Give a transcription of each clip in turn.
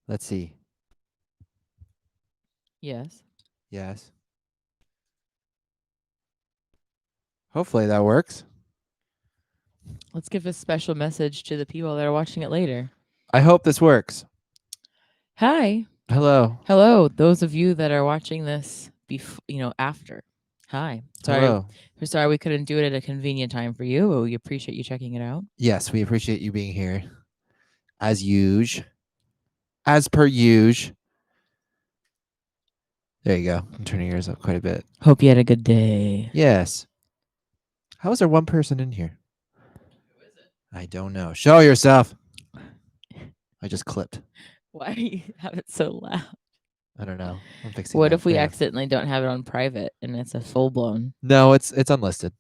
Let's see. Yes. Yes. Hopefully that works. Let's give a special message to the people that are watching it later. I hope this works. Hi. Hello. Hello, those of you that are watching this after. Hi. Hello. We're sorry we couldn't do it at a convenient time for you, but we appreciate you checking it out. Yes, we appreciate you being here. As usual. As per usual. There you go. I'm turning yours up quite a bit. Hope you had a good day. Yes. How is there one person in here? I don't know. Show yourself. I just clipped. Why do you have it so loud? I don't know. I'm fixing What that. if we There. accidentally don't have it on private and it's a full blown? No, it's unlisted.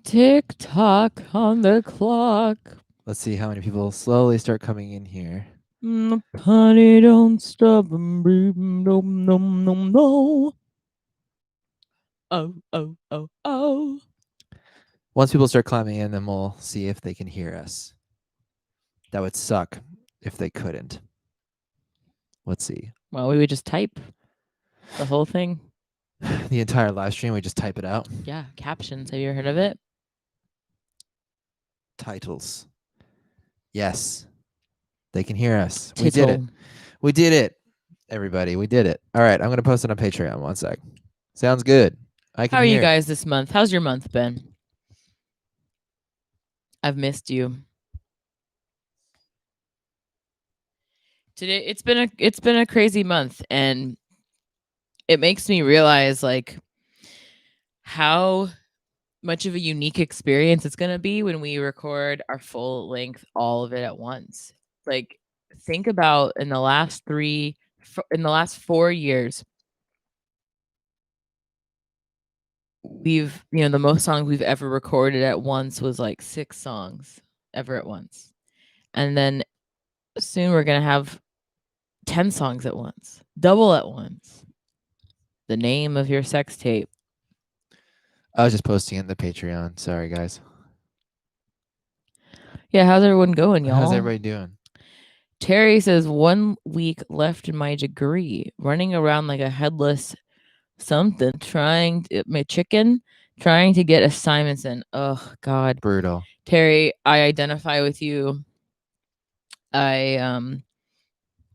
Tick tock on the clock. Let's see how many people slowly start coming in here. The party don't stop. No. Oh. Once people start climbing in, then we'll see if they can hear us. That would suck if they couldn't. Let's see. Well, we would just type the whole thing. The entire live stream, we just type it out. Yeah, captions. Have you ever heard of it? Titles. Yes. They can hear us. Tittle. We did it. We did it. Everybody, we did it. All right, I'm going to post it on Patreon. One sec. Sounds good. I can How are hear. you guys this month? How's your month been? I've missed you. Today it's been a crazy month, and it makes me realize like how much of a unique experience it's going to be when we record our full length, all of it at once. Like, think about in the last 4 years, we've, the most songs we've ever recorded at once was like 6 songs ever at once. And then soon we're going to have 10 songs at once, double at once. The name of your sex tape. I was just posting it in the Patreon. Sorry, guys. Yeah, how's everyone going, y'all? How's everybody doing? Terry says 1 week left in my degree, running around like a headless something, my chicken, trying to get assignments in. Oh God, Brutal. Terry, I identify with you. That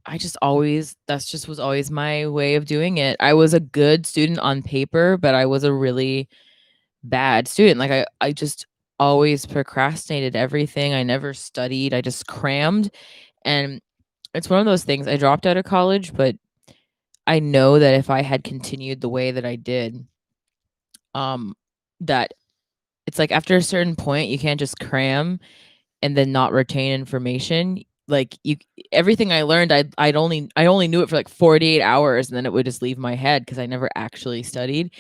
was always my way of doing it. I was a good student on paper, but I was a really bad student. Like I just always procrastinated everything. I never studied. I just crammed. And it's one of those things. I dropped out of college, but I know that if I had continued the way that I did, that it's like after a certain point, you can't just cram and then not retain information. Like everything I learned, I only knew it for like 48 hours, and then it would just leave my head because I never actually studied.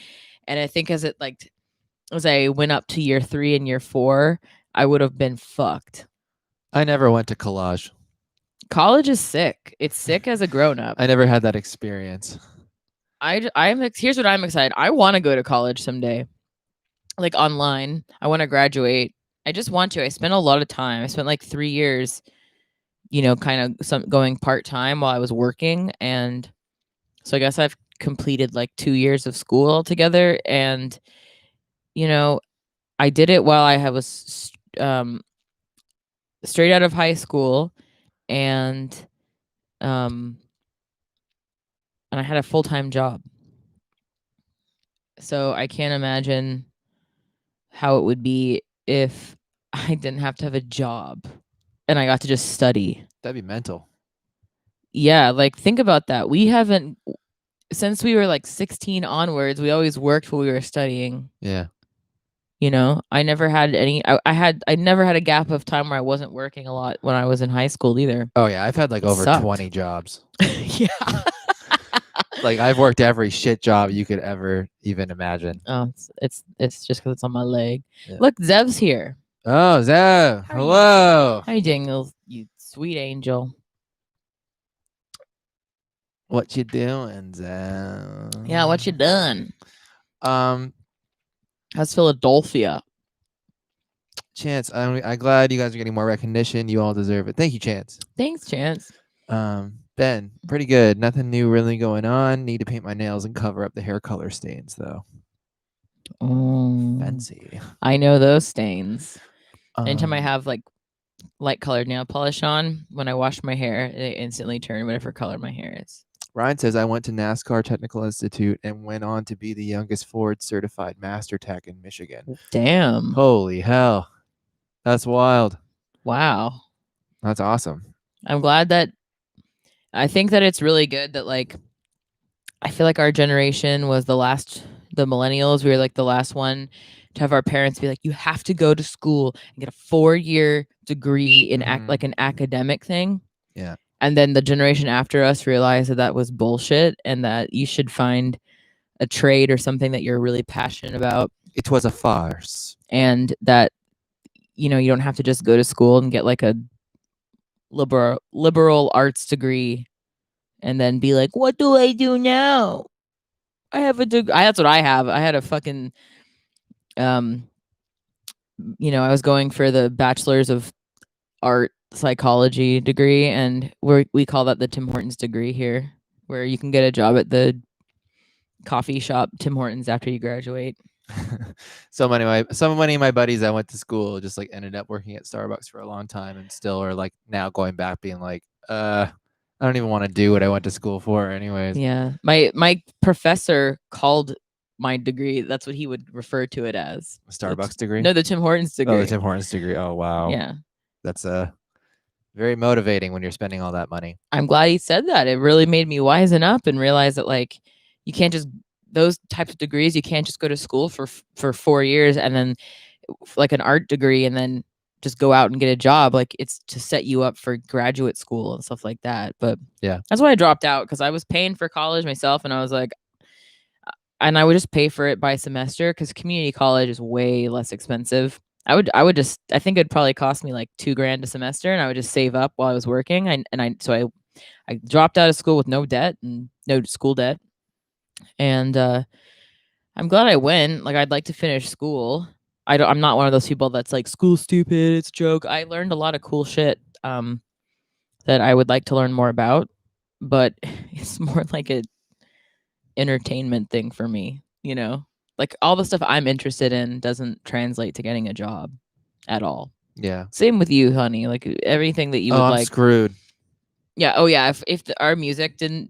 And I think as I went up to year 3 and year 4, I would have been fucked. I never went to college. College is sick. It's sick as a grown up. I never had that experience. Here's what I'm excited. I want to go to college someday, like online. I want to graduate. I just want to. I spent a lot of time. I spent like 3 years, kind of going part time while I was working, and so I guess I've completed like 2 years of school altogether. And I did it while I was straight out of high school, and I had a full-time job. So I can't imagine how it would be if I didn't have to have a job and I got to just study. That'd be mental. Yeah, like think about that. We haven't, since we were like 16 onwards, we always worked while we were studying. Yeah. I never had I never had a gap of time where I wasn't working a lot when I was in high school either. Oh yeah, I've had like over sucked. 20 jobs. Yeah. Like I've worked every shit job you could ever even imagine. Oh, it's just because it's on my leg. Yeah. Look, Zev's here. Oh, Zev. How are you? Hello. Hi, Daniel, you sweet angel. What you doing, Zev? Yeah, what you done? Um, How's Philadelphia? Chance, I'm glad you guys are getting more recognition. You all deserve it. Thank you, Chance. Thanks, Chance. Ben, pretty good. Nothing new really going on. Need to paint my nails and cover up the hair color stains, though. Oh, Fancy. I know those stains. Anytime I Um, have like light colored nail polish on, when I wash my hair, they instantly turn whatever color my hair is. Ryan says I went to NASCAR Technical Institute and went on to be the youngest Ford certified master tech in Michigan. Damn. Holy hell. That's wild. Wow. That's awesome. I'm glad that I think that it's really good that like I feel like our generation was the millennials, we were like the last one to have our parents be like, you have to go to school and get a 4-year degree in like an academic thing. Yeah. And then the generation after us realized that that was bullshit and that you should find a trade or something that you're really passionate about. It was a farce. And that, you don't have to just go to school and get like a liberal arts degree and then be like, what do I do now? I have a degree. That's what I have. I had a fucking, I was going for the bachelor's of art psychology degree, and we call that the Tim Hortons degree here, where you can get a job at the coffee shop Tim Hortons after you graduate. So many of my buddies that went to school just like ended up working at Starbucks for a long time and still are like now going back being like, I don't even want to do what I went to school for anyways. Yeah. My professor called my degree, that's what he would refer to it as. A Starbucks degree? No, the Tim Hortons degree. Oh, the Tim Hortons degree. Oh, wow. Yeah. That's very motivating when you're spending all that money. I'm glad he said that. It really made me wisen up and realize that like you can't just those types of degrees, you can't just go to school for 4 years and then like an art degree and then just go out and get a job. Like it's to set you up for graduate school and stuff like that. But yeah, that's why I dropped out, because I was paying for college myself and I was like, and I would just pay for it by semester because community college is way less expensive. I think it'd probably cost me like $2,000 a semester, and I would just save up while I was working. So I dropped out of school with no debt and no school debt. And I'm glad I went. Like, I'd like to finish school. I'm not one of those people that's like, school's stupid, it's a joke. I learned a lot of cool shit that I would like to learn more about, but it's more like a entertainment thing for me, like all the stuff I'm interested in doesn't translate to getting a job at all. Yeah. Same with you, honey. Like everything that you would I'm like. Screwed. Yeah. Oh yeah. If our music didn't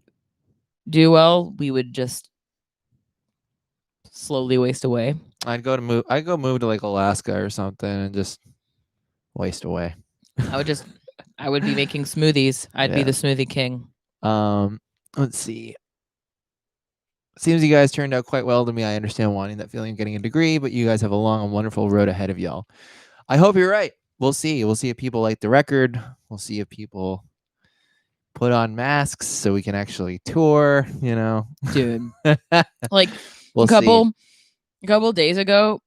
do well, we would just slowly waste away. I'd go move to like Alaska or something and just waste away. I would be making smoothies. I'd be the smoothie king. Let's see. Seems you guys turned out quite well to me. I understand wanting that feeling of getting a degree, but you guys have a long and wonderful road ahead of y'all. I hope you're right. We'll see. We'll see if people like the record. We'll see if people put on masks so we can actually tour, Dude. Like we'll a couple days ago,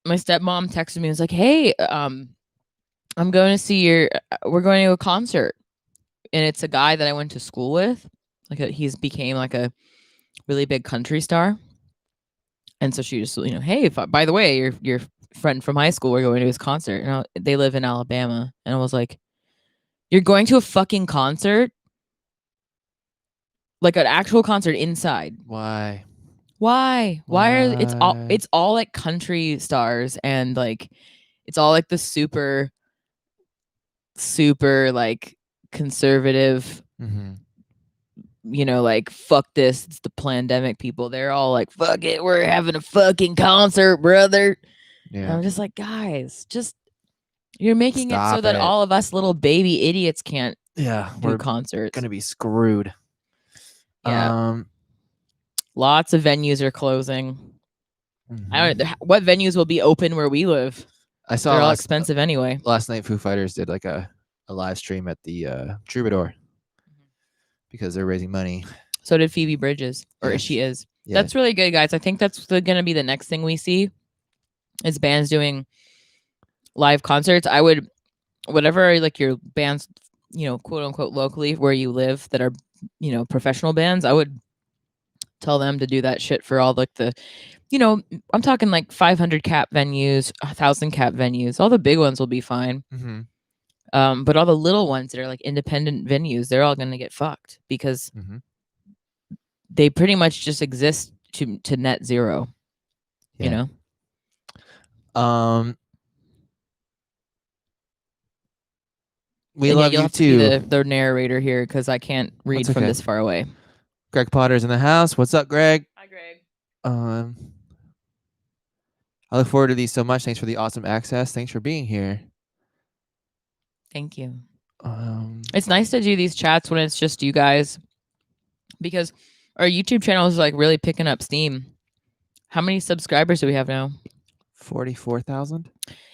my stepmom texted me and was like, hey, I'm going to see we're going to a concert. And it's a guy that I went to school with. Like he's became like a really big country star. And so she just, hey, by the way, your friend from high school, we're going to his concert. And they live in Alabama. And I was like, you're going to a fucking concert? Like an actual concert inside? Why? It's all like country stars, and like it's all like the super like conservative, like fuck this, it's the pandemic people. They're all like, fuck it, we're having a fucking concert, brother. Yeah. And I'm just like, guys, just you're making it so that all of us little baby idiots can't do concerts. Gonna be screwed. Yeah. Lots of venues are closing. I don't. What venues will be open where we live? I saw they're all expensive anyway. Last night, Foo Fighters did like a live stream at the Troubadour because they're raising money. So did Phoebe Bridges, or she is. Yeah. That's really good, guys. I think that's going to be the next thing we see is bands doing live concerts, I would, whatever like your bands, quote unquote locally where you live that are, professional bands, I would tell them to do that shit for all like the, I'm talking like 500 cap venues, 1,000 cap venues. All the big ones will be fine. Mm-hmm. But all the little ones that are like independent venues, they're all going to get fucked because Mm-hmm. they pretty much just exist to net zero. Yeah. You know. We And love you'll you have to be too. the narrator here because I can't read That's from okay. this far away. Greg Potter's in the house. What's up, Greg? Hi, Greg. I look forward to these so much. Thanks for the awesome access. Thanks for being here. Thank you. It's nice to do these chats when it's just you guys because our YouTube channel is like really picking up steam. How many subscribers do we have now? 44,000.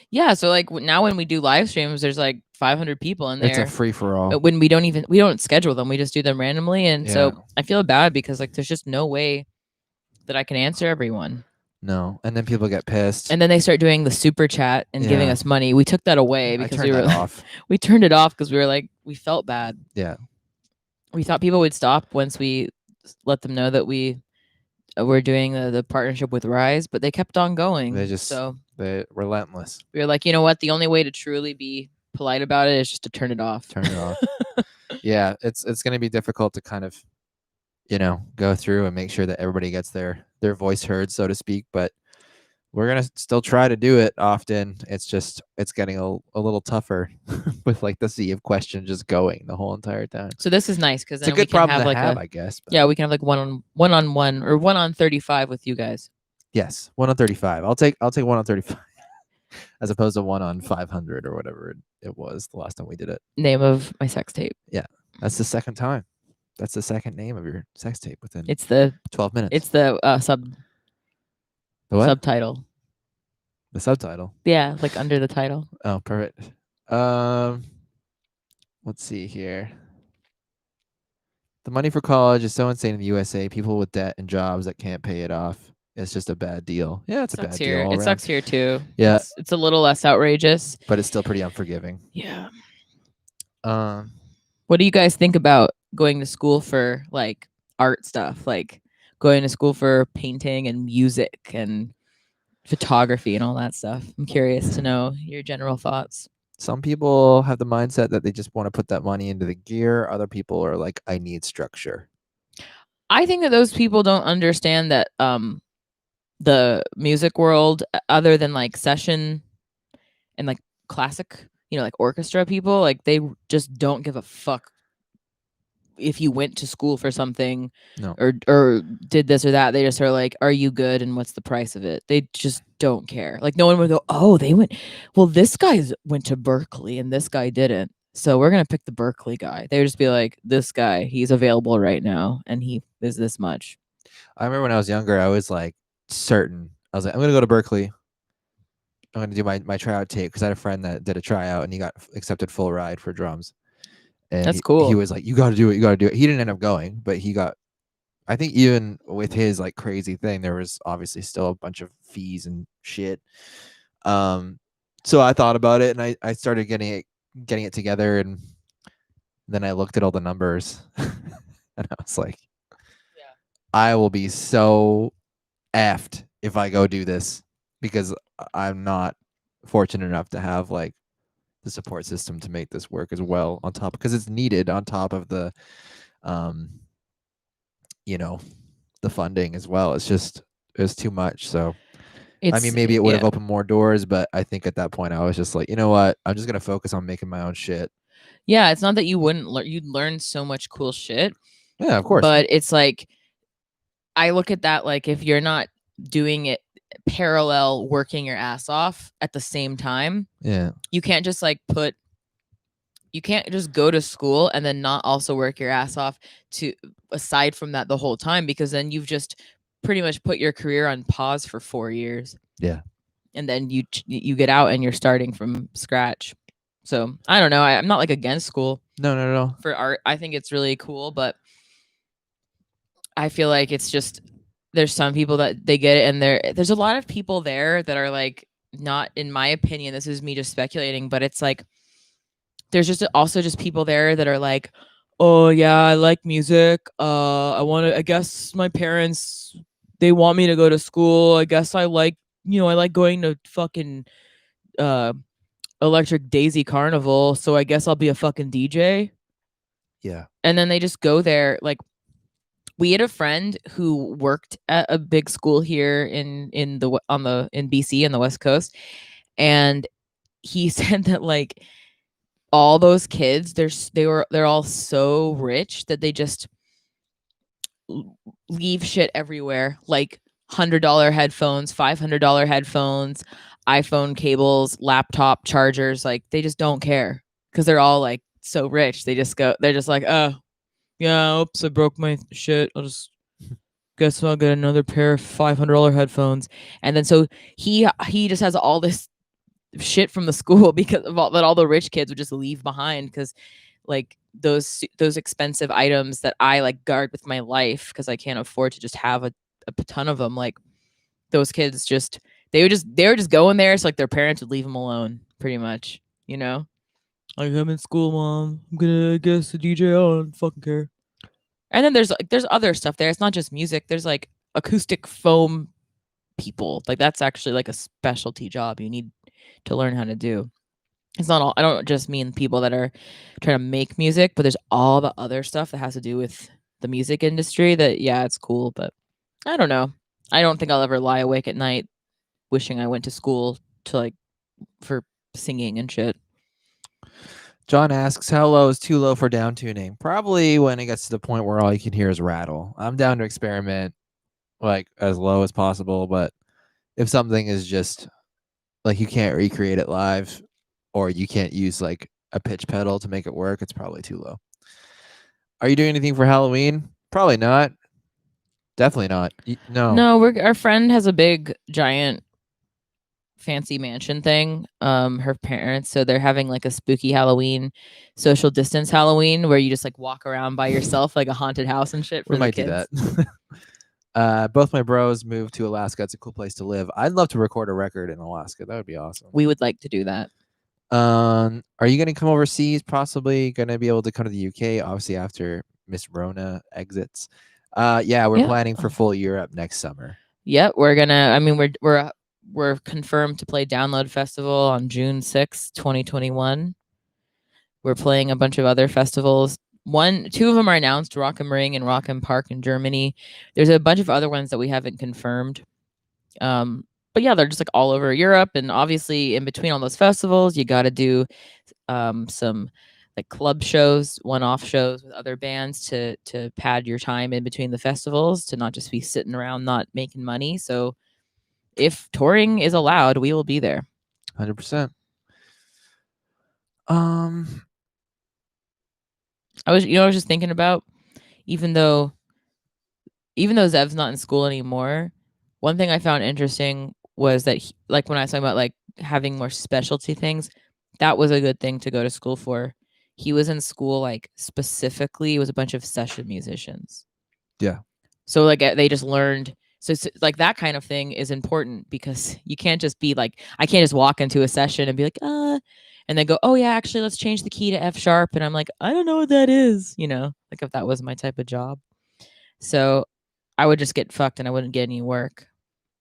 Yeah, so like now when we do live streams, there's like 500 people in there. It's a free for all. When we don't schedule them, we just do them randomly, and so I feel bad because like there's just no way that I can answer everyone. No, and then people get pissed, and then they start doing the super chat and giving us money. We took that away because we were off. We turned it off because we were like we felt bad. Yeah, we thought people would stop once we let them know that we were doing the partnership with Rise, but they kept on going. They're relentless. We were like, you know what? The only way to truly be polite about it is just to turn it off. Yeah, it's going to be difficult to kind of, go through and make sure that everybody gets their voice heard, so to speak. But we're going to still try to do it often. It's getting a little tougher with like the sea of questions just going the whole entire time. So this is nice because it's a good problem to have, I guess. But. Yeah, we can have like one on one or 1 on 35 with you guys. Yes, 1 on 35. I'll take 1 on 35 as opposed to 1 on 500 or whatever it was the last time we did it. Name of my sex tape. Yeah, that's the second time. That's the second name of your sex tape within. It's the 12 minutes. It's the subtitle. The subtitle. Yeah, like under the title. Oh, perfect. Let's see here. The money for college is so insane in the USA. People with debt and jobs that can't pay it off. It's just a bad deal. Yeah, it's a bad deal. It sucks here too. Yeah, it's a little less outrageous, but it's still pretty unforgiving. Yeah. What do you guys think about going to school for like art stuff, like going to school for painting and music and photography and all that stuff? I'm curious to know your general thoughts. Some people have the mindset that they just want to put that money into the gear. Other people are like, I need structure. I think that those people don't understand that the music world, other than like session and like classic, like orchestra people, like they just don't give a fuck if you went to school for something. No. or did this or that. They just are like, are you good and what's the price of it? They just don't care. Like no one would go, oh, they went, well, this guy went to Berkeley and this guy didn't, so we're gonna pick the Berkeley guy. They would just be like, this guy, he's available right now and he is this much. I remember when I was younger, I was like certain. I was like, I'm gonna go to Berkeley. I'm gonna do my tryout tape because I had a friend that did a tryout and he got accepted full ride for drums. And that's cool. He was like, you got to do it. You got to do it. He didn't end up going, but he got, I think even with his like crazy thing, there was obviously still a bunch of fees and shit. So I thought about it and I started getting it together. And then I looked at all the numbers and I was like, yeah, I will be so effed if I go do this because I'm not fortunate enough to have like the support system to make this work as well on top, because it's needed on top of the the funding as well. It's too much. So I mean, maybe it would have opened more doors, but I think at that point I was just like, you know what, I'm just gonna focus on making my own shit. Yeah, it's not that you wouldn't learn. You'd learn so much cool shit. Yeah, of course. But it's like, I look at that like if you're not doing it parallel, working your ass off at the same time, yeah, you can't just like you can't just go to school and then not also work your ass off to aside from that the whole time, because then you've just pretty much put your career on pause for 4 years. Yeah. And then you get out and you're starting from scratch. So I don't know. I'm not like against school. No. For art, I think it's really cool, but I feel like it's just there's some people that they get it and there's a lot of people there that are like not in my opinion, this is me just speculating, but it's like there's just also just people there that are like, oh yeah, I like music. I guess my parents, they want me to go to school. I guess I like, I like going to fucking uh Electric Daisy Carnival, so I guess I'll be a fucking DJ. Yeah. And then they just go there. Like, we had a friend who worked at a big school here in BC in the West Coast, and he said that like all those kids, they're all so rich that they just leave shit everywhere, like $100 headphones, $500 headphones, iPhone cables, laptop chargers. Like, they just don't care because they're all like so rich. They're just like, oh yeah, oops, I broke my shit. I'll just guess I'll get another pair of $500 headphones. And then so he just has all this shit from the school because of all the rich kids would just leave behind, because like those expensive items that I like guard with my life because I can't afford to just have a ton of them. Like, those kids just they were just going there so like their parents would leave them alone, pretty much. Like, I'm in school, mom. I'm gonna guess a DJ. I don't fucking care. And then there's other stuff there. It's not just music. There's like acoustic foam people. Like, that's actually like a specialty job you need to learn how to do. It's not all, I don't just mean people that are trying to make music, but there's all the other stuff that has to do with the music industry that, yeah, it's cool, but I don't know. I don't think I'll ever lie awake at night wishing I went to school to like for singing and shit. John asks, how low is too low for down tuning? Probably when it gets to the point where all you can hear is rattle. I'm down to experiment like as low as possible, but if something is just like you can't recreate it live or you can't use like a pitch pedal to make it work, it's probably too low. Are you doing anything for Halloween? Probably not. Definitely not. No. No, our friend has a big giant fancy mansion thing, her parents, so they're having like a spooky Halloween, social distance Halloween, where you just like walk around by yourself like a haunted house and shit for We the might kids. do that. Both my bros moved to Alaska. It's a cool place to live. I'd love to record a record in Alaska. That would be awesome. We would like to do that. Are you going to come overseas? Possibly going to be able to come to the UK, obviously after Miss Rona exits. Yeah, we're planning for full Europe next summer. Yep, we're gonna. I mean, we're confirmed to play Download Festival on June 6th, 2021. We're playing a bunch of other festivals. Two of them are announced: Rock am Ring and Rock am Park in Germany. There's a bunch of other ones that we haven't confirmed. But yeah, they're just like all over Europe, and obviously in between all those festivals, you got to do some like club shows, one-off shows with other bands to pad your time in between the festivals, to not just be sitting around not making money. So if touring is allowed, we will be there. 100%. I was just thinking about, even though Zev's not in school anymore, one thing I found interesting was that like when I was talking about like having more specialty things, that was a good thing to go to school for. He was in school like specifically, it was a bunch of session musicians. Yeah. So like they just learned. So like that kind of thing is important, because you can't just be like, I can't just walk into a session and be like, and then go, oh yeah, actually let's change the key to F sharp. And I'm like, I don't know what that is, like if that was my type of job. So I would just get fucked and I wouldn't get any work.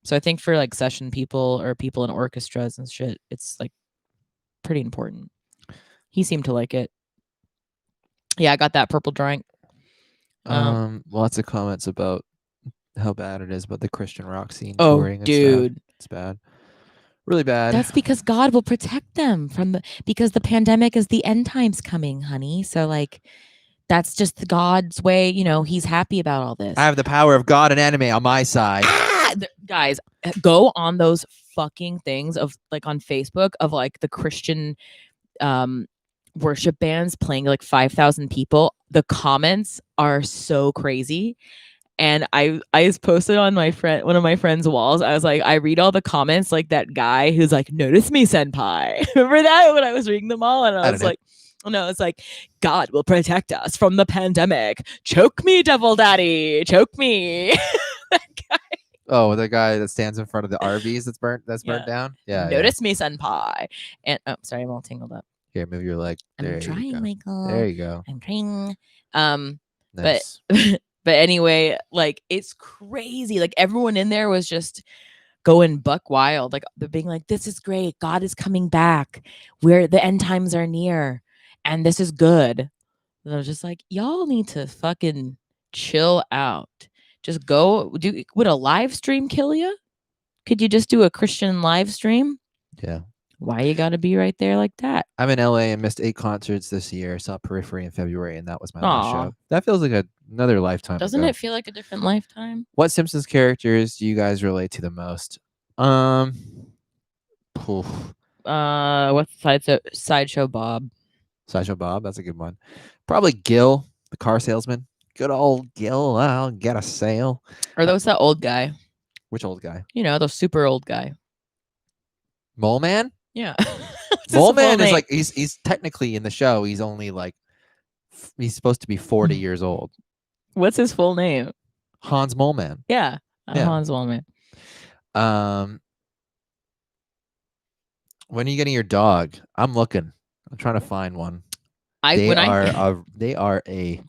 So I think for like session people or people in orchestras and shit, it's like pretty important. He seemed to like it. Yeah, I got that purple drawing. Lots of comments about how bad it is about the Christian rock scene touring and dude stuff. It's bad. Really bad. That's because God will protect them because the pandemic is the end times coming, honey. So like that's just God's way, he's happy about all this. I have the power of God and anime on my side. Guys, go on those fucking things of like on Facebook of like the Christian worship bands playing like 5,000 people. The comments are so crazy. And I just posted on one of my friend's walls. I was like, I read all the comments like that guy who's like, notice me, senpai. Remember that when I was reading them all? And I was like, no, it's like, God will protect us from the pandemic. Choke me, devil daddy. Choke me. That guy. Oh, the guy that stands in front of the RVs that's burnt Yeah. down. Yeah, yeah. Notice me, senpai. And oh, sorry, I'm all tangled up. Here, move your leg. I'm There you trying, go. Michael. There you go. I'm trying. But Nice. but anyway, like it's crazy. Like everyone in there was just going buck wild, like they're being like, "This is great. God is coming back. Where the end times are near, and this is good." And I was just like, "Y'all need to fucking chill out. Just go do. Would a live stream kill you? Could you just do a Christian live stream? Yeah. Why you got to be right there like that?" I'm in LA and missed 8 concerts this year. Saw Periphery in February, and that was my last Aw, show. That feels like another lifetime doesn't ago. it feel like a different lifetime? What Simpsons characters do you guys relate to the most? Um, poof. What's sideshow Bob? Sideshow Bob, that's a good one. Probably Gil, the car salesman. Good old Gil. I'll get a sale. Or those that old guy? Which old guy? You know, the super old guy. Mole Man? Yeah. What's his Mole full Man is name? like he's technically in the show. He's only like he's supposed to be 40 years old. What's his full name? Hans Mole Man. Yeah, Yeah. Hans Wallman. When are you getting your dog? I'm looking. I'm trying to find one. They When are I a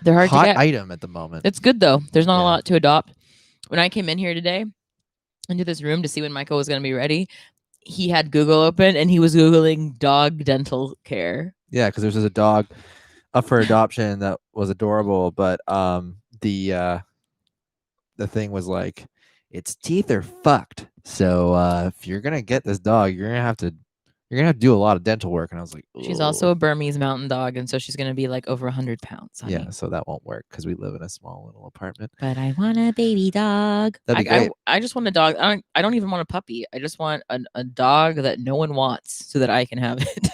they're hard to hot get. item at the moment. It's good though. There's not a Yeah. lot to adopt. When I came in here today into this room to see when Michael was going to be ready, he had Google open and he was googling dog dental care. Yeah, because there's a dog up for adoption that was adorable, but the thing was like its teeth are fucked. So if you're gonna get this dog, you're gonna have to do a lot of dental work. And I was like, She's also "Ugh." a Burmese mountain dog, and so she's going to be like over 100 pounds. Honey. Yeah, so that won't work because we live in a small little apartment. But I want a baby dog. That'd be great. I just want a dog. I don't even want a puppy. I just want a dog that no one wants so that I can have it.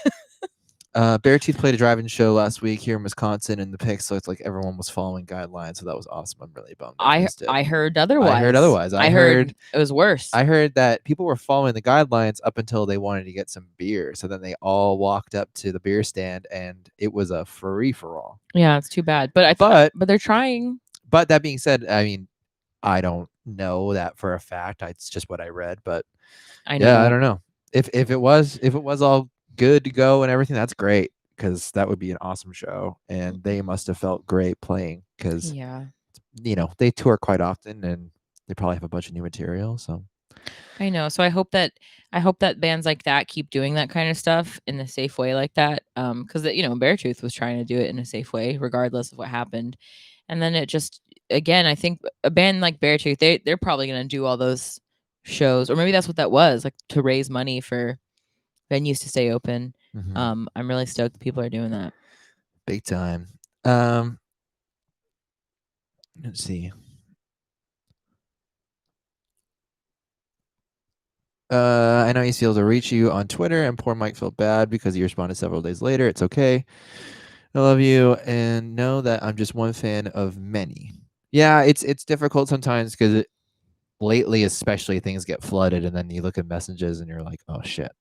Beartooth played a drive-in show last week here in Wisconsin in the pics, so it's like everyone was following guidelines, so that was awesome. I'm really bummed. I heard otherwise. I heard otherwise. I heard it was worse. I heard that people were following the guidelines up until they wanted to get some beer. So then they all walked up to the beer stand, and it was a free for all. Yeah, it's too bad. But but they're trying. But that being said, I mean, I don't know that for a fact. It's just what I read. But I know. Yeah, I don't know if it was all good to go and everything. That's great because that would be an awesome show, and they must have felt great playing because Yeah, they tour quite often and they probably have a bunch of new material. So I know. So I hope that bands like that keep doing that kind of stuff in a safe way like that. Because Beartooth was trying to do it in a safe way, regardless of what happened. And then it just again, I think a band like Beartooth, they're probably gonna do all those shows, or maybe that's what that was, like to raise money for venues to stay open. I'm really stoked that people are doing that. Big time. Let's see. I know he's able to reach you on Twitter, and poor Mike felt bad because he responded several days later. It's okay. I love you, and know that I'm just one fan of many. Yeah, it's difficult sometimes because lately, especially, things get flooded, and then you look at messages and you're like, oh shit,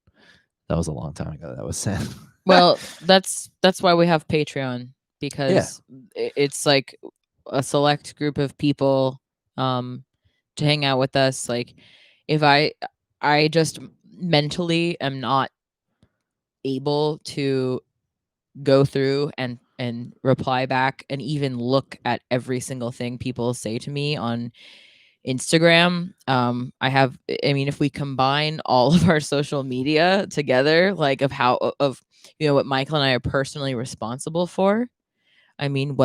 that was a long time ago that was sent. Well, that's why we have Patreon, because it's like a select group of people to hang out with us. Like if I just mentally am not able to go through and reply back and even look at every single thing people say to me on Instagram. I mean, if we combine all of our social media together, like of what Michael and I are personally responsible for, I mean,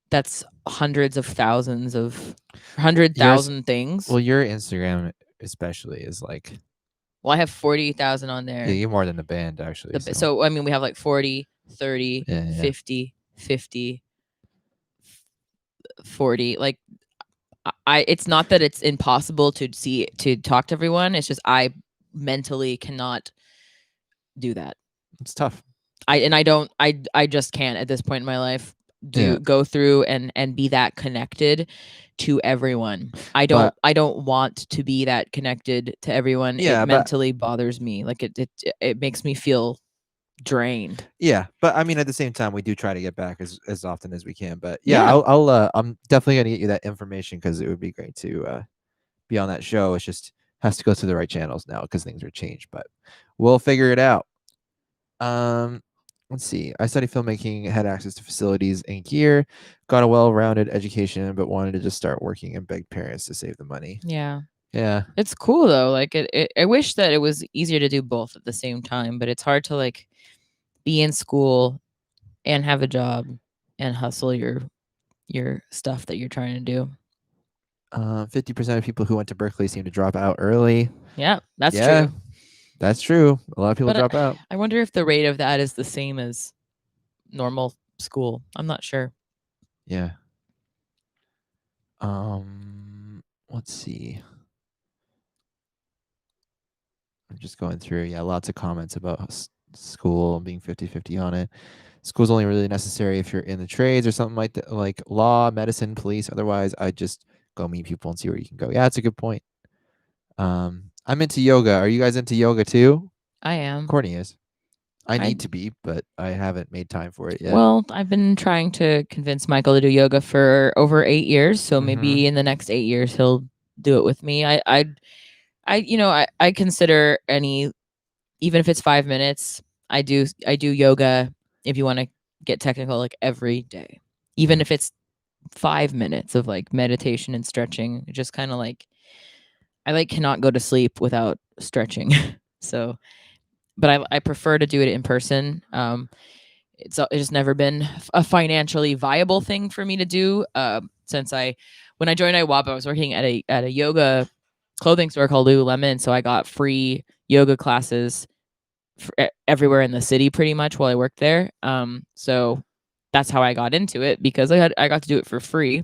that's hundreds of thousands of 100,000 things. Well, your Instagram especially is like, well, I have 40,000 on there. Yeah, you're more than the band actually. So I mean, we have like 40, 30, Yeah. 50, 50, 40. Like it's not that it's impossible to talk to everyone. It's just I mentally cannot do that. It's tough. I just can't at this point in my life go through and be that connected to everyone. I don't want to be that connected to everyone. Yeah, it mentally bothers me. Like it makes me feel drained. Yeah, but I mean, at the same time, we do try to get back as often as we can. But yeah, I'm definitely gonna get you that information because it would be great to be on that show. It's just has to go through the right channels now because things are changed, but we'll figure it out. Let's see. I studied filmmaking, had access to facilities and gear, got a well-rounded education, but wanted to just start working and begged parents to save the money. Yeah. Yeah. It's cool though. Like I wish that it was easier to do both at the same time, but it's hard to like be in school and have a job and hustle your stuff that you're trying to do. 50% of people who went to Berkeley seem to drop out early. Yeah, that's Yeah, true. that's true. A lot of people But drop out. I wonder if the rate of that is the same as normal school. I'm not sure. Yeah. Let's see. I'm just going through. Yeah, lots of comments about school being 50-50 on it. School's only really necessary if you're in the trades or something like that, like law, medicine, police. Otherwise, I just go meet people and see where you can go. Yeah, that's a good point. I'm into yoga. Are you guys into yoga too? I am. Courtney is. I I need to be, but I haven't made time for it yet. Well, I've been trying to convince Michael to do yoga for over 8 years, so maybe in the next 8 years he'll do it with me. I consider any, even if it's 5 minutes, I do yoga, if you want to get technical, like every day. Even if it's 5 minutes of like meditation and stretching, just kind of like I like cannot go to sleep without stretching. So, but I prefer to do it in person. It's just never been a financially viable thing for me to do. Since when I joined IWAP, I was working at a yoga clothing store called Lululemon, so I got free yoga classes everywhere in the city pretty much while I worked there. So that's how I got into it, because I got to do it for free.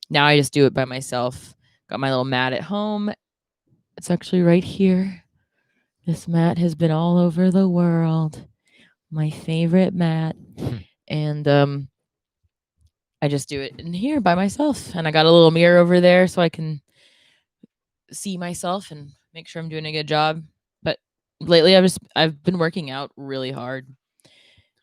Now I just do it by myself. Got my little mat at home. It's actually right here. This mat has been all over the world. My favorite mat. And I just do it in here by myself. And I got a little mirror over there so I can see myself and make sure I'm doing a good job. But lately I've been working out really hard,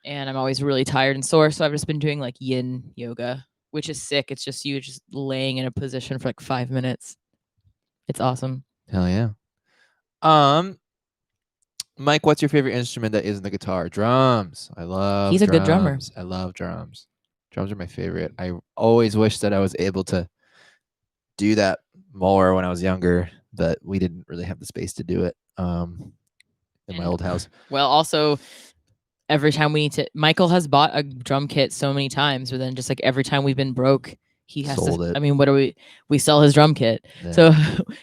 and I'm always really tired and sore, so I've just been doing like yin yoga, which is sick. It's just you just laying in a position for like 5 minutes. It's awesome. Hell yeah. Mike, what's your favorite instrument that isn't the guitar? Drums. I love He's a good drummer. drums. I love drums. Drums are my favorite. I always wish that I was able to do that more when I was younger, but we didn't really have the space to do it in my old house. Well, also every time we need to, Michael has bought a drum kit so many times, but then just like every time we've been broke, he has Sold to. it. I mean, what do we sell his drum kit? Yeah. So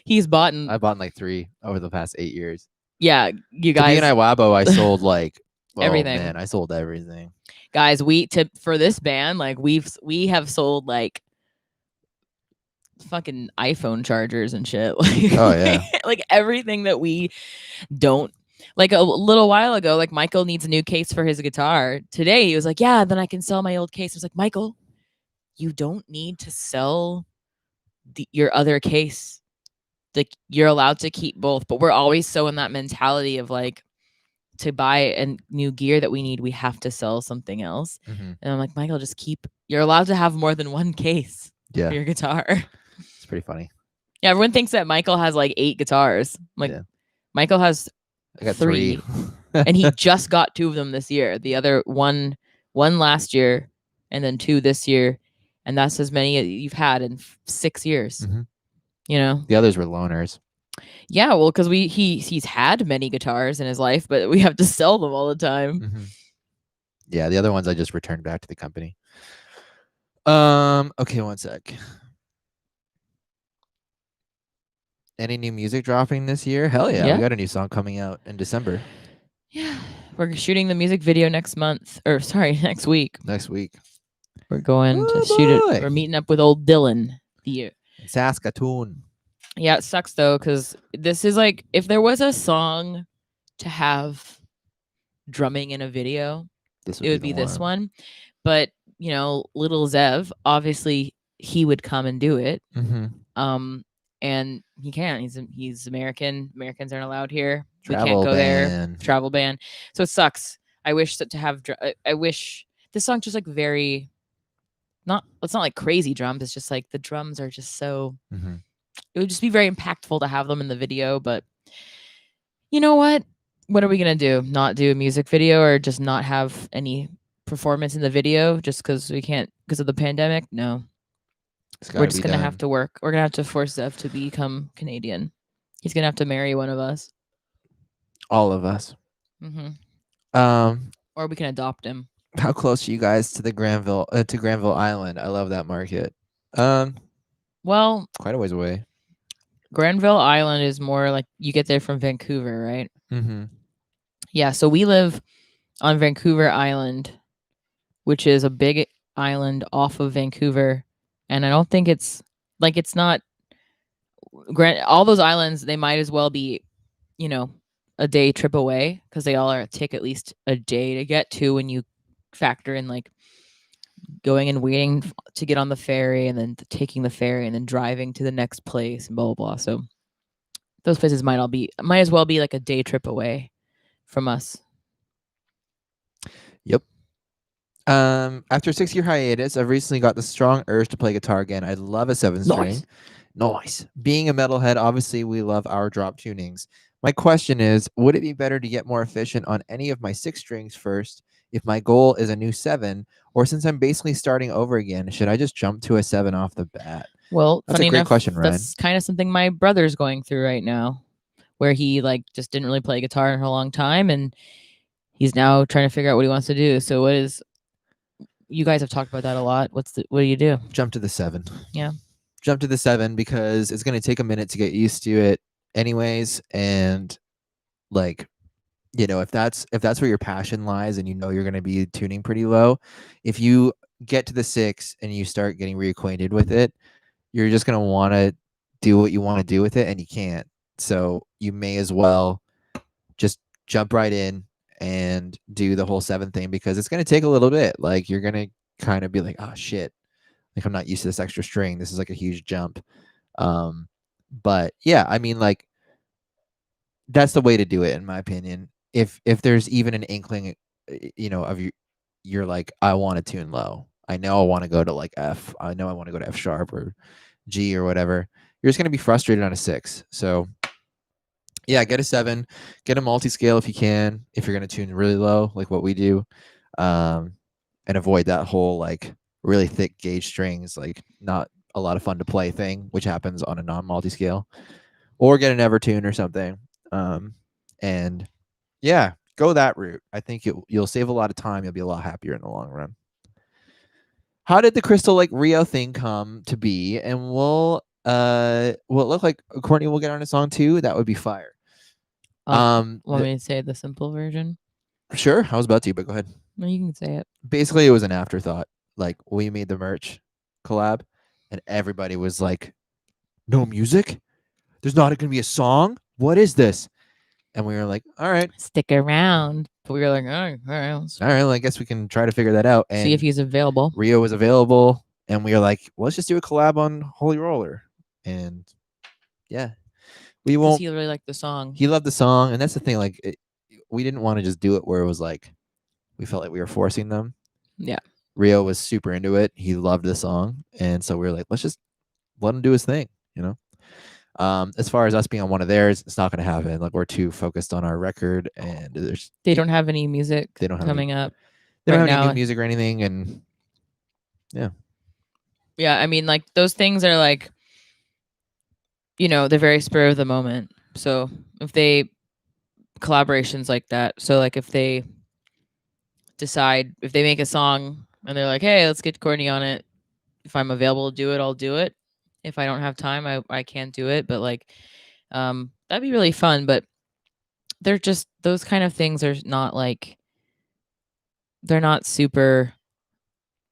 he's bought. I bought like 3 over the past 8 years. Yeah, you To be in guys. Iwabo, I sold like Everything. Man, I sold everything. Guys, for this band, like we have sold like fucking iPhone chargers and shit. Like, Oh yeah. like everything that we don't. Like a little while ago, like Michael needs a new case for his guitar. Today he was like, yeah, then I can sell my old case. I was like, Michael, you don't need to sell your other case. Like you're allowed to keep both, but we're always so in that mentality of like, to buy a new gear that we need, we have to sell something else. And I'm like, Michael, just you're allowed to have more than one case for your guitar. It's pretty funny. Yeah, everyone thinks that Michael has like 8 guitars. I'm like, Michael has I got 3. And he just got 2 of them this year. The other one last year, and then 2 this year. And that's as many as you've had in 6 years. You know? The others were loaners. Yeah, well, because he's had many guitars in his life, but we have to sell them all the time. Yeah, the other ones I just returned back to the company. Okay, one sec. Any new music dropping this year? Hell yeah, we got a new song coming out in December. Yeah, we're shooting the music video next week. Next week. We're going to shoot it. We're meeting up with old Dylan. In Saskatoon. Yeah, it sucks though, because this is like, if there was a song to have drumming in a video, it would be this one. But you know, little Zev, obviously he would come and do it. And he can't. He's American. Americans aren't allowed here. We can't go there. Travel ban. So it sucks. I wish that to have. I wish this song just like very. It's not like crazy drums. It's just like the drums are just so it would just be very impactful to have them in the video. But you know what? What are we gonna do? Not do a music video or just not have any performance in the video just because we can't because of the pandemic? No, It's got we're to just be gonna have done. to work. We're gonna have to force Zev to become Canadian. He's gonna have to marry one of us. All of us. Hmm. Um, Or we can adopt him. how close are you guys to the Granville Island? I love that market. Um, Well, quite a ways away. Granville Island is more like you get there from Vancouver, right? Mm-hmm. Yeah, so we live on Vancouver Island, which is a big island off of Vancouver. And I don't think it's like it's not all those islands, they might as well be, you know, a day trip away because they all are take at least a day to get to when you factor in like going and waiting to get on the ferry and then taking the ferry and then driving to the next place and blah blah blah. So those places might as well be like a day trip away from us. Yep. After a 6-year hiatus, I've recently got the strong urge to play guitar again. I love a 7-string. Nice. Being a metalhead, obviously we love our drop tunings. My question is, would it be better to get more efficient on any of my 6 strings first if my goal is a new 7, or since I'm basically starting over again, should I just jump to a 7 off the bat? Well, That's funny a great enough, question, Ryan. that's kind of something my brother's going through right now, where he like just didn't really play guitar in a long time, and he's now trying to figure out what he wants to do. So, what is you guys have talked about that a lot? What do you do? Jump to the 7. Yeah. Jump to the 7 because it's going to take a minute to get used to it anyways, and like, you know, if that's where your passion lies and you know you're going to be tuning pretty low, if you get to the 6 and you start getting reacquainted with it, you're just going to want to do what you want to do with it, and you can't. So you may as well just jump right in and do the whole 7 thing, because it's going to take a little bit. Like, you're going to kind of be like, oh shit, like I'm not used to this extra string, this is like a huge jump. But yeah, I mean, like, that's the way to do it in my opinion. If there's even an inkling, you know, of you're like, I want to tune low, I know I want to go to like F, I know I want to go to F sharp or G or whatever, you're just going to be frustrated on a 6. So yeah, get a 7, get a multi-scale if you can, if you're going to tune really low like what we do, um and avoid that whole like really thick gauge strings, like not a lot of fun to play thing, which happens on a non-multi-scale, or get an Evertune or something. And yeah, go that route. I think you'll save a lot of time. You'll be a lot happier in the long run. How did the Crystal Lake Rio thing come to be? And will it look like Courtney will get on a song too? That would be fire. Want me to say the simple version? Sure, I was about to, but go ahead. No, you can say it. Basically, it was an afterthought. Like, we made the merch collab, and everybody was like, "No music? There's not going to be a song? What is this?" And we were like, all right, Stick around. But we were like, all right, all right, well, I guess we can try to figure that out. And see if he's available. Rio was available, and we were like, well, let's just do a collab on Holy Roller. And yeah, we won't. He really liked the song. He loved the song, and that's the thing. Like, we didn't want to just do it where it was like we felt like we were forcing them. Yeah. Rio was super into it. He loved the song, and so we were like, let's just let him do his thing, you know. As far as us being on one of theirs, it's not going to happen. Like, we're too focused on our record, and they don't have any music they don't have coming up. They don't right have any now. new music or anything, and yeah, I mean, like those things are like, you know, they're very spur of the moment. So if they collaborations like that, so like if they decide, if they make a song and they're like, hey, let's get Courtney on it. If I'm available to do it, I'll do it. If I don't have time, I can't do it. But like, that'd be really fun. But they're just those kind of things are not like, they're not super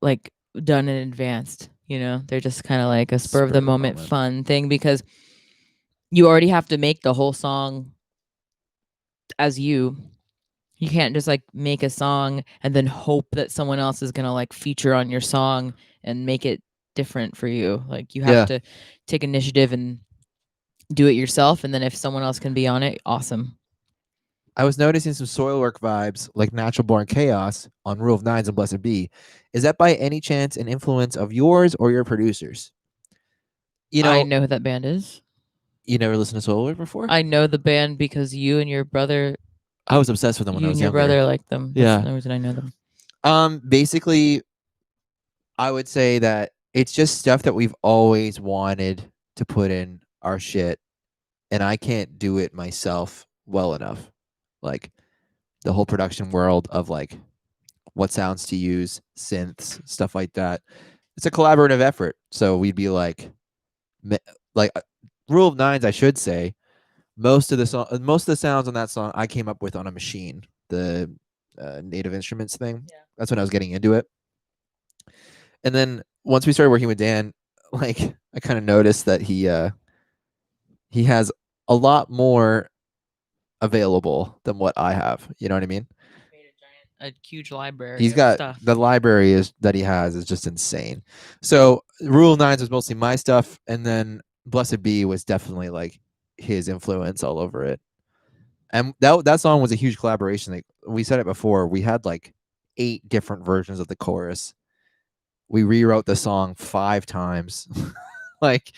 like done in advance. You know, they're just kind of like a spur of the moment fun thing, because you already have to make the whole song as you can't just like make a song and then hope that someone else is gonna like feature on your song and make it different for you. Like, you have to take initiative and do it yourself, and then if someone else can be on it, awesome. I was noticing some Soilwork vibes, like Natural Born Chaos on Rule of Nines and Blessed Be. Is that by any chance an influence of yours or your producers? You I know, know who that band is. you never listened to Solar before? I know the band because you and your brother, I was obsessed with them when I was younger. like them. That's Yeah. the reason I know them. Basically, I would say that it's just stuff that we've always wanted to put in our shit, and I can't do it myself well enough. Like the whole production world of like what sounds to use, synths, stuff like that. It's a collaborative effort. So we'd be like rule of nines, I should say. Most of the sounds on that song, I came up with on a machine, the Native Instruments thing. Yeah. That's when I was getting into it. And then once we started working with Dan, like I kind of noticed that he has a lot more available than what I have. You know what I mean? Made a huge library He's of got stuff. the library is that he has is just insane. So Rule Nines was mostly my stuff, and then Blessed Be was definitely like his influence all over it. And that song was a huge collaboration. Like we said it before, we had like 8 different versions of the chorus. We rewrote the song 5 times. Like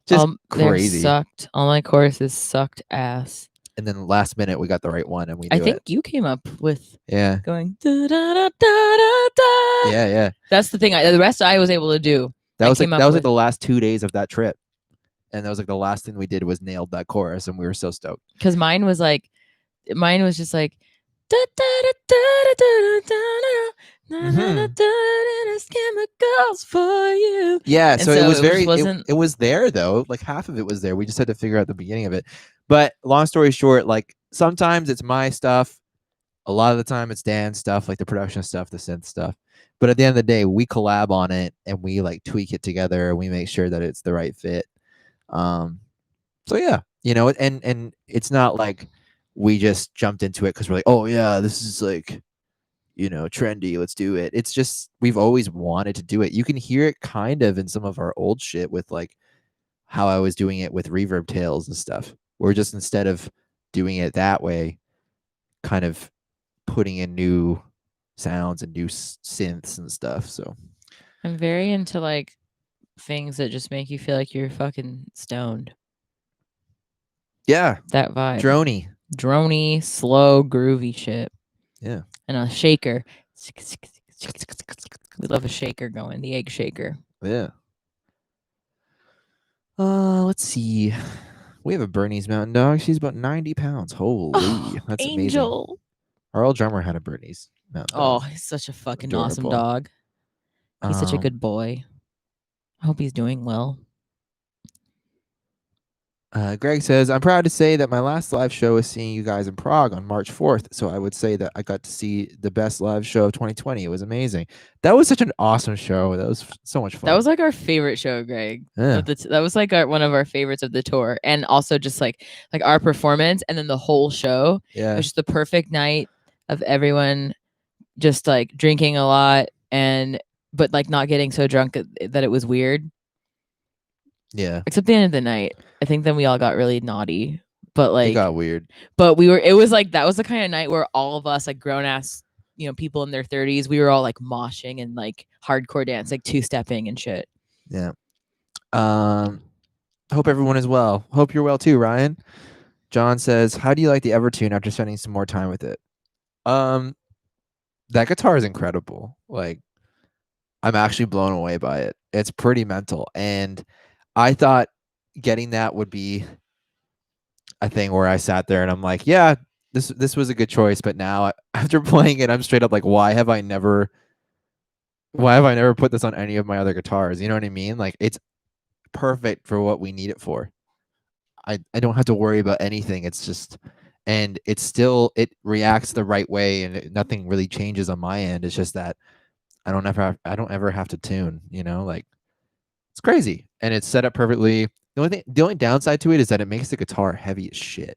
just They crazy. sucked. All my choruses sucked ass. And then last minute we got the right one and we I knew think it. you came up with Yeah. going da da da da da da. Yeah, yeah. That's the thing. The rest I was able to do. That I was like came up that was like with. the last 2 days of that trip. And that was like the last thing we did was nailed that chorus and we were so stoked. Because mine was just like da da da da da da da da chemicals for you. Yeah, And so it was just very wasn't. it was there though. Like half of it was there. We just had to figure out the beginning of it. But long story short, like sometimes it's my stuff. A lot of the time it's Dan's stuff, like the production stuff, the synth stuff. But at the end of the day, we collab on it and we like tweak it together and we make sure that it's the right fit. Um so yeah, and it's not like we just jumped into it because we're like, oh yeah, this is like, trendy, let's do it. It's just we've always wanted to do it. You can hear it kind of in some of our old shit with like how I was doing it with reverb tails and stuff. We're just instead of doing it that way, kind of putting in new sounds and new synths and stuff. So I'm very into like things that just make you feel like you're fucking stoned. yeah, That vibe. drony, Slow, groovy shit. Yeah, and a shaker. We love a shaker going, the egg shaker. yeah. Let's see. We have a Bernese Mountain Dog. She's about 90 pounds. Holy, that's Angel. amazing. Our old drummer had a Bernese Mountain Dog. Oh, he's such a fucking awesome Adorable. dog. He's such a good boy. I hope he's doing well. Greg says, I'm proud to say that my last live show was seeing you guys in Prague on March 4th. So I would say that I got to see the best live show of 2020. It was amazing. That was such an awesome show. That was so much fun. That was like our favorite show, Greg. Yeah. That was like one of our favorites of the tour, and also just like our performance, and then the whole show. Yeah. It was just the perfect night of everyone just like drinking a lot but like not getting so drunk that it was weird. Yeah. Except the end of the night. I think then we all got really naughty. But like it got weird. But it was like that was the kind of night where all of us like grown ass, people in their 30s, we were all like moshing and like hardcore dance, like two-stepping and shit. Yeah. Hope everyone is well. Hope you're well too, Ryan. John says, how do you like the Evertune after spending some more time with it? That guitar is incredible. Like, I'm actually blown away by it. It's pretty mental. And I thought getting that would be a thing where I sat there and I'm like, yeah, this was a good choice. But now after playing it, I'm straight up like, why have I never put this on any of my other guitars? You know what I mean? Like, it's perfect for what we need it for. I don't have to worry about anything. It's just, and it's still, it reacts the right way and nothing really changes on my end. It's just that I don't ever have to tune, like it's crazy and it's set up perfectly. The only downside to it is that it makes the guitar heavy as shit.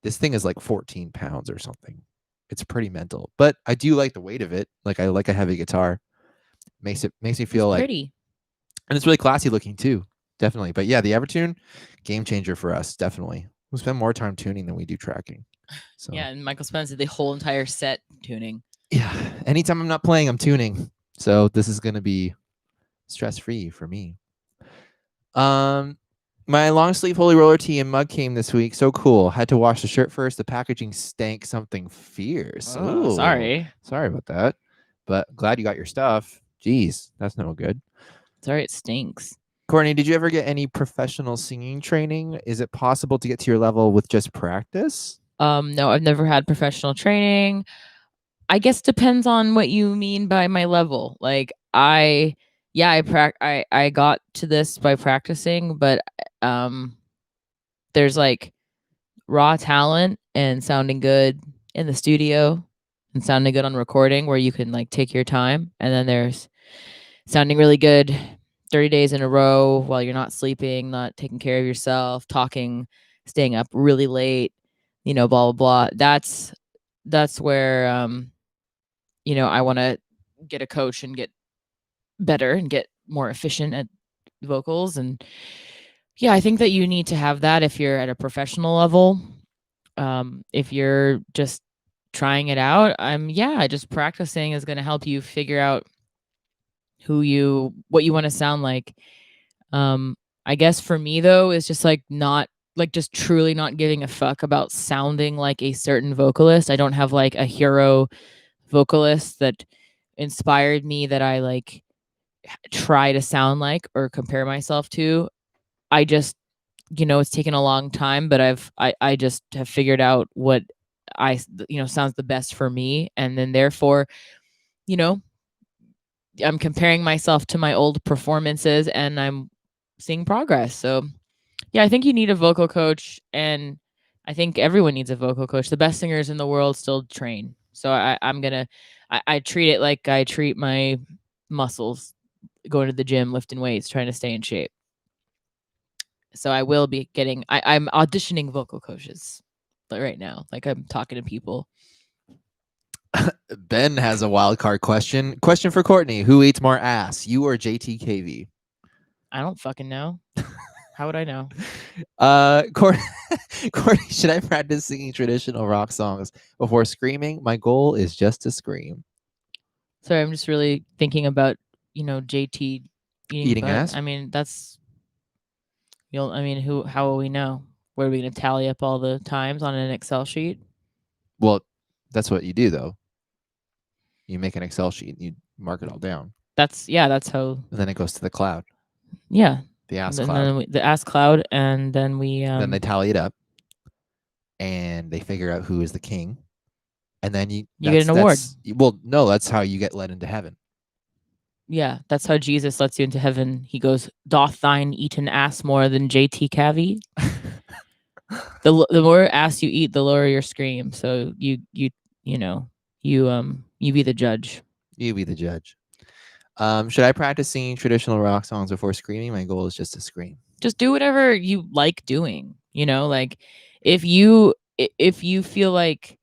This thing is like 14 pounds or something. It's pretty mental, but I do like the weight of it. Like I like a heavy guitar. Makes me feel like pretty. And it's really classy looking too. Definitely. But yeah, the Evertune, game changer for us. Definitely. We spend more time tuning than we do tracking. So yeah, and Michael Spence did the whole entire set tuning. Yeah. Anytime I'm not playing, I'm tuning. So this is going to be stress-free for me. My long sleeve holy roller tee and mug came this week. So cool. Had to wash the shirt first. The packaging stank something fierce. Oh, Ooh, sorry. sorry about that. But glad you got your stuff. Jeez, that's no good. Sorry, it stinks. Courtney, did you ever get any professional singing training? Is it possible to get to your level with just practice? No, I've never had professional training. I guess depends on what you mean by my level. Like I got to this by practicing, but there's like raw talent and sounding good in the studio and sounding good on recording where you can like take your time, and then there's sounding really good 30 days in a row while you're not sleeping, not taking care of yourself, talking, staying up really late, blah blah blah. That's where I want to get a coach and get better and get more efficient at vocals. And yeah, I think that you need to have that if you're at a professional level. If you're just trying it out, just practicing is going to help you figure out what you want to sound like. I guess for me though is just like not like just truly not giving a fuck about sounding like a certain vocalist. I don't have like a hero vocalist that inspired me that I like try to sound like or compare myself to. I just, it's taken a long time, but I just have figured out what sounds the best for me. And then therefore, you know, I'm comparing myself to my old performances and I'm seeing progress. So yeah, I think you need a vocal coach, and I think everyone needs a vocal coach. The best singers in the world still train. So I treat it like I treat my muscles, going to the gym, lifting weights, trying to stay in shape. So I will be I'm auditioning vocal coaches right now. Like I'm talking to people. Ben has a wild card question. Question for Courtney: who eats more ass, you or JTKV? I don't fucking know. How would I know? Courtney, should I practice singing traditional rock songs before screaming? My goal is just to scream. Sorry, I'm just really thinking about JT eating Eating butt. ass? I mean, how will we know? Where are we going to tally up all the times on an Excel sheet? Well, that's what you do though. You make an Excel sheet and you mark it all down. That's how. And then it goes to the cloud. Yeah. The ass And cloud. then the ass cloud, and then we. Then they tally it up, and they figure out who is the king, and then you get an award. Well, no, that's how you get led into heaven. Yeah, that's how Jesus lets you into heaven. He goes, "Doth thine eat an ass more than JT Cavi?" the more ass you eat, the lower your scream. So you be the judge. You be the judge. Should I practice singing traditional rock songs before screaming? My goal is just to scream. Just do whatever you like doing. Like if you feel like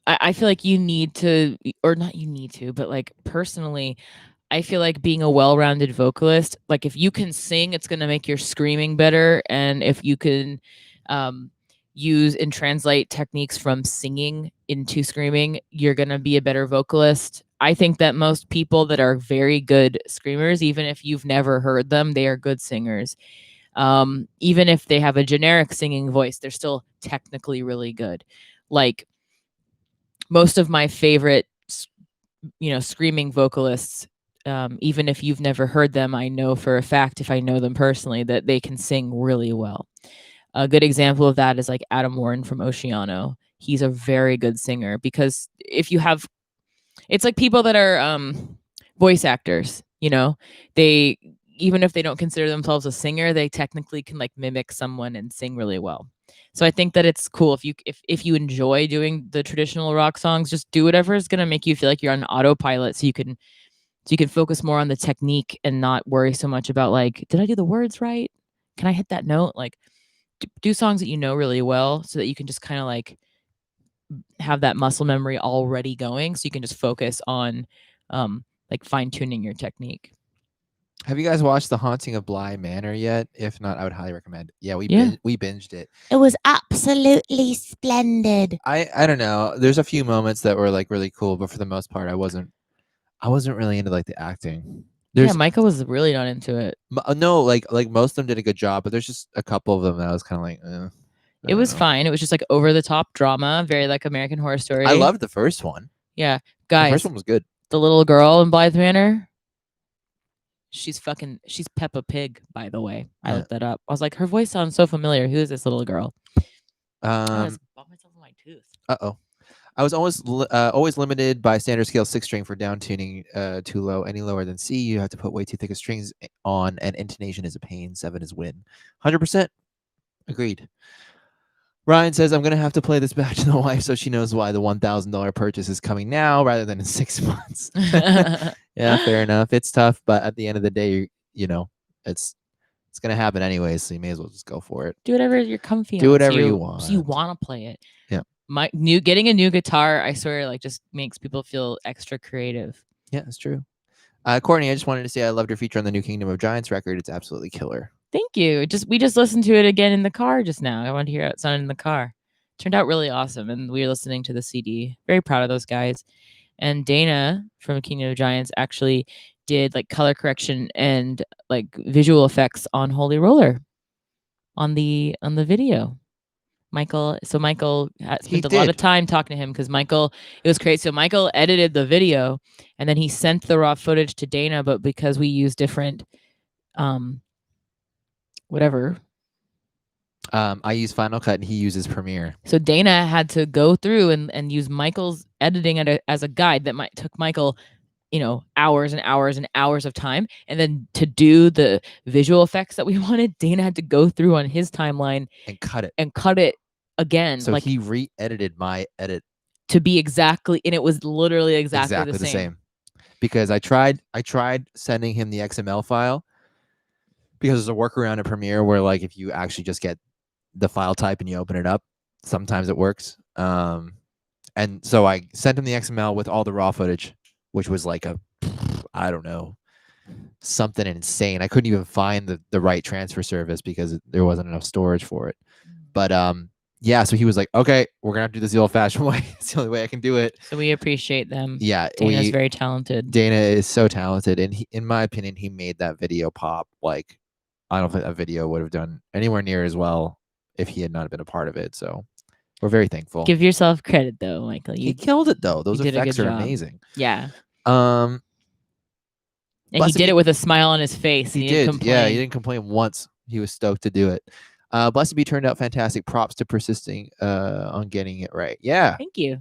I feel like you need to, or not you need to, but like personally, I feel like being a well-rounded vocalist, like if you can sing, it's going to make your screaming better. And if you can use and translate techniques from singing into screaming, you're going to be a better vocalist. I think that most people that are very good screamers, even if you've never heard them, they are good singers. Even if they have a generic singing voice, they're still technically really good. Like most of my favorite screaming vocalists, even if you've never heard them, I know for a fact, if I know them personally, that they can sing really well. A good example of that is like Adam Warren from Oceano. He's a very good singer, because if you have, it's like people that are voice actors, they, even if they don't consider themselves a singer, they technically can like mimic someone and sing really well. So I think that it's cool if you enjoy doing the traditional rock songs, just do whatever is going to make you feel like you're on autopilot, so you can focus more on the technique and not worry so much about like, did I do the words right? Can I hit that note? Like do songs that you know really well, so that you can just kind of like have that muscle memory already going, so you can just focus on like fine tuning your technique. Have you guys watched The Haunting of Bly Manor yet? If not, I would highly recommend. Yeah, we binged it. It was absolutely splendid. I don't know. There's a few moments that were like really cool, but for the most part, I wasn't really into like the acting. There's Michael was really not into it. no, like most of them did a good job, but there's just a couple of them that I was kind of like, I It don't was know. fine. It was just like over the top drama, very like American Horror Story. I loved the first one. Yeah, The first guys, one was good. the little girl in Blythe Manor. She's Peppa Pig, by the way. I Yeah. looked that up. I was like, her voice sounds so familiar. Who is this little girl? I just bumped myself on my tooth. Uh-oh. I was always limited by standard scale 6-string for down tuning too low. Any lower than C, you have to put way too thick of strings on, and intonation is a pain. 7 is win. 100% agreed. Ryan says, I'm going to have to play this back to the wife so she knows why the $1,000 purchase is coming now rather than in 6 months. Yeah, fair enough. It's tough, but at the end of the day, you know, it's going to happen anyways, so you may as well just go for it. Do whatever you're comfy on. Do whatever you want. So you want to play it. Yeah. Getting a new guitar, I swear, like just makes people feel extra creative. Yeah, it's true. Courtney, I just wanted to say I loved your feature on the new Kingdom of Giants record. It's absolutely killer. Thank you. We just listened to it again in the car just now. I wanted to hear how it sounded in the car. Turned out really awesome, and we were listening to the CD. Very proud of those guys. And Dana from Kingdom of Giants actually did like color correction and like visual effects on Holy Roller on the video. Michael spent a lot of time talking to him because Michael, it was crazy. So Michael edited the video and then he sent the raw footage to Dana, but because we use different whatever. I use Final Cut and he uses Premiere. So Dana had to go through and use Michael's editing as a guide that took Michael, hours and hours and hours of time. And then to do the visual effects that we wanted, Dana had to go through on his timeline and cut it again. So he re-edited my edit to be exactly, and it was literally exactly the same. Because I tried sending him the XML file because there's a workaround in Premiere where like if you actually just get the file type and you open it up, sometimes it works. And so I sent him the XML with all the raw footage, which was like I don't know, something insane. I couldn't even find the right transfer service because there wasn't enough storage for it. But yeah, so he was like, okay, we're gonna have to do this the old-fashioned way. It's the only way I can do it. So we appreciate them. Yeah, Dana's very talented. Dana is so talented, and in my opinion, he made that video pop. Like, I don't think that video would have done anywhere near as well if he had not been a part of it. So we're very thankful. Give yourself credit, though, Michael. He killed it, though. Those effects are amazing. Yeah. And he did it with a smile on his face. He did. Yeah, he didn't complain once. He was stoked to do it. Blessed Be turned out fantastic. Props to persisting on getting it right. Yeah. Thank you.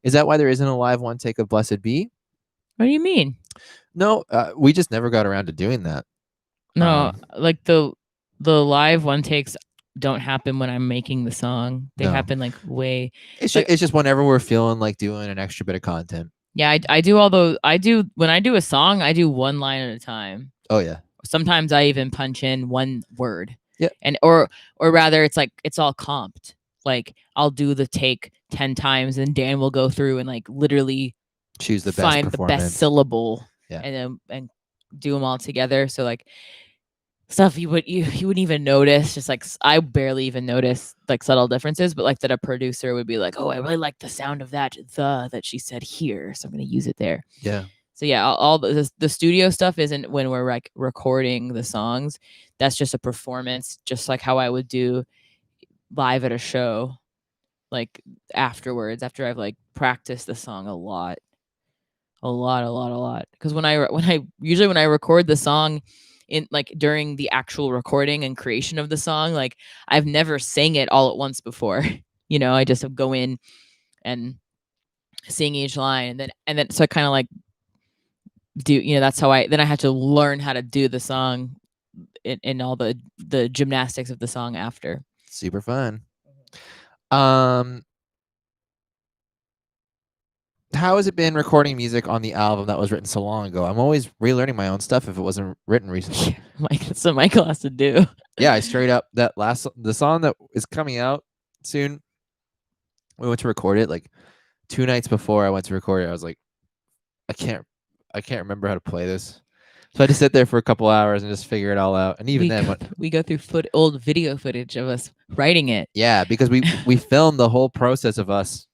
Is that why there isn't a live one take of Blessed Be? What do you mean? No, we just never got around to doing that. No, like the live one takes don't happen when I'm making the song. They happen like way. It's just whenever we're feeling like doing an extra bit of content. Yeah, I do all those. When I do a song, I do one line at a time. Oh yeah. Sometimes I even punch in one word. Yeah. And or rather, it's like it's all comped. Like I'll do the take 10 times, and Dan will go through and like literally choose the find the best syllable. Yeah. And do them all together. So like stuff you wouldn't even notice. Just like I barely even notice like subtle differences, but like that a producer would be like, oh, I really like the sound of that that she said here, so I'm gonna use it there. Yeah. So yeah, all the studio stuff isn't when we're like recording the songs. That's just a performance, just like how I would do live at a show, like afterwards, after I've like practiced the song a lot. Because when I record the song in like during the actual recording and creation of the song, like I've never sang it all at once before. I just go in and sing each line, and then so I kind of like do, that's how I had to learn how to do the song in all the gymnastics of the song after. Super fun. How has it been recording music on the album that was written so long ago? I'm always relearning my own stuff if it wasn't written recently. That's what Michael has to do. Yeah, I straight up the song that is coming out soon. We went to record it like 2 nights before I went to record it. I was like, I can't remember how to play this. So I had to sit there for a couple hours and just figure it all out. And even we go through old video footage of us writing it. Yeah, because we filmed the whole process of us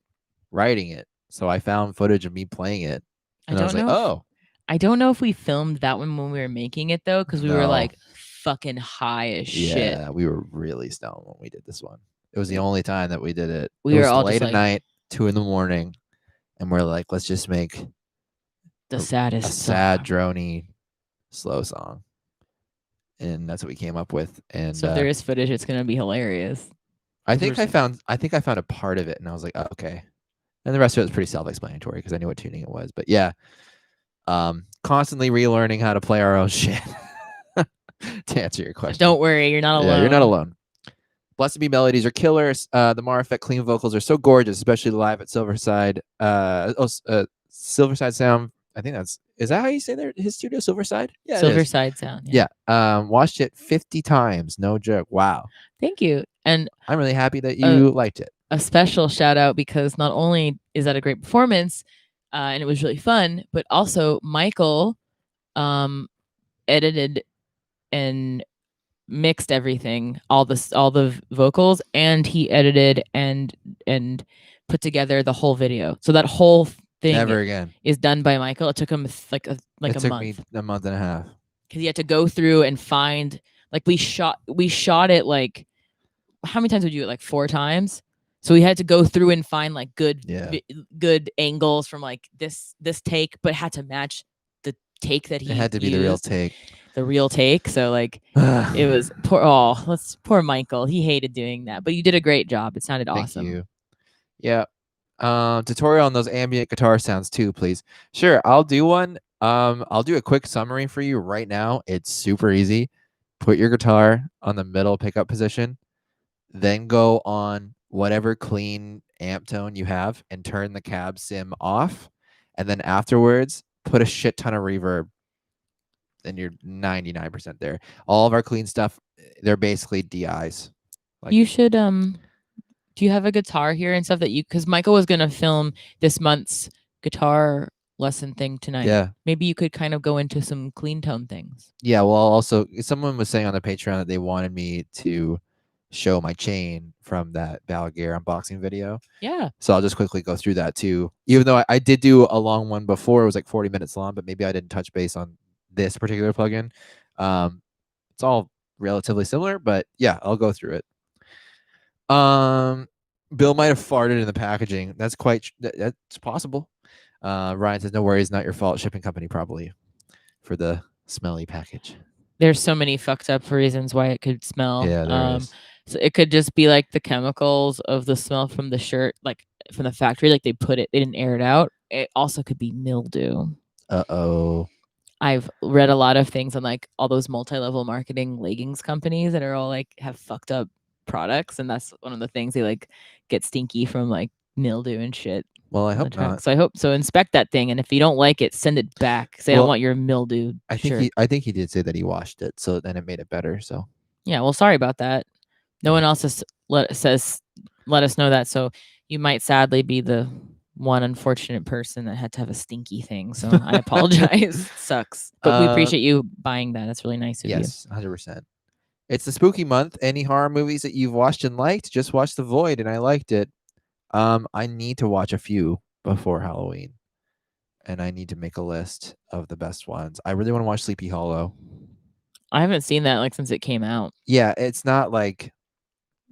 writing it. So I found footage of me playing it. And I was like, oh. I don't know if we filmed that one when we were making it though, because we were No. like fucking high as shit. Yeah, we were really stoned when we did this one. It was the only time that we did it. We It were was all just late at like night, 2 in the morning, and we're like, let's just make the a saddest sad, song. drony, slow song, and that's what we came up with. And So if there is footage, it's gonna be hilarious. I 'Cause we're think I just like, found I think I found a part of it, and I was like, oh, okay. And the rest of it was pretty self-explanatory because I knew what tuning it was. But yeah, constantly relearning how to play our own shit. To answer your question, don't worry, you're not alone. yeah, you're not alone. Blessed Be melodies are killers. The Mara Effect clean vocals are so gorgeous, especially live at Silverside. Silverside Sound. I think is that how you say there? His studio, Silverside. Yeah, it is. Silverside Sound. Yeah. Watched it 50 times. No joke. Wow. Thank you. And I'm really happy that you liked it. a special shout out because not only is that a great performance, and it was really fun, but also Michael edited and mixed everything, all the vocals, and he edited and put together the whole video. So that whole thing Never again. is done by Michael. It took him like It a took month. me a month and a half. Because he had to go through and find, like, we shot it like, how many times would you do it? Like 4 times. So we had to go through and find like good angles from like this take, but had to match the take that he It had to be used, the real take. the real take. So like it was poor Michael. He hated doing that, but you did a great job. It sounded awesome. Thank you. Yeah. Tutorial on those ambient guitar sounds too, please. Sure, I'll do one. I'll do a quick summary for you right now. It's super easy. Put your guitar on the middle pickup position, then go on whatever clean amp tone you have and turn the cab sim off. And then afterwards, put a shit ton of reverb. And you're 99% there. All of our clean stuff, they're basically DIs. Like, you should do you have a guitar here and stuff that you, because Michael was gonna film this month's guitar lesson thing tonight. Yeah. Maybe you could kind of go into some clean tone things. Yeah, well, also someone was saying on the Patreon that they wanted me to show my chain from that Balaguer unboxing video. Yeah. So I'll just quickly go through that too. Even though I did do a long one before, it was like 40 minutes long, but maybe I didn't touch base on this particular plugin. It's all relatively similar, but yeah, I'll go through it. Bill might have farted in the packaging. That's that's possible. Ryan says, no worries, not your fault. Shipping company probably for the smelly package. There's so many fucked up reasons why it could smell. Yeah, there is. So it could just be like the chemicals of the smell from the shirt, like from the factory, like they didn't air it out. It also could be mildew. Uh-oh. I've read a lot of things on like all those multi-level marketing leggings companies that are all like have fucked up products, and that's one of the things, they like get stinky from like mildew and shit. Well, I hope not. So I hope so. Inspect that thing, and if you don't like it, send it back. Say, I don't want your mildew. I think he did say that he washed it, so then it made it better. So yeah, well, sorry about that. No one else has let us know that. So you might sadly be the one unfortunate person that had to have a stinky thing. So I apologize. Sucks, but we appreciate you buying that. That's really nice of you. Yes, 100%. It's the spooky month. Any horror movies that you've watched and liked? Just watched The Void, and I liked it. I need to watch a few before Halloween, and I need to make a list of the best ones. I really want to watch Sleepy Hollow. I haven't seen that like since it came out. Yeah, it's not like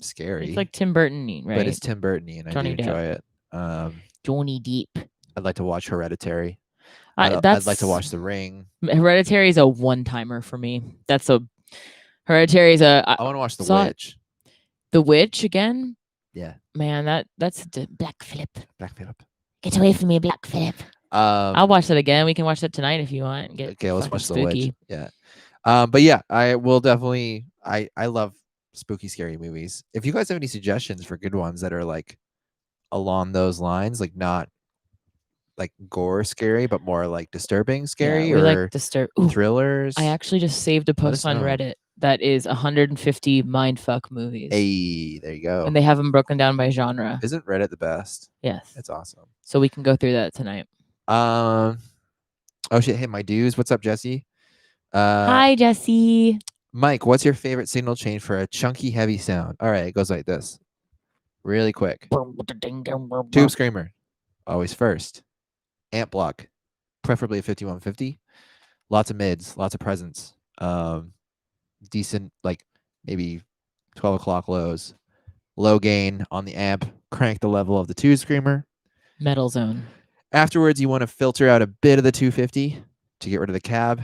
scary. It's like Tim Burton-y, right? But it's Tim Burton-y, and Johnny I do enjoy it. Johnny Depp. I'd like to watch Hereditary. I'd like to watch The Ring. Hereditary is a one-timer for me. Hereditary is a. I want to watch The Witch. The Witch again? Yeah. Man, that's Black Phillip. Black Phillip. Get away from me, Black Phillip. I'll watch that again. We can watch that tonight if you want. Okay, let's watch spooky. The Witch. Yeah. But yeah, I will definitely. I love spooky, scary movies. If you guys have any suggestions for good ones that are like along those lines, like not like gore scary, but more like disturbing scary, or like thrillers. I actually just saved a post on Reddit that is 150 mindfuck movies. Hey, there you go. And they have them broken down by genre. Isn't Reddit the best? Yes. It's awesome. So we can go through that tonight. Oh shit, hey, my dudes. What's up, Jesse? Hi, Jesse. Mike, what's your favorite signal chain for a chunky, heavy sound? All right, it goes like this. Really quick. Tube screamer, always first. Amp block, preferably a 5150. lots of mids, lots of presence, decent, like maybe 12 o'clock lows, low gain on the amp, crank the level of the 2 screamer. Metal zone. Afterwards, you want to filter out a bit of the 250 to get rid of the cab.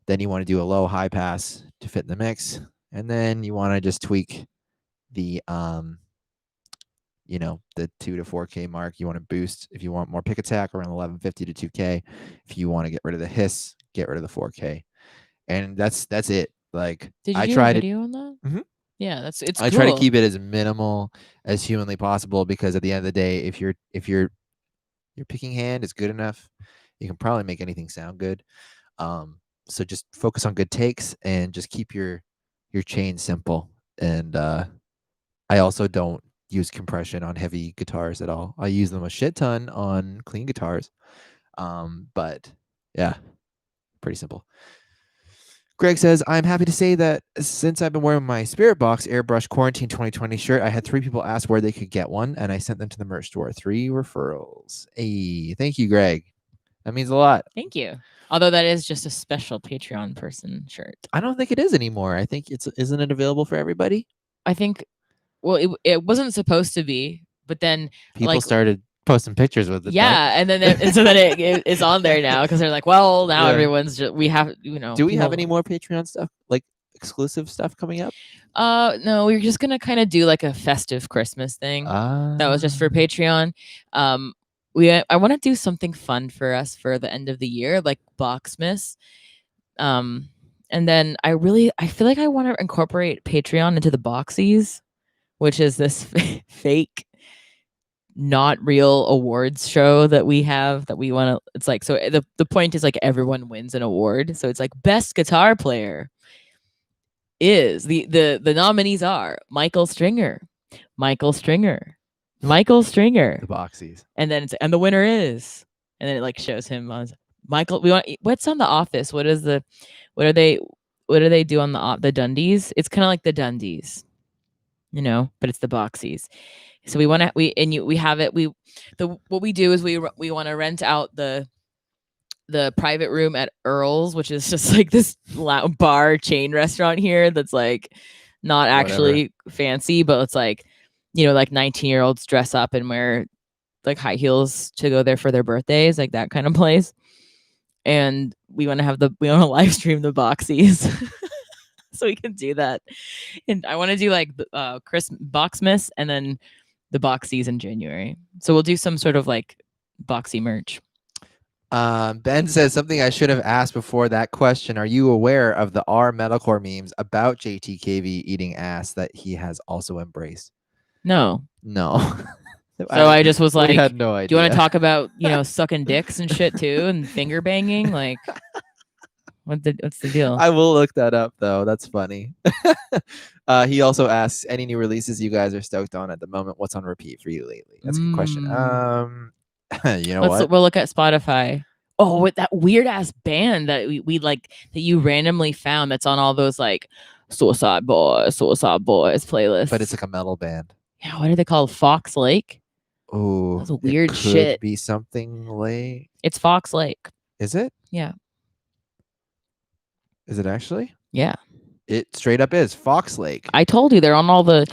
Then you want to do a low high pass to fit in the mix. And then you want to just tweak the the 2 to 4K mark. You want to boost if you want more pick attack around 1150 to 2K. If you want to get rid of the hiss, get rid of the 4K. And that's it. Like Did you I do a tried it. video on that? Mhm. Yeah, it's I try to cool. keep it as minimal as humanly possible because at the end of the day, if your picking hand is good enough, you can probably make anything sound good. So just focus on good takes and just keep your chain simple. And I also don't use compression on heavy guitars at all. I use them a shit ton on clean guitars. But yeah, pretty simple. Greg says, I'm happy to say that since I've been wearing my Spirit Box Airbrush Quarantine 2020 shirt, I had 3 people ask where they could get one, and I sent them to the merch store. 3 referrals. Hey, thank you, Greg. That means a lot. Thank you. Although that is just a special Patreon person shirt. I don't think it is anymore. I think isn't it available for everybody? I think, well, it wasn't supposed to be, but then People started posting pictures with it. Yeah, and then it's on there now because they're like, well, now everyone's we have Do we have any more Patreon stuff, like exclusive stuff coming up? No, we're just gonna kind of do like a festive Christmas thing. That was just for Patreon. I want to do something fun for us for the end of the year, like Boxmas. And then I feel like I want to incorporate Patreon into the Boxies, which is this fake, not real awards show that we have that we want to. It's like, so the point is like everyone wins an award. So it's like best guitar player is the nominees are Michael Stringer, Michael Stringer, Michael Stringer, The Boxies. and then it's and the winner is, and then it like shows him on Michael. We want what's on The Office. What is the what are they what do they do on the Dundies? It's kind of like the Dundies, but it's the Boxies. So we want to we have it. What we do is we want to rent out the private room at Earl's, which is just like this bar chain restaurant here that's like not actually fancy, but it's like, like 19-year-olds dress up and wear like high heels to go there for their birthdays, like that kind of place. And we want to live stream the Boxies. So we can do that. And I want to do like Boxmas and then the Boxies in January. So we'll do some sort of like Boxy merch. Ben says something I should have asked before that question. Are you aware of the R metalcore memes about JTKV eating ass that he has also embraced? No. So I just was like, we had no idea. Do you want to talk about, sucking dicks and shit too and finger banging? Like, what's the deal? I will look that up though. That's funny. He also asks, any new releases you guys are stoked on at the moment? What's on repeat for you lately? That's a good question. We'll look at Spotify. Oh, with that weird ass band that we like that you randomly found that's on all those like Suicide Boys playlists. But it's like a metal band. Yeah, what are they called? Fox Lake? Oh, that's weird it could shit. Be something like. It's Fox Lake. Is it? Yeah. Is it actually? Yeah. It straight up is Fox Lake. I told you they're on all the.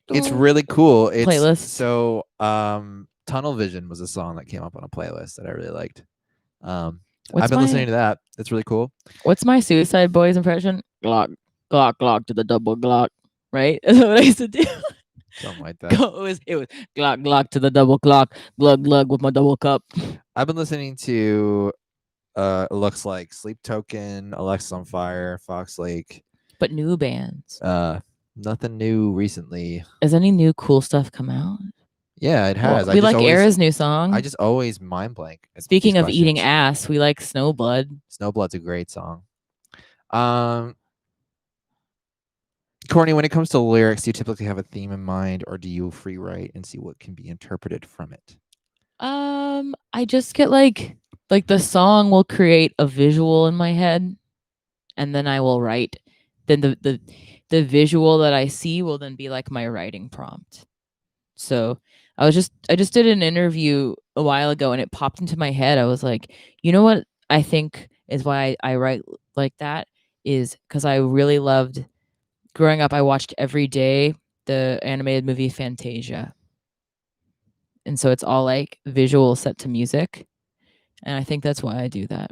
It's really cool. It's playlists. So, Tunnel Vision was a song that came up on a playlist that I really liked. I've been listening to that. It's really cool. What's my Suicide Boys impression? Glock, glock, glock to the double glock. Right? That's what I used to do. Something like that. It was glock, glock to the double glock, glug, glug with my double cup. I've been listening to. It looks like Sleep Token, Alexis on Fire, Fox Lake. But new bands. Nothing new recently. Has any new cool stuff come out? Yeah, it has. We like Era's new song. I just always mind blank. Speaking of eating ass, we like Snowblood. Snowblood's a great song. Courtney, when it comes to lyrics, do you typically have a theme in mind, or do you free write and see what can be interpreted from it? I just get like the song will create a visual in my head, and then I will write. Then the visual that I see will then be like my writing prompt. So I just did an interview a while ago and it popped into my head. I was like, you know what I think is why I write like that is because I really loved growing up. I watched every day the animated movie Fantasia. And so it's all like visual set to music. And I think that's why I do that.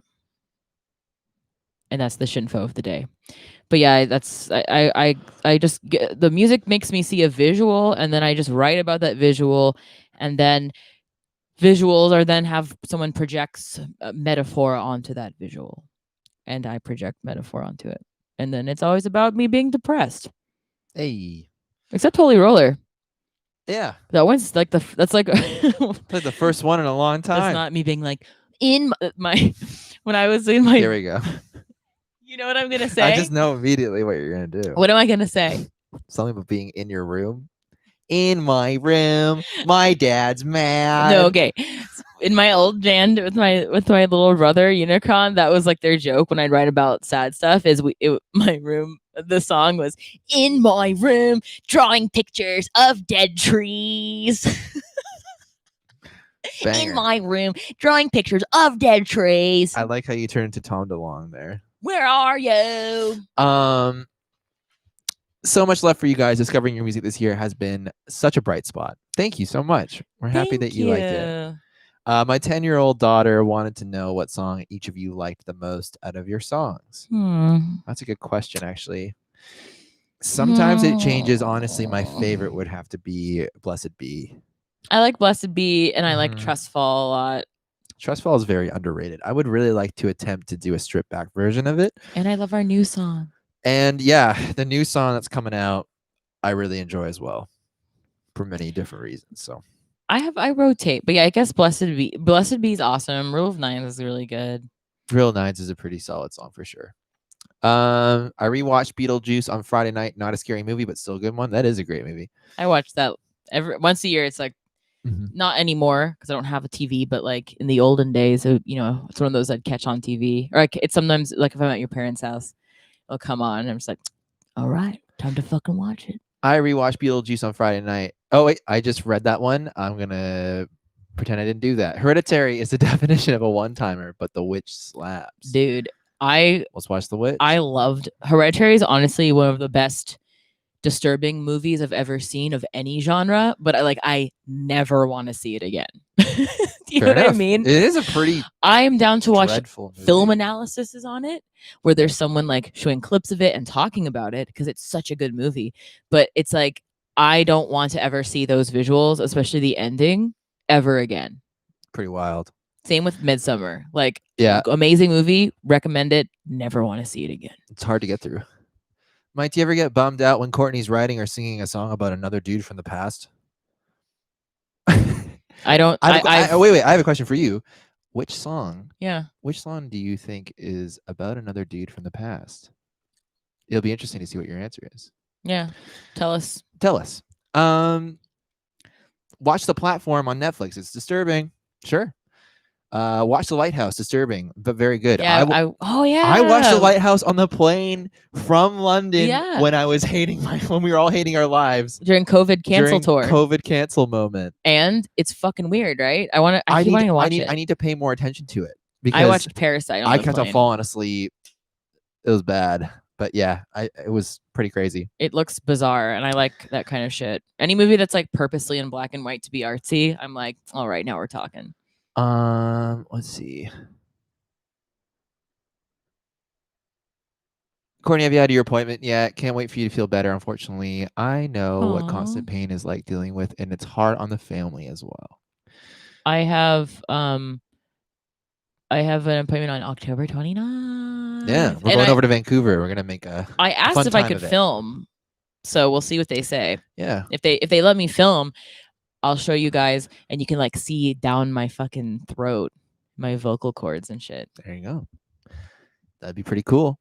And that's the shinfo of the day. But yeah, that's I just get, the music makes me see a visual, and then I just write about that visual, and then visuals are then have someone projects a metaphor onto that visual, and I project metaphor onto it, and then it's always about me being depressed. Hey. Except Holy Roller. Yeah. That one's like that's like Like the first one in a long time. That's not me being like in my when I was in my. Here we go. You know what I'm gonna say? I just know immediately what you're gonna do. What am I gonna say? Something about being in your room. In my room, my dad's mad. No, okay. In my old band with my little brother Unicron, that was like their joke when I'd write about sad stuff. My room? The song was in my room, drawing pictures of dead trees. In my room, drawing pictures of dead trees. I like how you turned into Tom DeLonge there. Where are you? So much left for you guys. Discovering your music this year has been such a bright spot. Thank you so much. We're happy that you liked it. My 10-year-old daughter wanted to know what song each of you liked the most out of your songs. That's a good question, actually. Sometimes it changes. Honestly, my favorite would have to be Blessed Be. I like Blessed Be, and I like Trust Fall a lot. Trust Fall is very underrated. I would really like to attempt to do a stripped back version of it. And I love our new song. And yeah, the new song that's coming out, I really enjoy as well, for many different reasons. So I rotate, but yeah, I guess Blessed Be is awesome. Rule of Nines is really good. Rule of Nines is a pretty solid song for sure. I rewatched Beetlejuice on Friday night. Not a scary movie, but still a good one. That is a great movie. I watch that once a year. It's like not anymore because I don't have a TV, but like in the olden days, it's one of those I'd catch on TV, or it's sometimes like if I'm at your parents' house, it'll come on, and I'm just like, all right, time to fucking watch it. I rewatched Beetlejuice on Friday night. Oh wait, I just read that one. I'm gonna pretend I didn't do that. Hereditary is the definition of a one-timer, but The Witch slaps. Dude, let's watch The Witch. I loved Hereditary. Is honestly one of the best disturbing movies I've ever seen of any genre, but I never want to see it again. You know what I mean? It is a pretty I'm down to watch movie. Film analysis on it where there's someone like showing clips of it and talking about it because it's such a good movie. But it's like I don't want to ever see those visuals, especially the ending, ever again. Pretty wild. Same with Midsummer. Yeah, amazing movie. Recommend it. Never want to see it again. It's hard to get through. Mike, do you ever get bummed out when Courtney's writing or singing a song about another dude from the past? I don't. Wait. I have a question for you. Which song? Yeah. Which song do you think is about another dude from the past? It'll be interesting to see what your answer is. Yeah. Tell us. Watch The Platform on Netflix. It's disturbing. Sure. Watch The Lighthouse. Disturbing, but very good. Yeah. I watched The Lighthouse on the plane from London when I was when we were all hating our lives during COVID cancel tour. COVID cancel moment. And it's fucking weird, right? I need to watch it. I need to pay more attention to it because I watched Parasite. I kept on falling asleep. It was bad, but yeah, it was pretty crazy. It looks bizarre, and I like that kind of shit. Any movie that's like purposely in black and white to be artsy, I'm like, all right, now we're talking. Let's see. Courtney, have you had your appointment yet? Can't wait for you to feel better. Unfortunately, I know what constant pain is like dealing with, and it's hard on the family as well. I have an appointment on October 29th. Yeah, we're going over to Vancouver. We're gonna make a. I asked if I could film, so we'll see what they say. Yeah, if they let me film, I'll show you guys, and you can like see down my fucking throat, my vocal cords and shit. There you go. That'd be pretty cool.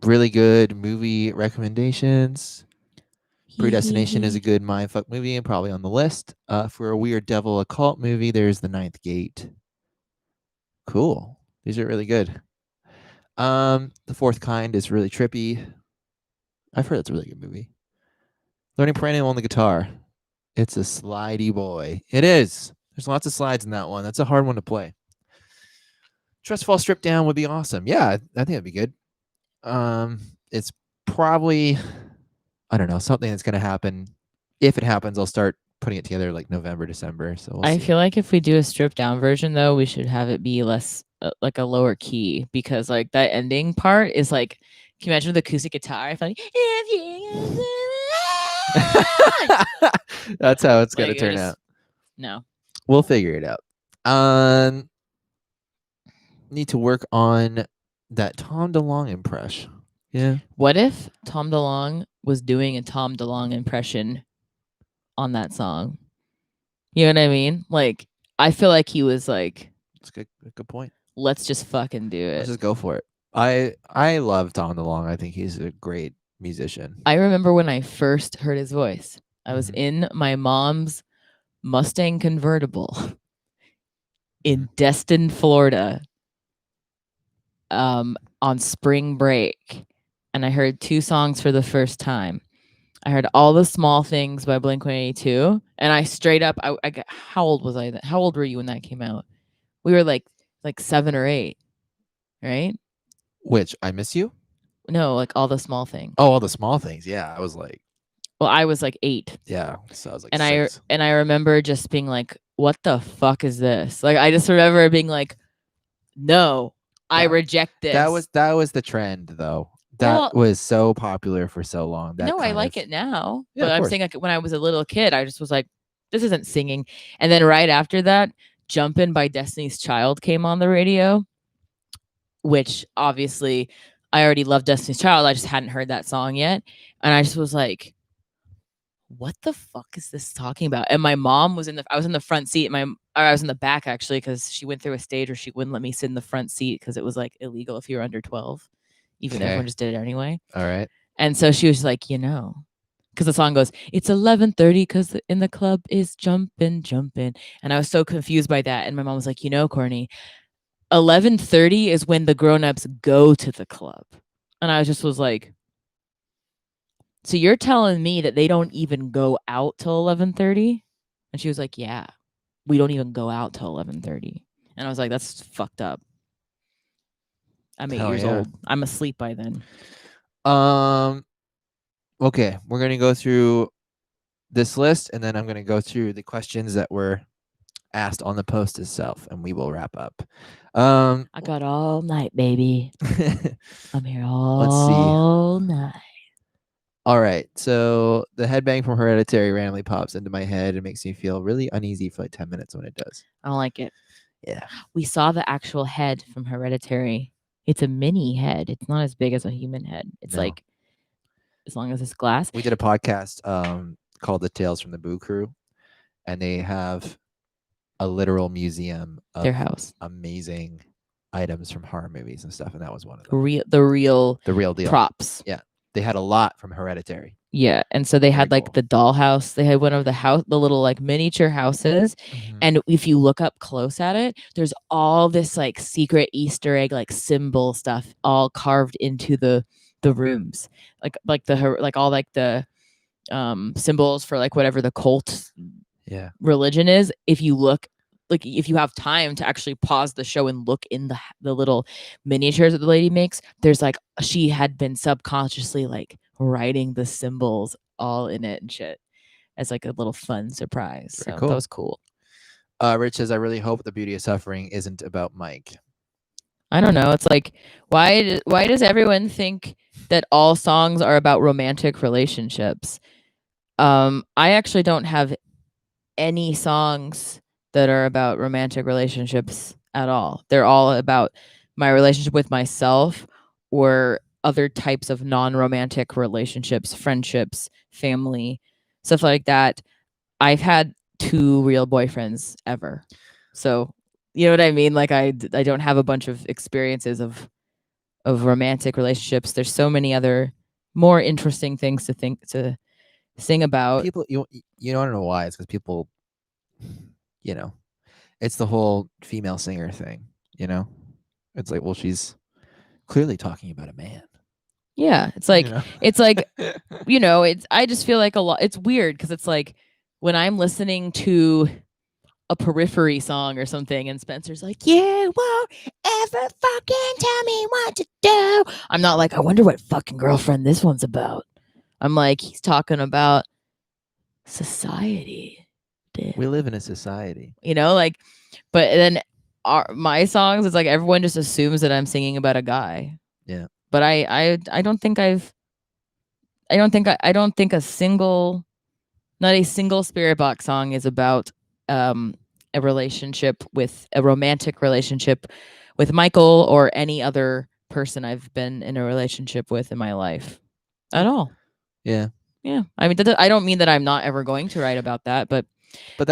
Really good movie recommendations. Predestination is a good mindfuck movie and probably on the list. For a weird devil occult movie, there's The Ninth Gate. Cool. These are really good. The Fourth Kind is really trippy. I've heard it's a really good movie. Learning Piano on the guitar. It's a slidey boy. It is. There's lots of slides in that one. That's a hard one to play. Trust Fall Strip Down would be awesome. Yeah, I think it'd be good. It's probably, I don't know, something that's going to happen. If it happens, I'll start putting it together like November, December. So we'll I see. feel like if we do a stripped down version, though, we should have it be less like a lower key, because like that ending part is like, can you imagine with acoustic guitar? I feel like, That's how it's going to like, turn out. No. We'll figure it out. Need to work on that Tom DeLonge impression. Yeah. What if Tom DeLonge was doing a Tom DeLonge impression on that song? You know what I mean? Like, I feel like he was like, That's a good point. let's just fucking do it. Let's just go for it. I love Tom DeLonge. I think he's a great musician. I remember when I first heard his voice. I was Mhm. in my mom's Mustang convertible in Destin, Florida, on spring break, and I heard two songs for the first time. I heard All the Small Things by Blink-182, and I straight up, how old was I then? How old were you when that came out? We were like 7 or 8, right? Which I Miss You? No, like All the Small Things. Oh, All the Small Things. Yeah, I was like, Well, I was like 8. yeah, so I was like And 6. I remember just being like, what the fuck is this? Like, I just remember being like, no, I reject this. That was the trend though. That was so popular for so long. That no, I like it now. Yeah, but I'm saying like when I was a little kid, I just was like, this isn't singing. And then right after that, Jumpin' by Destiny's Child came on the radio, which obviously I already loved Destiny's Child. I just hadn't heard that song yet. And I just was like, what the fuck is this talking about? And my mom was I was in the front seat. I was in the back actually, because she went through a stage where she wouldn't let me sit in the front seat because it was like illegal if you were under 12, even though everyone just did it anyway. All right. And so she was like, because the song goes, it's 11:30 because in the club is jumping. And I was so confused by that. And my mom was like, Courtney, 11:30 is when the grown-ups go to the club. And I was like, so you're telling me that they don't even go out till 11:30? And she was like, yeah, we don't even go out till 11:30. And I was like, that's fucked up. I'm 8 years old. I'm asleep by then. Okay, we're going to go through this list, and then I'm going to go through the questions that were asked on the post itself, and we will wrap up. I got all night, baby. I'm here all night. All right, so the headbang from Hereditary randomly pops into my head and makes me feel really uneasy for like 10 minutes when it does. I don't like it. Yeah. We saw the actual head from Hereditary. It's a mini head. It's not as big as a human head. It's like as long as it's glass. We did a podcast called The Tales from the Boo Crew, and they have a literal museum of their house, amazing items from horror movies and stuff, and that was one of them. The real deal. Props. Yeah. They had a lot from Hereditary. Yeah, and so they had like the dollhouse. They had one of the little like miniature houses, and if you look up close at it, there's all this like secret Easter egg like symbol stuff all carved into the rooms, like all like the symbols for like whatever the cult religion is. If you look, like if you have time to actually pause the show and look in the little miniatures that the lady makes, there's like she had been subconsciously like writing the symbols all in it and shit as like a little fun surprise. So cool. That was cool. Rich says, I really hope The Beauty of Suffering isn't about Mike. I don't know. It's like, why does everyone think that all songs are about romantic relationships? I actually don't have any songs that are about romantic relationships at all. They're all about my relationship with myself or other types of non-romantic relationships, friendships, family, stuff like that. I've had 2 real boyfriends ever. So, you know what I mean? Like I don't have a bunch of experiences of romantic relationships. There's so many other more interesting things to sing about. People, you don't know why. It's because people, it's the whole female singer thing, It's like, well, she's clearly talking about a man. Yeah, it's like it's like, it's I just feel like a lot. It's weird because it's like when I'm listening to a Periphery song or something and Spencer's like, you won't ever fucking tell me what to do, I'm not like, I wonder what fucking girlfriend this one's about. I'm like, he's talking about society. We live in a society. You know, like, but then my songs, it's like everyone just assumes that I'm singing about a guy. Yeah. But I don't think I don't think not a single Spirit Box song is about a romantic relationship with Michael or any other person I've been in a relationship with in my life at all. Yeah. Yeah. I mean, I don't mean that I'm not ever going to write about that, but but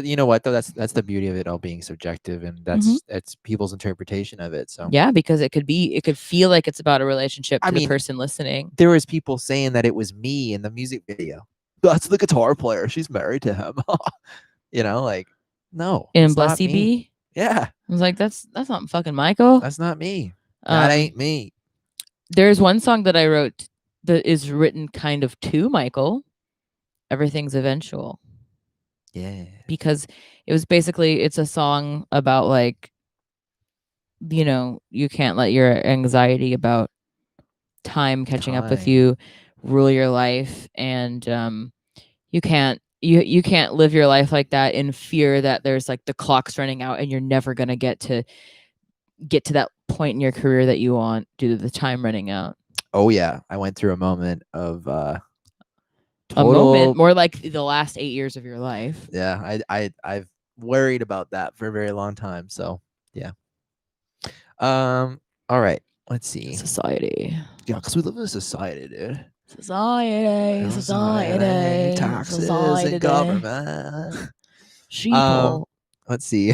you know what though, that's the beauty of it all being subjective, and that's people's interpretation of it. So yeah, because it could feel like it's about a relationship to I the mean, person listening. there was people saying that it was me in the music video. That's the guitar player. She's married to him. You know, like, no, In it's not Blessy me. B, Yeah, I was like, that's not fucking Michael. that's not me. That ain't me. There's one song that I wrote that is written kind of to Michael. Everything's eventual. Yeah. Because it was basically, it's a song about like, you know, you can't let your anxiety about time catching up with you rule your life, and you can't live your life like that in fear that there's like the clock's running out and you're never going to get to that point in your career that you want due to the time running out. Oh yeah, I went through a moment of total, a moment more like the last 8 years of your life. Yeah, I've worried about that for a very long time. So yeah. All right. Let's see. Society. Yeah, because we live in a society, dude. Society. Taxes and government. Sheeple. Let's see.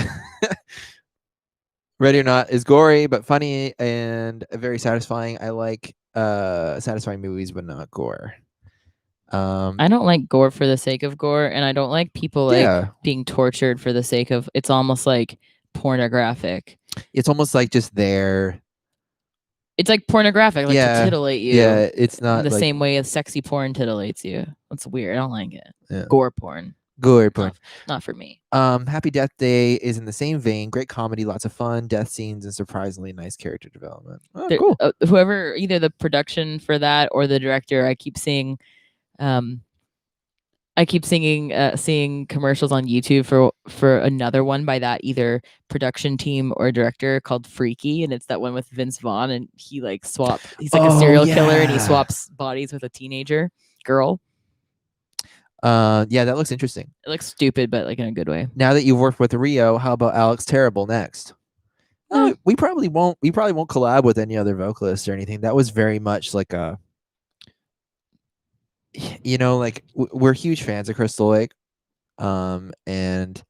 Ready or Not is gory but funny and very satisfying. I like satisfying movies but not gore. I don't like gore for the sake of gore, and I don't like people like being tortured for the sake of. It's almost like pornographic. It's almost like just there. It's like pornographic, like to titillate you. Yeah, it's not in the same way as sexy porn titillates you. That's weird. I don't like it. Yeah. Gore porn. Gore porn. Not for me. Happy Death Day is in the same vein. Great comedy, lots of fun, death scenes, and surprisingly nice character development. Oh, cool. Whoever, either the production for that or the director, I keep seeing seeing commercials on YouTube for another one by that either production team or director called Freaky, and it's that one with Vince Vaughn, and he like he's like a serial killer and he swaps bodies with a teenager girl. Yeah, that looks interesting. It looks stupid, but like in a good way. Now that you've worked with Rio, how about Alex Terrible next? We probably won't collab with any other vocalists or anything. That was very much like a, you know, like we're huge fans of Crystal Lake, and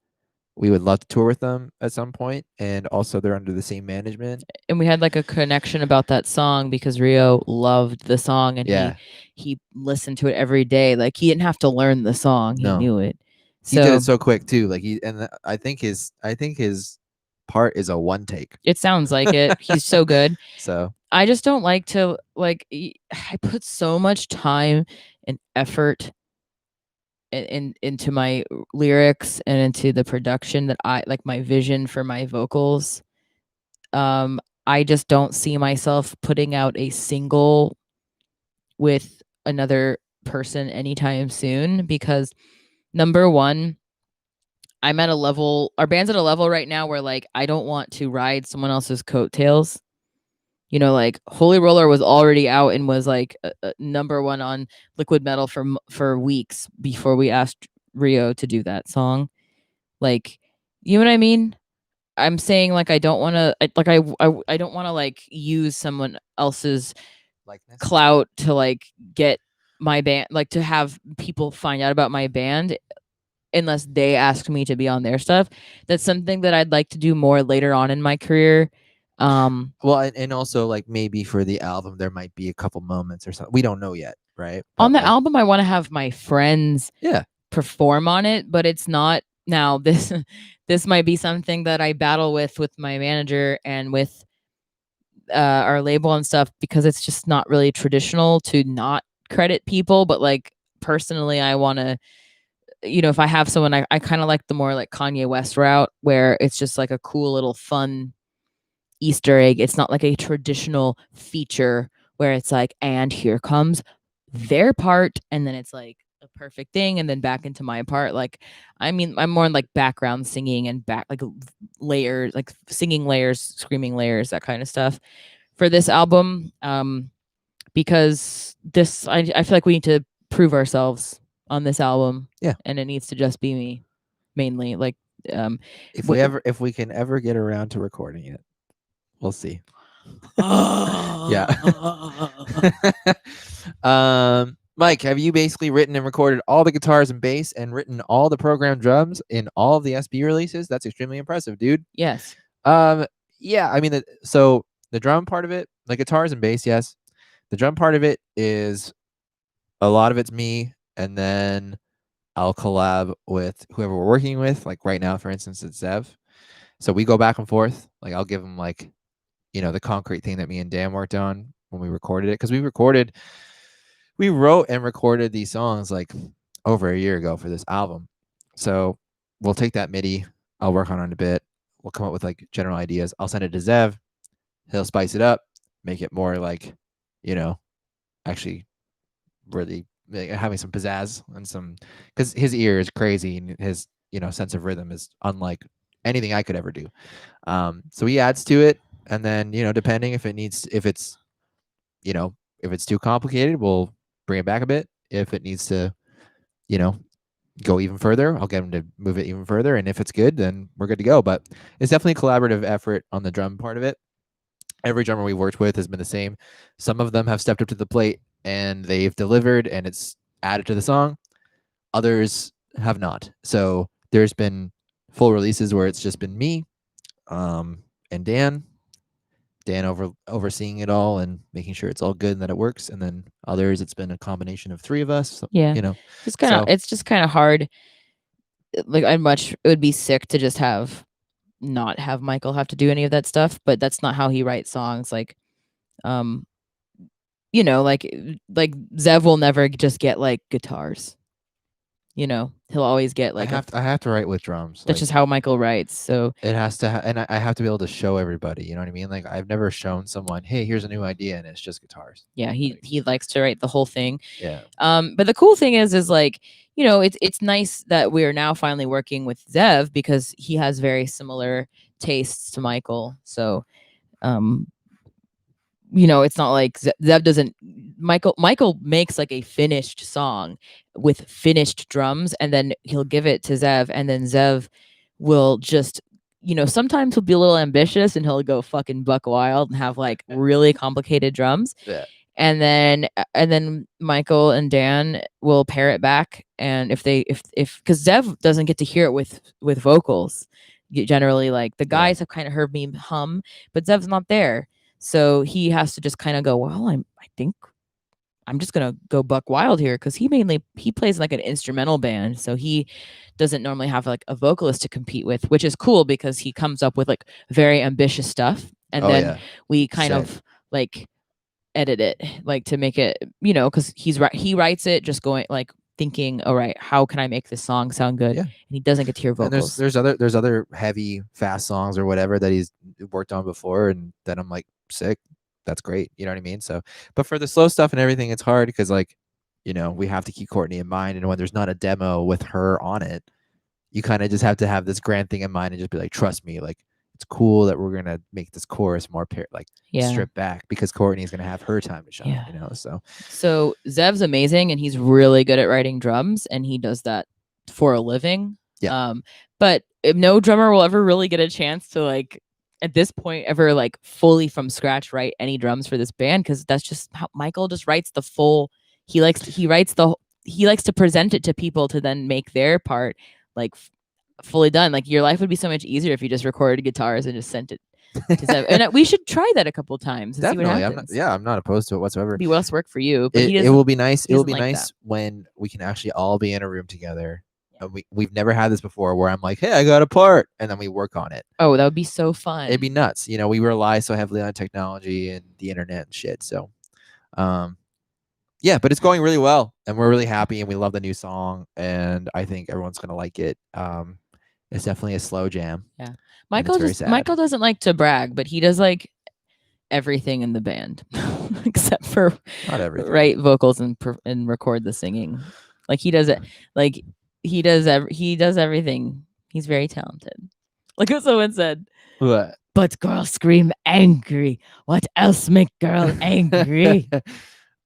we would love to tour with them at some point, and also they're under the same management. And we had like a connection about that song because Rio loved the song, and he listened to it every day. Like he didn't have to learn the song; he knew it. He did it so quick too. Like I think his part is a one take. It sounds like it. He's so good. So I just don't like to like. I put so much time and effort into my lyrics and into the production that I like my vision for my vocals. I just don't see myself putting out a single with another person anytime soon because number one, I'm at a level, our band's at a level right now where like I don't want to ride someone else's coattails. You know, like Holy Roller was already out and was like number one on Liquid Metal for weeks before we asked Rio to do that song. Like, you know what I mean? I'm saying like I don't want to like I don't want to like use someone else's likeness, clout to like get my band, like to have people find out about my band unless they ask me to be on their stuff. That's something that I'd like to do more later on in my career. Well, and also like maybe for the album there might be a couple moments or something. We don't know yet, right? But on the album I want to have my friends perform on it, but it's not now. This might be something that I battle with my manager and with our label and stuff because it's just not really traditional to not credit people, but like personally I want to if I have someone, I kind of like the more like Kanye West route where it's just like a cool little fun Easter egg. It's not like a traditional feature where it's like, and here comes their part, and then it's like a perfect thing, and then back into my part. Like, I mean, I'm more in like background singing and back like layers, like singing layers, screaming layers, that kind of stuff for this album. Because I feel like we need to prove ourselves on this album. Yeah. And it needs to just be me mainly. Like, if we can ever get around to recording it, we'll see. Yeah. Mike, have you basically written and recorded all the guitars and bass and written all the programmed drums in all of the SB releases? That's extremely impressive, dude. Yes. Yeah, I mean, so the drum part of it, the guitars and bass, yes. The drum part of it is a lot of it's me, and then I'll collab with whoever we're working with. Like right now, for instance, it's Zev. So we go back and forth. Like I'll give him like, the concrete thing that me and Dan worked on when we recorded it. Because we wrote and recorded these songs like over a year ago for this album. So we'll take that MIDI. I'll work on it a bit. We'll come up with like general ideas. I'll send it to Zev. He'll spice it up, make it more like, actually really having some pizzazz and some, because his ear is crazy and his sense of rhythm is unlike anything I could ever do. So he adds to it, and then depending if it's too complicated, we'll bring it back a bit. If it needs to go even further, I'll get him to move it even further, and if it's good, then we're good to go. But it's definitely a collaborative effort on the drum part of it. Every drummer we've worked with has been the same. Some of them have stepped up to the plate and they've delivered and it's added to the song. Others have not. So there's been full releases where it's just been me and Dan overseeing it all and making sure it's all good and that it works. And then others, it's been a combination of three of us. So, Yeah. Just kind of, it's just kind of hard. Like it would be sick to just not have Michael have to do any of that stuff, but that's not how he writes songs. Like, like Zev will never just get like guitars. He'll always get like I have to write with drums. That's just how Michael writes. So it has to, and I have to be able to show everybody. You know what I mean? Like I've never shown someone, hey, here's a new idea, and it's just guitars. Yeah, he likes to write the whole thing. Yeah. But the cool thing is like it's nice that we're now finally working with Zev because he has very similar tastes to Michael. So, it's not like Zev doesn't. Michael makes like a finished song with finished drums, and then he'll give it to Zev, and then Zev will just sometimes he'll be a little ambitious and he'll go fucking buck wild and have like really complicated drums. Yeah. And then Michael and Dan will pare it back, and if because Zev doesn't get to hear it with vocals generally, like the guys have kind of heard me hum, but Zev's not there. So he has to just kind of go, well, I think I'm just gonna go buck wild here because he plays like an instrumental band, so he doesn't normally have like a vocalist to compete with, which is cool because he comes up with like very ambitious stuff, and then we kind of like edit it like to make it, because he writes it just going like thinking, all right, how can I make this song sound good? And he doesn't get to hear vocals. And there's other heavy fast songs or whatever that he's worked on before, and then I'm like, sick, that's great, you know what I mean? So but for the slow stuff and everything, it's hard because like we have to keep Courtney in mind, and when there's not a demo with her on it, you kind of just have to have this grand thing in mind and just be like, trust me, like it's cool that we're gonna make this chorus more stripped back because Courtney's gonna have her time to shine. So Zev's amazing, and he's really good at writing drums, and he does that for a living. But no drummer will ever really get a chance to like at this point ever like fully from scratch write any drums for this band, because that's just how Michael just writes the full. He likes to present it to people to then make their part like fully done. Like your life would be so much easier if you just recorded guitars and just sent it to Zev. And we should try that a couple times and definitely see what happens. I'm not opposed to it whatsoever. It'd be less work for you, but it will be nice. It will be nice when we can actually all be in a room together. We've never had this before where I'm like, hey, I got a part, and then we work on it. Oh, that would be so fun. It'd be nuts. We rely so heavily on technology and the internet and shit. So yeah, but it's going really well, and we're really happy, and we love the new song, and I think everyone's gonna like it. It's definitely a slow jam. Yeah. And Michael it's very just sad. Michael doesn't like to brag, but he does like everything in the band except for Not everything. write vocals and record the singing. Like he does it. Like he does everything. He's very talented. Like what someone said. What? But girls scream angry. What else make girl angry?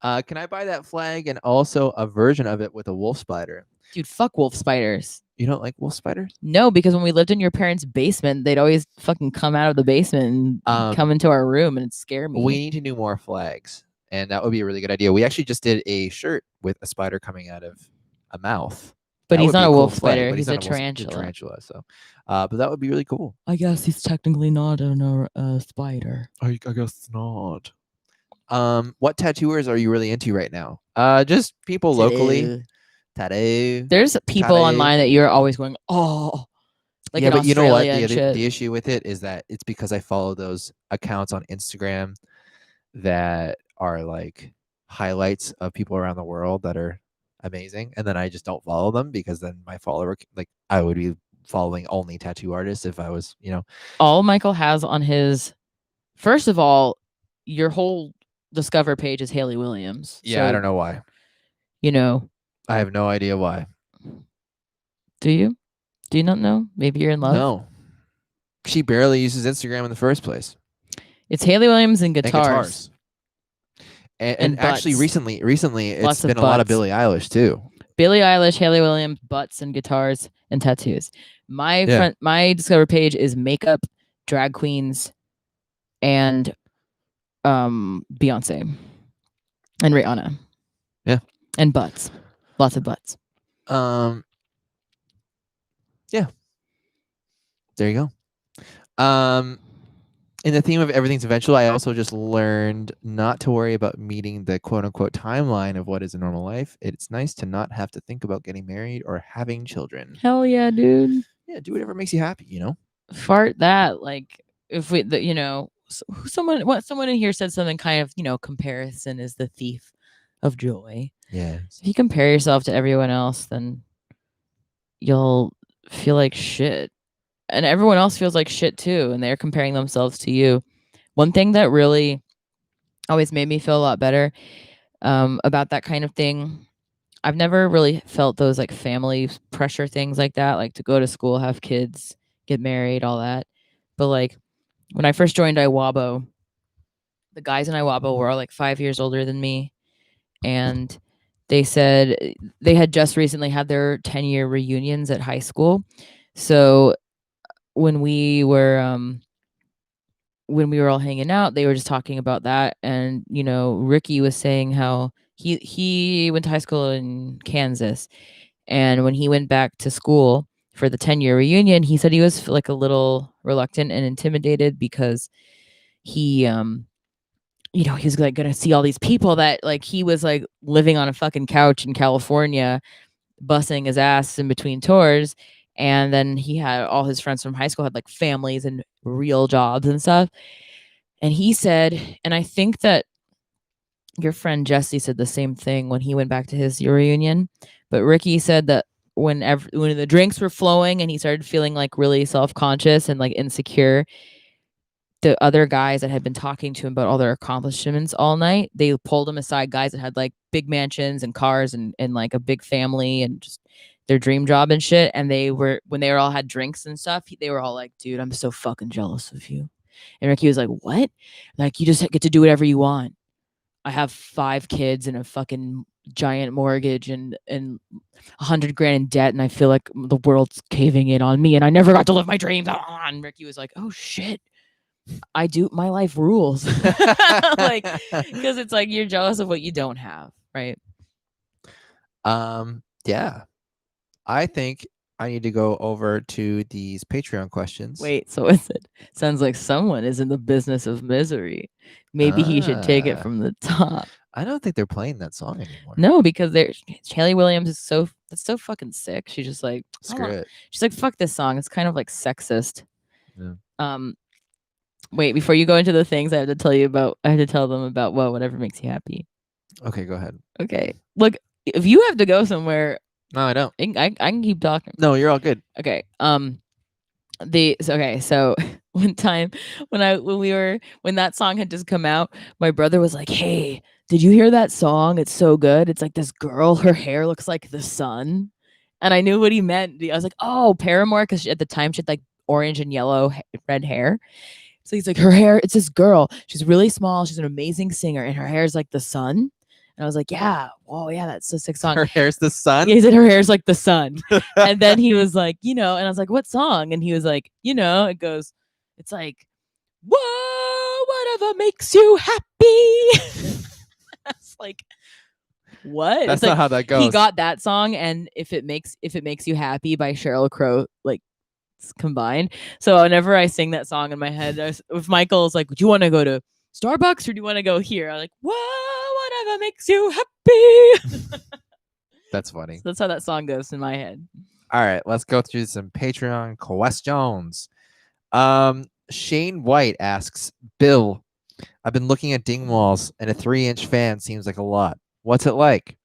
Can I buy that flag and also a version of it with a wolf spider? Dude, fuck wolf spiders. You don't like wolf spiders? No, because when we lived in your parents' basement, they'd always fucking come out of the basement and come into our room and it'd scare me. We need to do more flags, and that would be a really good idea. We actually just did a shirt with a spider coming out of a mouth. But That he's would be not a cool wolf flag, spider. but He's not a wolf- tarantula. tarantula. So, but that would be really cool. I guess he's technically not a spider. I guess not. What tattooers are you really into right now? Just people locally. Tattoo. There's people online that you're always going, oh, like yeah, in but you know what? Australia and shit. The issue with it is that it's because I follow those accounts on Instagram that are like highlights of people around the world that are amazing, and then I just don't follow them because then my follower, like, I would be following only tattoo artists if I was, All Michael has on his, first of all, your whole Discover page is Haley Williams. Yeah, so, I don't know why. You know. I have no idea why. Do you? Do you not know? Maybe you're in love? No. She barely uses Instagram in the first place. It's Haley Williams and guitars. And actually recently Lots it's been a lot of Billie Eilish too. Billie Eilish, Haley Williams, butts and guitars and tattoos. My Discover page is makeup, drag queens, and Beyonce and Rihanna. Yeah. And butts. Lots of butts. Yeah. There you go. In the theme of everything's eventual, I also just learned not to worry about meeting the quote unquote timeline of what is a normal life. It's nice to not have to think about getting married or having children. Hell yeah, dude. Yeah, do whatever makes you happy, Fart that. Like, if we, someone in here said something kind of, comparison is the thief of joy. Yes. If you compare yourself to everyone else, then you'll feel like shit. And everyone else feels like shit too, and they're comparing themselves to you. One thing that really always made me feel a lot better about that kind of thing, I've never really felt those like family pressure things like that, like to go to school, have kids, get married, all that. But like when I first joined Iwabo, the guys in Iwabo were all like 5 years older than me, and they said they had just recently had their 10-year reunions at high school. So when we were all hanging out, they were just talking about that. And, Ricky was saying how he went to high school in Kansas. And when he went back to school for the 10-year reunion, he said he was like a little reluctant and intimidated because he, he was like going to see all these people that like he was like living on a fucking couch in California, busting his ass in between tours. And then he had all his friends from high school had like families and real jobs and stuff. And he said, and I think that your friend Jesse said the same thing when he went back to his reunion. But Ricky said that when the drinks were flowing and he started feeling like really self-conscious and like insecure, the other guys that had been talking to him about all their accomplishments all night, they pulled him aside, guys that had like big mansions and cars and like a big family and just their dream job and shit. And when they were all had drinks and stuff, they were all like, dude, I'm so fucking jealous of you. And Ricky was like, what? Like, you just get to do whatever you want. I have 5 kids and a fucking giant mortgage and $100,000 in debt. And I feel like the world's caving in on me and I never got to live my dreams. And Ricky was like, oh shit. I do. My life rules. Like, because it's like you're jealous of what you don't have, right? Yeah. I think I need to go over to these Patreon questions. Wait, so is it? Sounds like someone is in the business of misery. Maybe he should take it from the top. I don't think they're playing that song anymore. No, because Haley Williams is so fucking sick. She's just like, screw it. She's like, fuck this song. It's kind of like sexist. Yeah. Wait, before you go into the things I have to tell them about whatever makes you happy. Okay, go ahead. Okay. Look, if you have to go somewhere, No, I don't. I can keep talking. No, you're all good. Okay. So one time when that song had just come out, my brother was like, "Hey, did you hear that song? It's so good. It's like this girl, her hair looks like the sun." And I knew what he meant. I was like, "Oh, Paramore," because at the time she had like orange and yellow red hair. So he's like, her hair, it's this girl. She's really small. She's an amazing singer, and her hair is like the sun. And I was like, yeah, whoa, yeah, that's a sick song. Her hair's the sun. Yeah, he said her hair's like the sun. And then he was like, and I was like, what song? And he was like, it goes, it's like, whoa, whatever makes you happy. It's like, what? That's It's not like how that he goes. got that song and if it makes you happy by Sheryl Crow, like combined. So whenever I sing that song in my head, if Michael's like, "Do you want to go to Starbucks or do you want to go here?" I'm like, "Whoa, whatever makes you happy." That's funny. So that's how that song goes in my head. All right, let's go through some Patreon questions. Shane White asks, Bill, I've been looking at ding walls and a 3-inch fan seems like a lot. What's it like?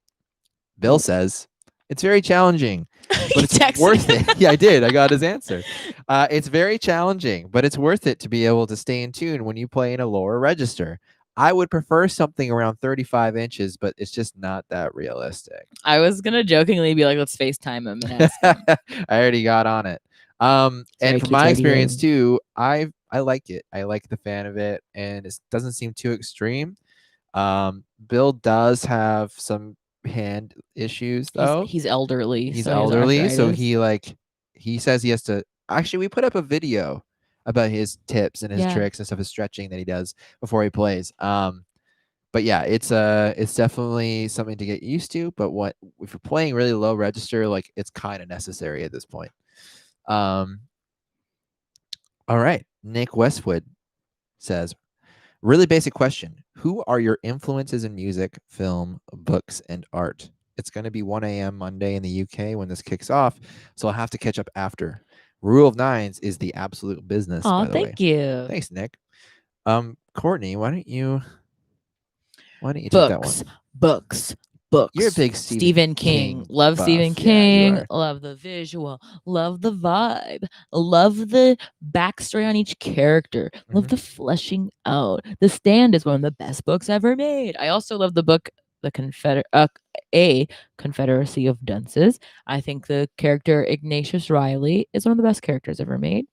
Bill says, it's very challenging, but it's worth it. Yeah, I did. I got his answer. It's very challenging, but it's worth it to be able to stay in tune when you play in a lower register. I would prefer something around 35 inches, but it's just not that realistic. I was gonna jokingly be like, "Let's FaceTime him and ask him." I already got on it. And from my experience too, I like it. I like the fan of it, and it doesn't seem too extreme. Bill does have some hand issues though. He's elderly. He's so elderly, so he says he has to. Actually, we put up a video about his tips and his tricks and stuff, his stretching that he does before he plays. But yeah, it's definitely something to get used to. But if you're playing really low register, like it's kind of necessary at this point. All right, Nick Westwood says, really basic question: who are your influences in music, film, books, and art? It's going to be 1 a.m. Monday in the UK when this kicks off, so I'll have to catch up after. Rule of nines is the absolute business. Oh, by the way, thank you. Thanks, Nick. Courtney, why don't you take that one? Books. You're a big Stephen King. Love buff. Stephen Yeah, you King. are. Love the visual. Love the vibe. Love the backstory on each character. Love the fleshing out. The Stand is one of the best books ever made. I also love the book A Confederacy of Dunces. I think the character Ignatius Riley is one of the best characters ever made.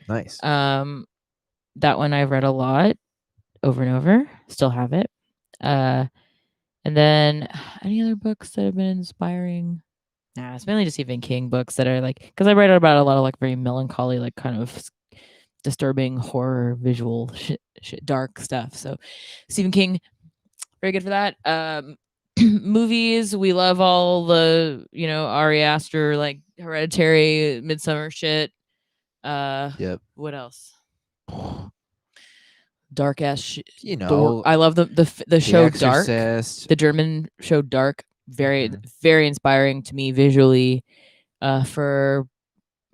Nice. That one I've read a lot over and over. Still have it. And then any other books that have been inspiring? Nah, it's mainly just Stephen King books that are like, because I write about a lot of like very melancholy, like kind of disturbing horror, visual dark stuff. So Stephen King, very good for that. Movies, we love all the Ari Aster, like Hereditary, Midsummer shit. Yep. What else? Dark ass shit. I love the show Dark. The German show Dark. Very very inspiring to me visually, for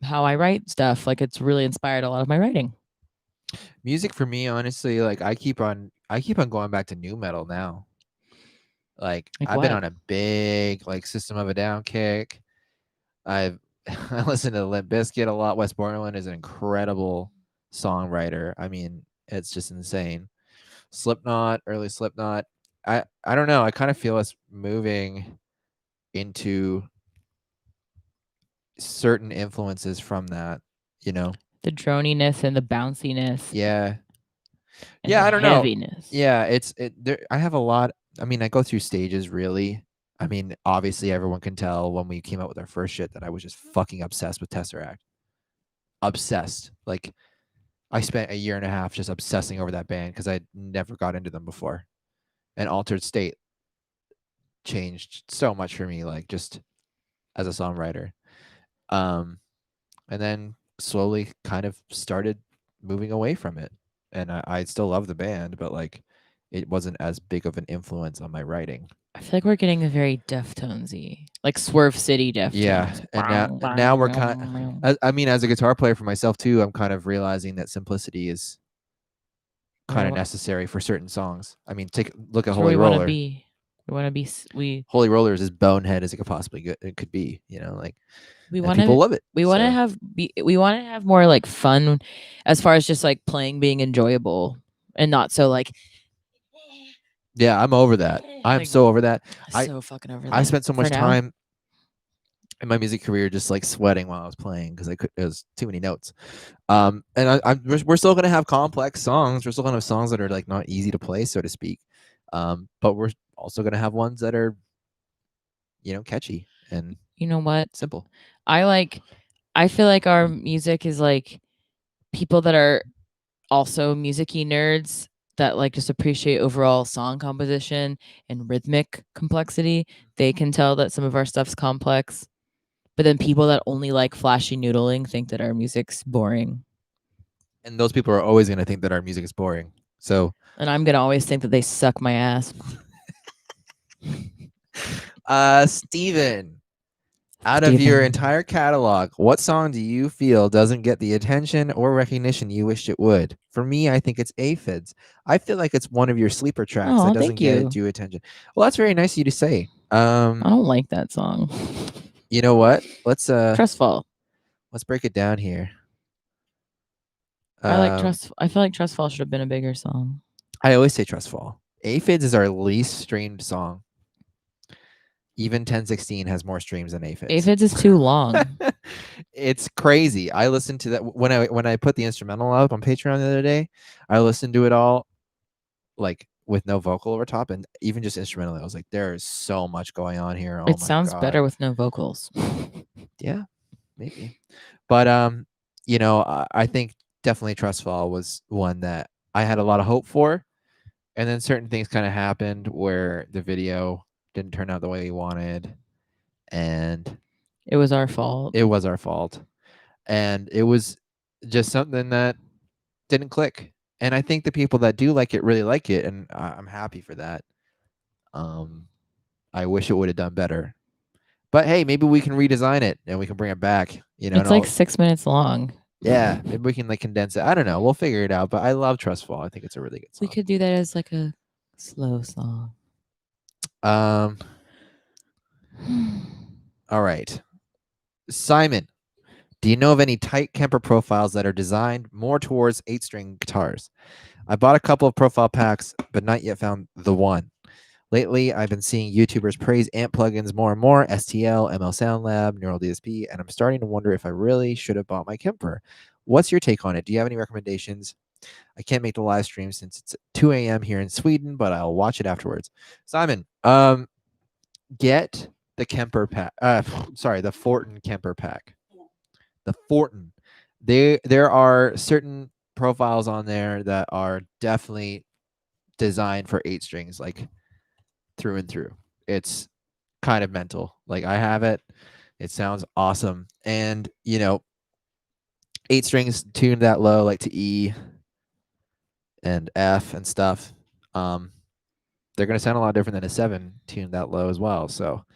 how I write stuff. Like it's really inspired a lot of my writing. Music for me, honestly, like I keep on going back to new metal now. Like I've been on a big like System of a Down kick. I listen to Limp Bizkit a lot. Wes Borland is an incredible songwriter. I mean, it's just insane. Slipknot, early Slipknot. I don't know. I kind of feel us moving into certain influences from that, the droniness and the bounciness. Yeah. Yeah, I don't heaviness. Know. Yeah, I have a lot. I mean, I go through stages really. I mean, obviously everyone can tell when we came out with our first shit that I was just fucking obsessed with Tesseract. Obsessed. Like I spent a year and a half just obsessing over that band because I never got into them before. And Altered State changed so much for me, like just as a songwriter. And then slowly kind of started moving away from it. And I still love the band, but like it wasn't as big of an influence on my writing. I feel like we're getting a very Deftonesy, like Swerve City Deftones. Yeah, and now we're kind of, I mean, as a guitar player for myself too, I'm kind of realizing that simplicity is kind of necessary for certain songs. I mean, look at Holy Roller. We want to be Holy Roller is as bonehead as it could possibly it could be. Like, we and want people to love it. we want to have we want to have more like fun as far as just like playing being enjoyable and not so like Yeah, I'm over that. I'm like, so over that. so fucking over that. I spent so for much now. time in my music career just like sweating while I was playing because it was too many notes. And we're still gonna have complex songs. We're still gonna have songs that are like not easy to play, so to speak. But we're also gonna have ones that are, catchy and You know what? simple. I feel like our music is like people that are also musicy nerds that like just appreciate overall song composition and rhythmic complexity. They can tell that some of our stuff's complex. But then people that only like flashy noodling think that our music's boring. And those people are always gonna think that our music is boring. So, And I'm gonna always think that they suck my ass. Steven, out of your entire catalog, what song do you feel doesn't get the attention or recognition you wished it would? For me, I think it's Aphids. I feel like it's one of your sleeper tracks that doesn't get due attention. Well, that's very nice of you to say. I don't like that song. You know what? Let's Trustfall. let's break it down here. I feel like Trustfall should have been a bigger song. I always say Trustfall. Aphids is our least streamed song. Even 1016 has more streams than Aphids. Aphids is too long. It's crazy. I listened to that when I put the instrumental up on Patreon the other day. I listened to it all like with no vocal over top, and even just instrumentally. I was like, there is so much going on here. Oh It my sounds God. better with no vocals. Yeah, maybe. But I think definitely Trustfall was one that I had a lot of hope for, and then certain things kind of happened where the video didn't turn out the way we wanted, and it was our fault. It was our fault, and it was just something that didn't click. And I think the people that do like it really like it, and I'm happy for that. I wish it would have done better, but hey, maybe we can redesign it and we can bring it back. It's like 6 minutes long. Yeah, maybe we can like condense it. I don't know. We'll figure it out. But I love Trustfall. I think it's a really good song. We could do that as like a slow song. All right, Simon. Do you know of any tight Kemper profiles that are designed more towards 8-string guitars? I bought a couple of profile packs, but not yet found the one. Lately, I've been seeing YouTubers praise amp plugins more and more, STL, ML Sound Lab, Neural DSP, and I'm starting to wonder if I really should have bought my Kemper. What's your take on it? Do you have any recommendations? I can't make the live stream since it's 2 a.m. here in Sweden, but I'll watch it afterwards. Simon, get the Kemper pack. The Fortin Kemper pack. The Fortin. There are certain profiles on there that are definitely designed for 8 strings, like through and through. It's kind of mental. Like I have it. It sounds awesome. And 8 strings tuned that low, like to E and F and stuff. They're gonna sound a lot different than a 7 tuned that low as well. So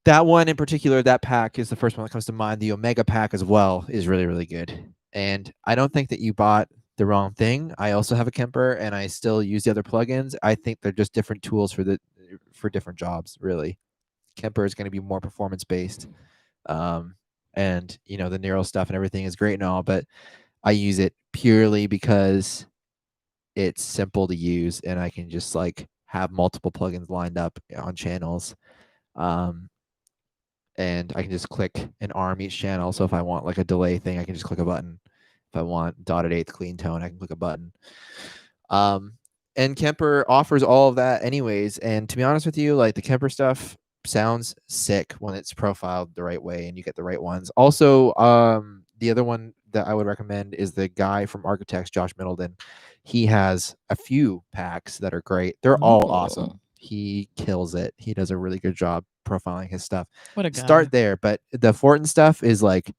that one in particular, that pack is the first one that comes to mind. The Omega pack as well is really, really good. And I don't think that you bought the wrong thing. I also have a Kemper and I still use the other plugins. I think they're just different tools for different jobs, really. Kemper is going to be more performance based. And the neural stuff and everything is great and all, but I use it purely because it's simple to use and I can just like have multiple plugins lined up on channels. And I can just click and arm each channel. So if I want like a delay thing, I can just click a button. If I want dotted eighth clean tone, I can click a button. And Kemper offers all of that anyways. And to be honest with you, like the Kemper stuff sounds sick when it's profiled the right way and you get the right ones. Also, the other one that I would recommend is the guy from Architects, Josh Middleton. He has a few packs that are great. They're all awesome. He kills it. He does a really good job profiling his stuff. What a guy. Start there, but the Fortin stuff is like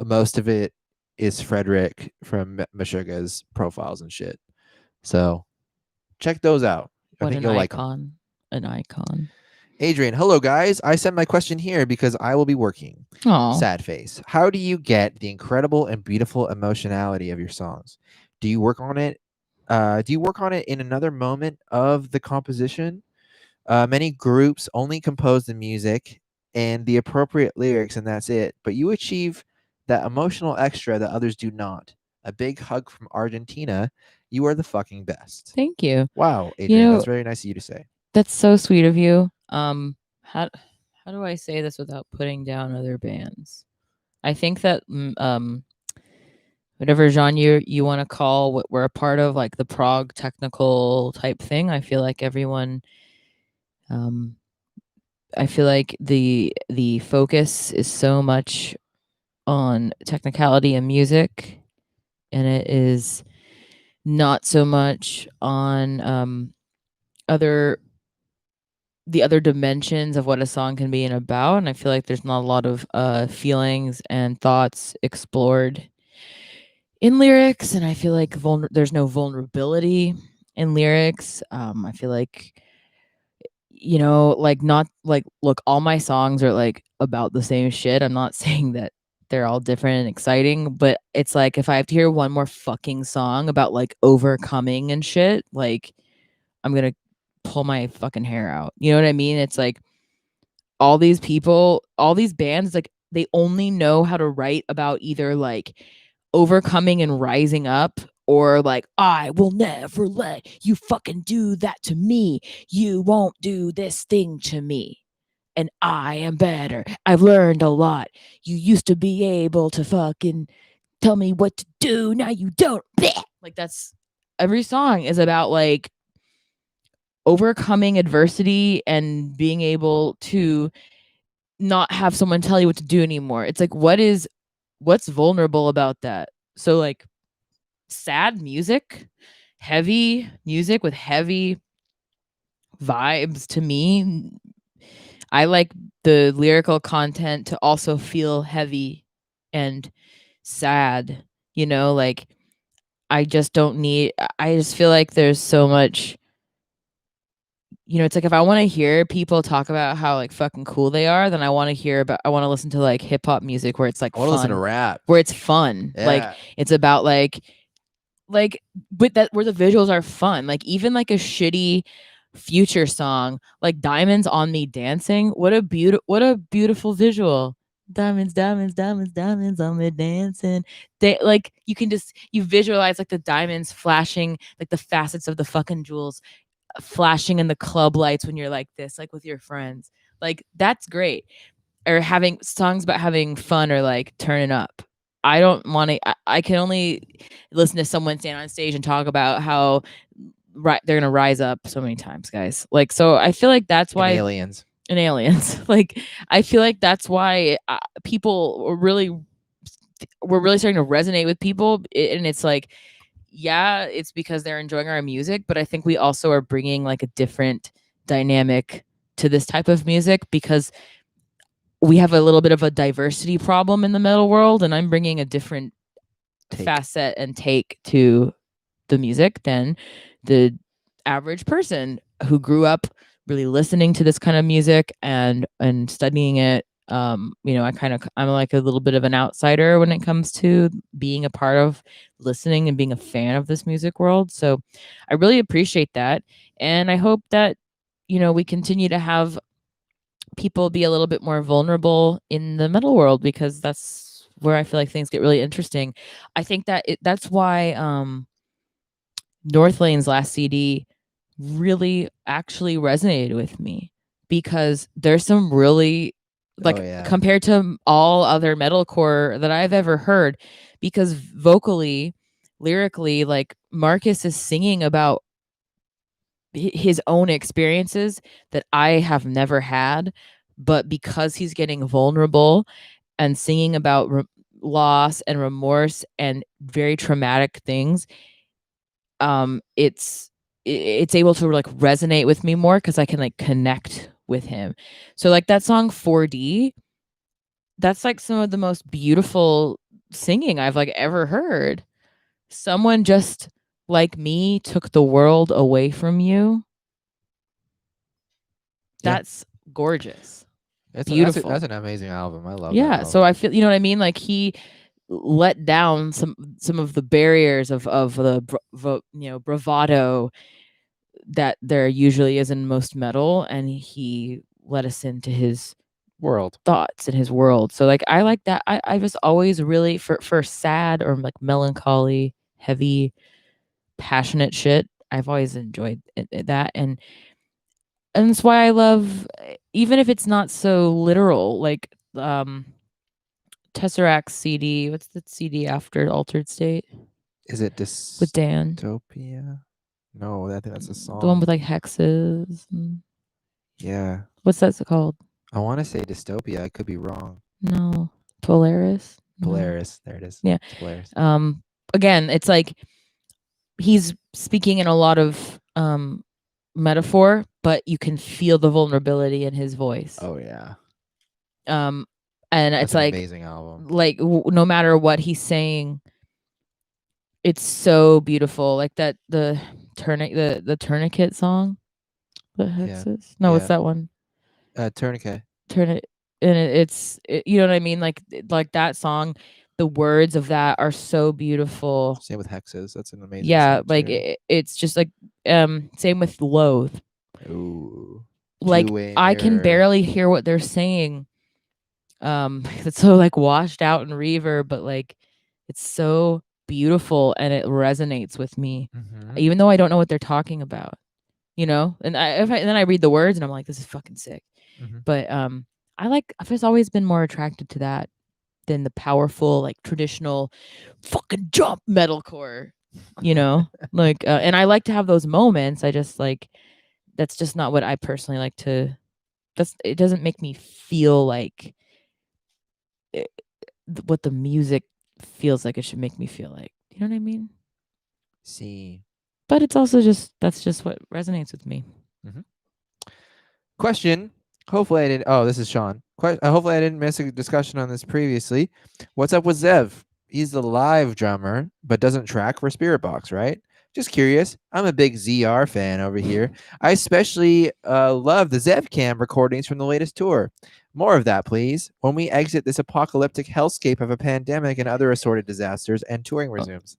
most of it is Frederick from Meshuggah's profiles and shit. So check those out. I think you'll like them. An icon. Adrian, hello guys. I sent my question here because I will be working. Aww. Sad face. How do you get the incredible and beautiful emotionality of your songs? Do you work on it? Do you work on it in another moment of the composition? Many groups only compose the music and the appropriate lyrics, and that's it. But you achieve that emotional extra that others do not. A big hug from Argentina. You are the fucking best. Thank you. Wow, You Adrian, know, that's very nice of you to say. that's so sweet of you. How do I say this without putting down other bands? I think that whatever genre you want to call what we're a part of, like the prog technical type thing, I feel like everyone um I feel like the focus is so much on technicality and music, and it is not so much on other the other dimensions of what a song can be and about. And I feel like there's not a lot of feelings and thoughts explored in lyrics, and I feel like there's no vulnerability in lyrics. I feel like, like, not like, look, all my songs are like about the same shit. I'm not saying that they're all different and exciting, but it's like if I have to hear one more fucking song about like overcoming and shit, like I'm gonna pull my fucking hair out. You know what I mean? It's like all these people, all these bands, like they only know how to write about either like overcoming and rising up, or like, I will never let you fucking do that to me. You won't do this thing to me. And I am better. I've learned a lot. You used to be able to fucking tell me what to do. Now you don't. Like, that's every song is about like overcoming adversity and being able to not have someone tell you what to do anymore. It's like, what's vulnerable about that? So like sad music, heavy music with heavy vibes, to me, I like the lyrical content to also feel heavy and sad, like I just feel like there's so much, it's like if I want to hear people talk about how like fucking cool they are, then I want to listen to like hip hop music where it's like I want to listen to fun, rap. where it's fun. Like Yeah. it's about like but that where the visuals are fun. Like even like a shitty Future song like Diamonds on Me Dancing, what a beautiful visual. Diamonds, diamonds, diamonds, diamonds on me dancing. They like you visualize like the diamonds flashing, like the facets of the fucking jewels flashing in the club lights when you're like this, like with your friends. Like that's great. Or having songs about having fun or like turning up. I don't want to. I can only listen to someone stand on stage and talk about how they're gonna rise up so many times, guys. Like, so I feel like that's And why aliens. and aliens. Like, I feel like that's why people we're really starting to resonate with people, and it's like, yeah, it's because they're enjoying our music, but I think we also are bringing like a different dynamic to this type of music because we have a little bit of a diversity problem in the metal world, and I'm bringing a different facet and take to the music than the average person who grew up really listening to this kind of music and studying it. I'm like a little bit of an outsider when it comes to being a part of listening and being a fan of this music world. So I really appreciate that. And I hope that, we continue to have people be a little bit more vulnerable in the metal world, because that's where I feel like things get really interesting. I think that that's why Northlane's last CD really actually resonated with me, because there's some really like compared to all other metalcore that I've ever heard, because vocally, lyrically, like Marcus is singing about his own experiences that I have never had, but because he's getting vulnerable and singing about loss and remorse and very traumatic things, it's able to like resonate with me more because I can like connect with him. So like that song 4D, that's like some of the most beautiful singing I've like ever heard. Someone just like me took the world away from you. That's gorgeous. Beautiful. That's an amazing album. I love that Yeah, album. so I feel, what I mean, like he let down some of the barriers of the bravado that there usually is in most metal, and he let us into his World. thoughts and his world. So like I like that. I was always really for sad or like melancholy, heavy, passionate shit. I've always enjoyed that, and that's why I love, even if it's not so literal, like Tesseract CD. What's the CD after Altered State Is it with Dan? dystopia? No, I think that's a The one song. with like hexes. Yeah. What's that called? I want to say dystopia. I could be wrong. No. Polaris? No. Polaris. There it is. Yeah. It's Polaris. Again, it's like he's speaking in a lot of metaphor, but you can feel the vulnerability in his voice. Oh yeah. Um and That's it's an like amazing album. no matter what he's saying, it's so beautiful. Like that the tourniquet song, the Yeah. hexes. No, what's Yeah. that one? Tourniquet. Turn it, and you know what I mean? Like that song, the words of that are so beautiful. Same with Hexes. That's an amazing Yeah, song like too. it's just like same with Loathe. Ooh. Like Two-way I can mirror. barely hear what they're saying. It's so like washed out in reverb, but like it's so beautiful and it resonates with me, Mm-hmm. even though I don't know what they're talking about. You know, and then I read the words and I'm like, this is fucking sick. Mm-hmm. But I've just always been more attracted to that than the powerful, like traditional fucking jump metalcore, you know? Like and I like to have those moments. I just like that's just not what I personally like to it doesn't make me feel like it, what the music feels like it should make me feel like. You know what I mean? See. But it's also just that's just what resonates with me. Mm-hmm. Question. Hopefully I didn't. Oh, this is Sean. Hopefully I didn't miss a discussion on this previously. What's up with Zev? He's the live drummer, but doesn't track for Spirit Box, right? Just curious. I'm a big ZR fan over here. I especially love the Zev Cam recordings from the latest tour. More of that, please. When we exit this apocalyptic hellscape of a pandemic and other assorted disasters, and touring resumes.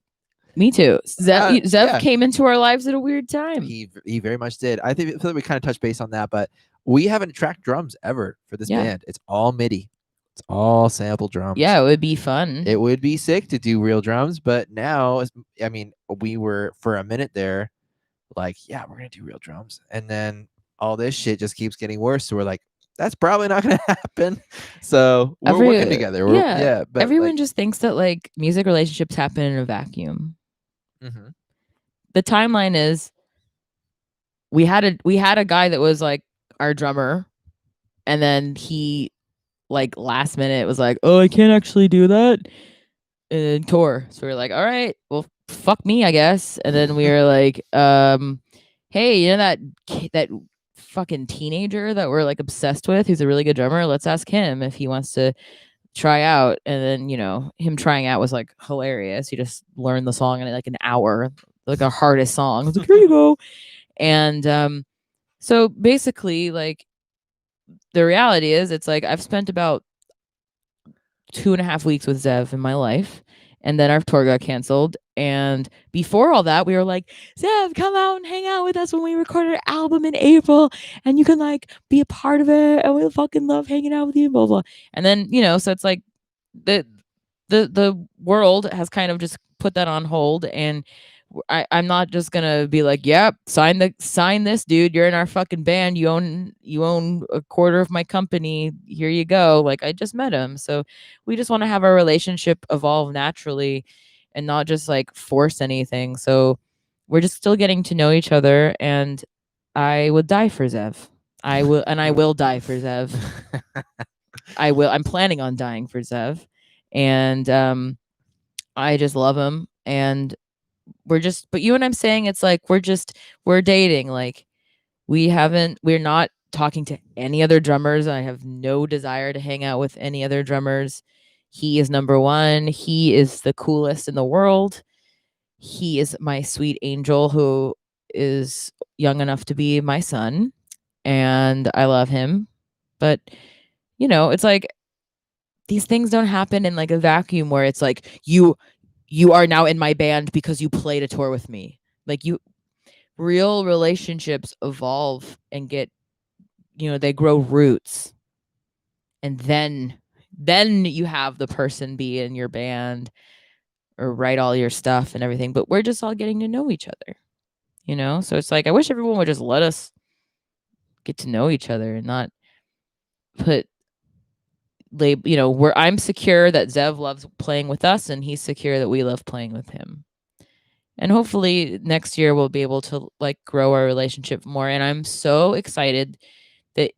Me too. Zev Yeah. came into our lives at a weird time. He very much did. I feel like we kind of touched base on that, but we haven't tracked drums ever for this band. It's all MIDI. It's all sample drums. Yeah, it would be fun. It would be sick to do real drums, but now, I mean, we were for a minute there, like, yeah, we're gonna do real drums, and then all this shit just keeps getting worse. So we're like, that's probably not gonna happen. So we're working together. But everyone like, just thinks that like music relationships happen in a vacuum. mm-hmm. The timeline is we had a guy that was like our drummer, and then he like last minute was like, oh, I can't actually do that, and tour. So we were like, all right, well, fuck me, I guess. And then we were like, hey, you know that fucking teenager that we're like obsessed with, who's a really good drummer? Let's ask him if he wants to try out. And then, you know, him trying out was like hilarious. He just learned the song in like an hour, like our hardest song. I was like, here you go. And so basically, like, the reality is it's like I've spent about 2.5 weeks with Zev in my life. And then our tour got canceled. And before all that, we were like, Zev, come out and hang out with us when we record our album in April. And you can like be a part of it. And we'll fucking love hanging out with you, blah, blah. And then, you know, so it's like the world has kind of just put that on hold. And I'm not just gonna be like, yep, sign this, dude. You're in our fucking band. You own a quarter of my company. Here you go. Like I just met him, so we just want to have our relationship evolve naturally, and not just like force anything. So we're just still getting to know each other, and I would die for Zev. I will die for Zev. I'm planning on dying for Zev, and I just love him, and but you and I'm saying it's like we're dating. Like we're not talking to any other drummers. I have no desire to hang out with any other drummers. He is number one. He is the coolest in the world. He is my sweet angel who is young enough to be my son, and I love him. But you know, it's like these things don't happen in like a vacuum where it's like you are now in my band because you played a tour with me. Like real relationships evolve and get, they grow roots, and then you have the person be in your band or write all your stuff and everything, but we're just all getting to know each other. So it's like I wish everyone would just let us get to know each other and not put where I'm secure that Zev loves playing with us and he's secure that we love playing with him. And hopefully next year we'll be able to like grow our relationship more, and I'm so excited that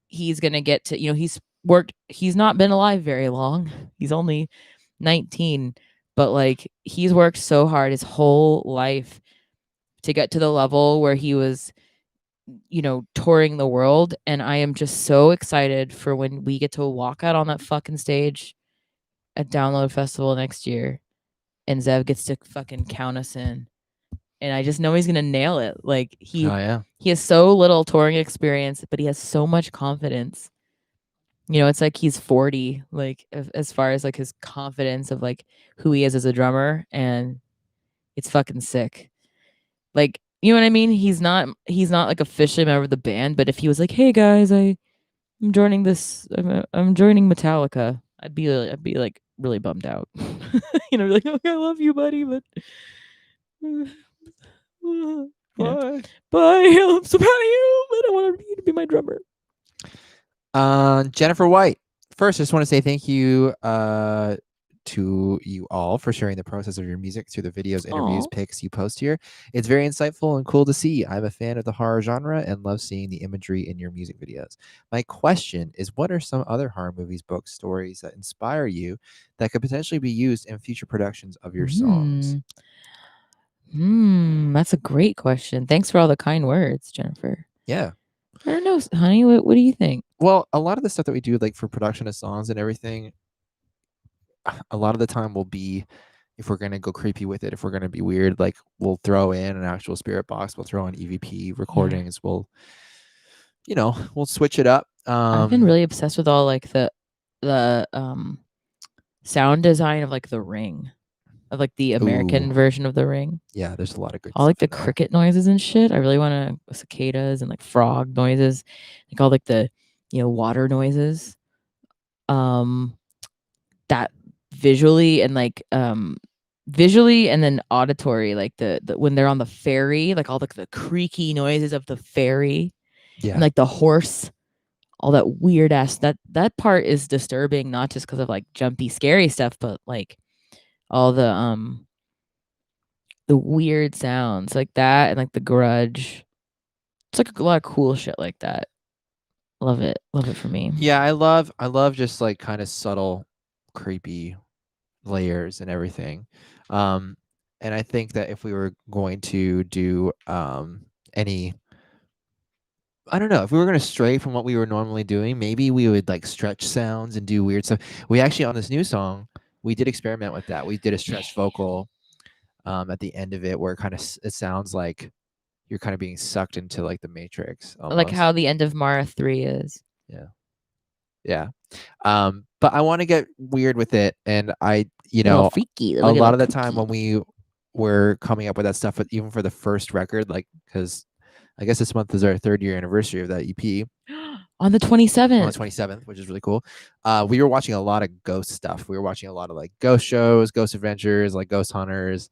he's going to get to, he's not been alive very long. He's only 19, but like he's worked so hard his whole life to get to the level where he was, touring the world. And I am just so excited for when we get to walk out on that fucking stage at Download Festival next year and Zev gets to fucking count us in. And I just know he's gonna nail it. Like Oh yeah. he has so little touring experience, but he has so much confidence. It's like he's 40, like as far as like his confidence of like who he is as a drummer, and it's fucking sick. Like, you know what I mean? He's not like officially a member of the band, but if he was like, "Hey guys, I'm joining this. I'm joining Metallica," I'd be like really bummed out. Like, "Okay, I love you, buddy, but Bye. bye. I'm so proud of you, but I want you to be my drummer." Jennifer White. First, I just want to say thank you to you all for sharing the process of your music through the videos, interviews, Aw. pics you post here. It's very insightful and cool to see. I'm a fan of the horror genre and love seeing the imagery in your music videos. My question is, what are some other horror movies, books, stories that inspire you that could potentially be used in future productions of your songs? That's a great question. Thanks for all the kind words, Jennifer. Yeah. I don't know, honey. What do you think? Well, a lot of the stuff that we do, like for production of songs and everything, a lot of the time will be, if we're gonna go creepy with it, if we're gonna be weird, like we'll throw in an actual spirit box, we'll throw in EVP recordings, we'll switch it up. I've been really obsessed with all like the sound design of like The Ring, of like the American Ooh, version of The Ring. yeah, there's a lot of good All like stuff the in there. cricket noises and shit. I really want to cicadas and like frog noises, like all like the water noises. Um, that visually and then auditory, like the when they're on the ferry, like all the creaky noises of the ferry and Yeah, like the horse, all that weird ass that part is disturbing, not just because of like jumpy scary stuff, but like all the weird sounds like that and like the grudge. It's like a lot of cool shit like that. Love it for me. yeah, I love just like kind of subtle, creepy layers and everything. Um, and I think that if we were going to do any, I don't know, if we were going to stray from what we were normally doing, maybe we would like stretch sounds and do weird stuff. We actually, on this new song, we did experiment with that. We did a Yeah, stretched vocal at the end of it, where it sounds like you're kind of being sucked into like the Matrix like almost. how the end of Mara 3 is. Yeah, yeah. But I want to get weird with it, and Get a little freaky, a get a lot little of the time kooky. when we were coming up with that stuff, even for the first record, like because I guess this month is our 3rd-year anniversary of that EP On the on the 27th. 27th, which is really cool. We were watching a lot of ghost stuff. We were watching a lot of like ghost shows, ghost adventures, like ghost hunters,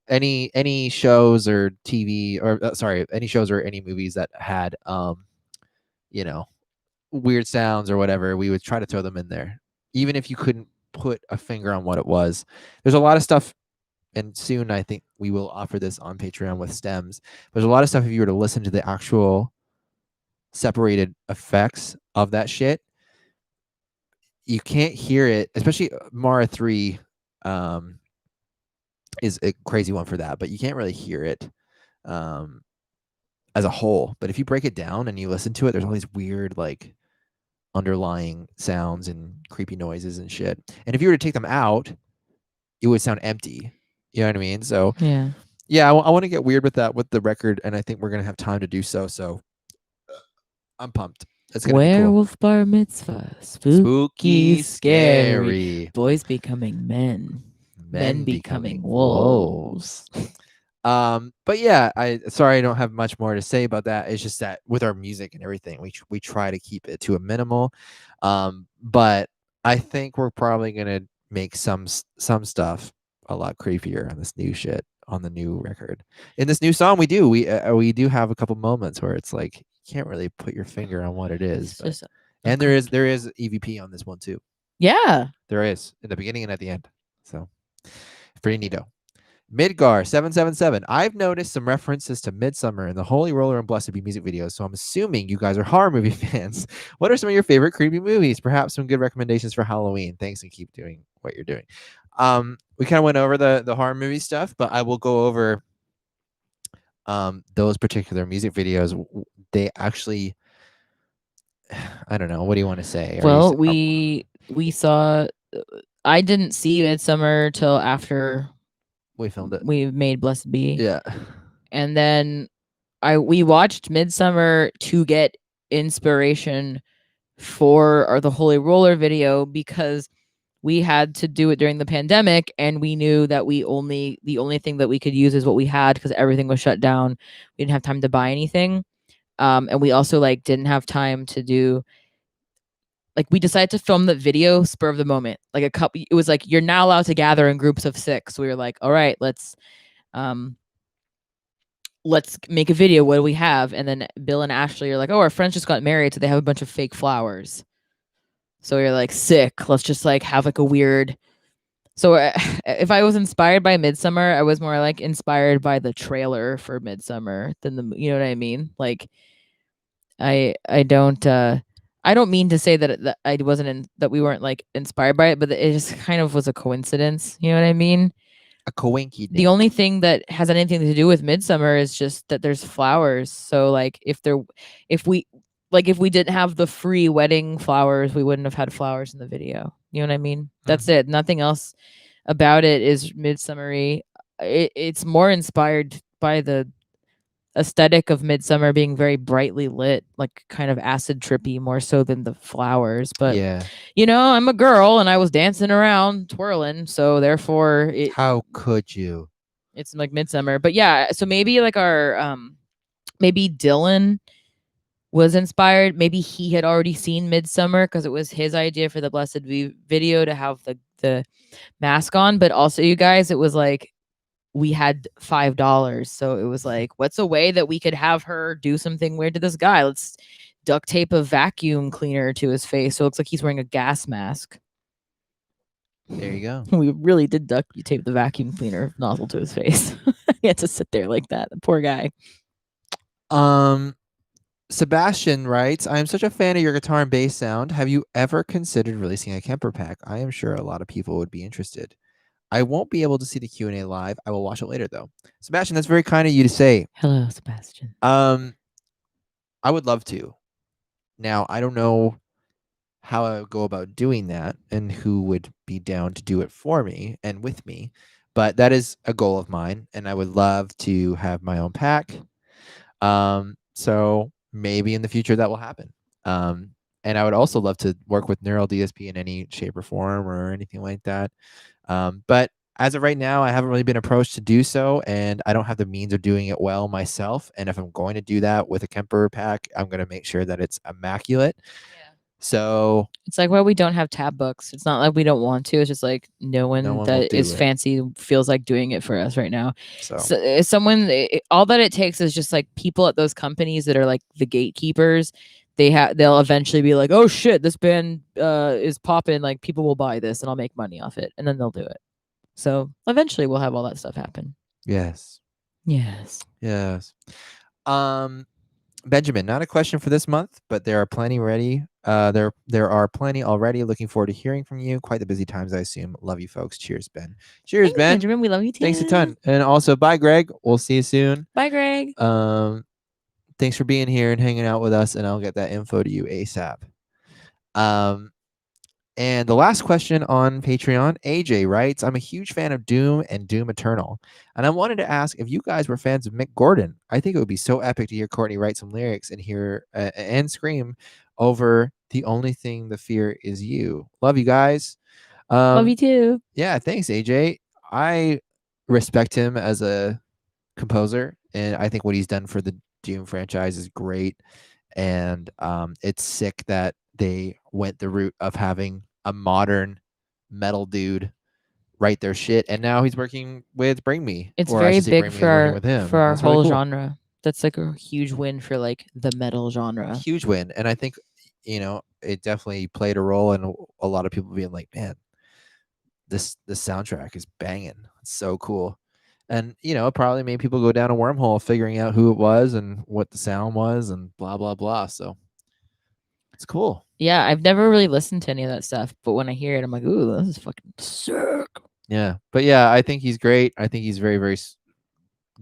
any shows or TV or sorry, any shows or any movies that had you know, weird sounds or whatever, we would try to throw them in there. Even if you couldn't put a finger on what it was. There's a lot of stuff, and soon I think we will offer this on Patreon with stems. There's a lot of stuff if you were to listen to the actual separated effects of that shit, you can't hear it, especially Mara 3 um is a crazy one for that, but you can't really hear it um as a whole. But if you break it down and you listen to it, there's all these weird like underlying sounds and creepy noises and shit. And if you were to take them out, it would sound empty. You know what I mean? So Yeah. yeah, I want to get weird with that with the record, and I think we're gonna have time to do so. So I'm pumped. It's gonna be cool. Werewolf bar mitzvah. Spooky, Spooky, scary. scary. Boys becoming men. Men Men becoming becoming wolves. wolves. But yeah, I sorry I don't have much more to say about that. It's just that with our music and everything, we try to keep it to a minimal. But I think we're probably gonna make some stuff a lot creepier on this new shit on the new record. In this new song, we do have a couple moments where it's like you can't really put your finger on what it is, It's but just and there is EVP on this one too. yeah. There is in the beginning and at the end. So pretty neato. Midgar777. I've noticed some references to Midsummer in the Holy Roller and Blessed Be music videos, so I'm assuming you guys are horror movie fans. What are some of your favorite creepy movies? Perhaps some good recommendations for Halloween. Thanks and keep doing what you're doing. We kind of went over the horror movie stuff, but I will go over those particular music videos. They actually, I don't know. What do you want to say? Well, we saw. I didn't see Midsummer till after we filmed it? we made Blessed Be, Yeah. and then we watched Midsummer to get inspiration for the Holy Roller video because we had to do it during the pandemic and we knew that the only thing that we could use is what we had because everything was shut down. We didn't have time to buy anything. And we also like didn't have time to do like we decided to film the video spur of the moment. Like it was like you're now allowed to gather in groups of 6. We were like, all right, let's make a video. What do we have? And then Bill and Ashley are like, oh, our friends just got married, so they have a bunch of fake flowers. So you're like, sick. Let's just like have like a weird. So if I was inspired by Midsummer, I was more like inspired by the trailer for Midsummer than you know what I mean? Like I don't mean to say that I wasn't that we weren't like inspired by it, but it just kind of was a coincidence. You know what I mean? A coinky The dink. only thing that has anything to do with Midsummer is just that there's flowers. So like if we didn't have the free wedding flowers, we wouldn't have had flowers in the video. You know what I mean? That's it. Nothing else about it is midsummery. It's more inspired by the aesthetic of Midsummer being very brightly lit, like kind of acid trippy more so than the flowers. But Yeah. I'm a girl and I was dancing around twirling, so therefore How could you? it's like Midsummer. But yeah, so maybe like our maybe Dylan was inspired. Maybe he had already seen Midsummer because it was his idea for the Blessed video to have the mask on. But also, you guys, it was like we had $5, so it was like, what's a way that we could have her do something weird to this guy? Let's duct tape a vacuum cleaner to his face so it looks like he's wearing a gas mask. There you go. We really did duct tape the vacuum cleaner nozzle to his face. He had to sit there like that. The poor guy. Sebastian writes, I am such a fan of your guitar and bass sound. Have you ever considered releasing a Kemper pack? I am sure a lot of people would be interested. I won't be able to see the Q&A live. I will watch it later though. Sebastian, that's very kind of you to say. Hello, Sebastian. I would love to. Now, I don't know how I would go about doing that and who would be down to do it for me and with me, but that is a goal of mine and I would love to have my own pack. So maybe in the future that will happen. And I would also love to work with Neural DSP in any shape or form or anything like that. But as of right now, I haven't really been approached to do so, and I don't have the means of doing it well myself. And if I'm going to do that with a Kemper pack, I'm going to make sure that it's immaculate. Yeah. So It's like why we don't have tab books. It's not like we don't want to. It's just like no one will that do is it. fancy feels like doing it for us right now. So Someone, all that it takes is just like people at those companies that are like the gatekeepers. They'll eventually be like, oh shit, this band is popping. Like people will buy this and I'll make money off it, and then they'll do it. So eventually we'll have all that stuff happen. yes. Yes. Benjamin, not a question for this month, but there are plenty ready. There are plenty already. Looking forward to hearing from you. Quite the busy times, I assume. Love you, folks. Cheers, Ben. Cheers, Thanks, Ben. Benjamin. We love you too. Thanks a ton. And also, bye, Greg. We'll see you soon. Bye, Greg. Thanks for being here and hanging out with us, and I'll get that info to you ASAP. And the last question on Patreon, AJ writes, I'm a huge fan of Doom and Doom Eternal. And I wanted to ask if you guys were fans of Mick Gordon. I think it would be so epic to hear Courtney write some lyrics and hear and scream over The Only Thing the Fear Is You. Love you guys. Love you too. Yeah, thanks, AJ. I respect him as a composer, and I think what he's done for the Doom franchise is great. And it's sick that they went the route of having a modern metal dude write their shit, and now he's working with Bring Me, It's or I very should say big Bring Me is working with him, for and our that's really whole cool. genre. That's like a huge win for like the metal genre. Huge win, and I think it definitely played a role in a lot of people being like, man, this soundtrack is banging. It's so cool. And it probably made people go down a wormhole figuring out who it was and what the sound was and blah blah blah. So it's cool. Yeah, I've never really listened to any of that stuff, but when I hear it, I'm like, ooh, this is fucking sick. Yeah, but yeah, I think he's great. I think he's very very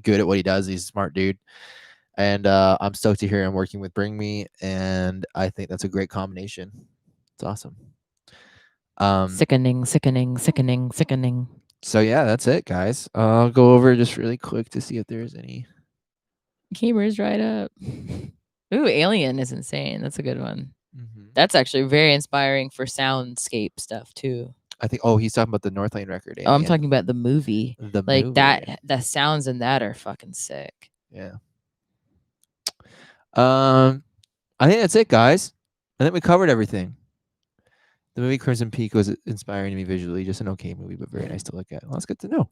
good at what he does. He's a smart dude, and I'm stoked to hear him working with Bring Me, and I think that's a great combination. It's awesome. Sickening, sickening, sickening, sickening. So yeah, that's it, guys. I'll go over just really quick to see if there's any. Gamers right up. Ooh, Alien is insane. That's a good one. Mm-hmm. That's actually very inspiring for soundscape stuff too. I think. Oh, he's talking about the Northlane record. Oh, I'm Alien. talking about the movie. The Like movie. that. The sounds in that are fucking sick. Yeah. I think that's it, guys. I think we covered everything. The movie Crimson Peak was inspiring to me visually. Just an okay movie, but very nice to look at. Well, that's good to know.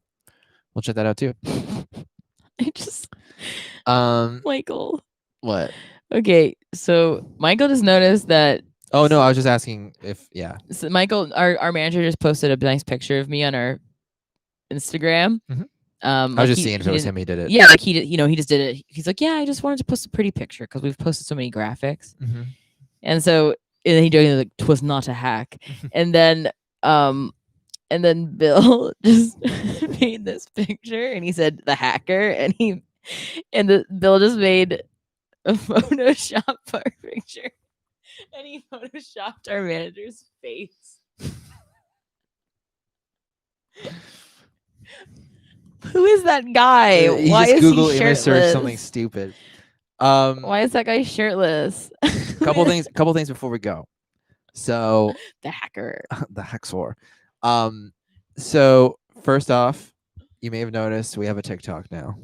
We'll check that out too. I just Michael. What? Okay, so Michael just noticed that. Oh no, I was just asking if So Michael, our manager, just posted a nice picture of me on our Instagram. Mhm. I was just seeing if it was him. He did it. Yeah, like he did. He just did it. He's like, yeah, I just wanted to post a pretty picture because we've posted so many graphics, and so and then he joked like, "'Twas not a hack," and then Bill just made this picture and he said the hacker, and Bill just made a Photoshop our picture, and he photoshopped our manager's face. Who is that guy? Why is Google he image shirtless? search something stupid. Why is that guy shirtless? Couple things before we go. So the hacker. the Hexor. So first off, you may have noticed we have a TikTok now.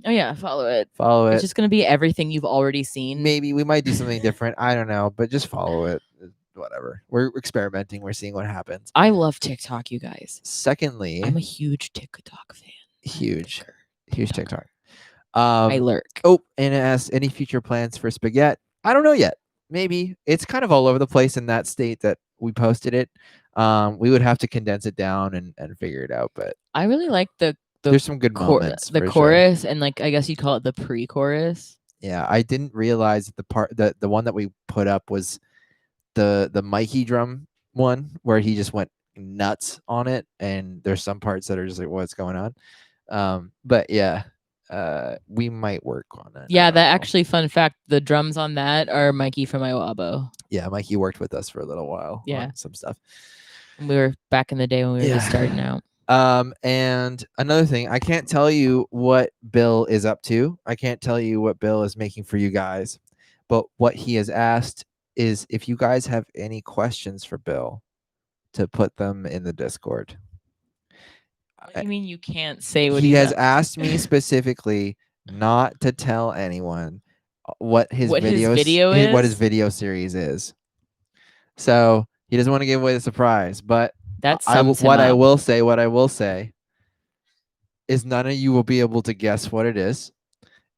Oh yeah, follow it. Follow it. It's just gonna be everything you've already seen. Maybe we might do something different. I don't know, but just follow it. Whatever. We're experimenting. We're seeing what happens. I love TikTok, you guys. Secondly, I'm a huge TikTok fan. Huge TikTok. I lurk. Oh, and it asks any future plans for Spaghetti. I don't know yet. Maybe it's kind of all over the place in that state that we posted it. We would have to condense it down and figure it out. But I really like the there's some good moments. The chorus and like I guess you'd call it the pre-chorus. Yeah, I didn't realize that the one that we put up was the Mikey drum one where he just went nuts on it, and there's some parts that are just like what's going on. But yeah, we might work on that. Yeah, that actually fun fact, the drums on that are Mikey from Iwabo. Yeah, Mikey worked with us for a little while. Yeah, on some stuff. We were back in the day when we were just starting out. And another thing, I can't tell you what Bill is up to. I can't tell you what Bill is making for you guys, but what he has asked is if you guys have any questions for Bill, to put them in the Discord. What do you mean you can't say what he has asked me specifically not to tell anyone what his video series is. So he doesn't want to give away the surprise, but what I will say is none of you will be able to guess what it is,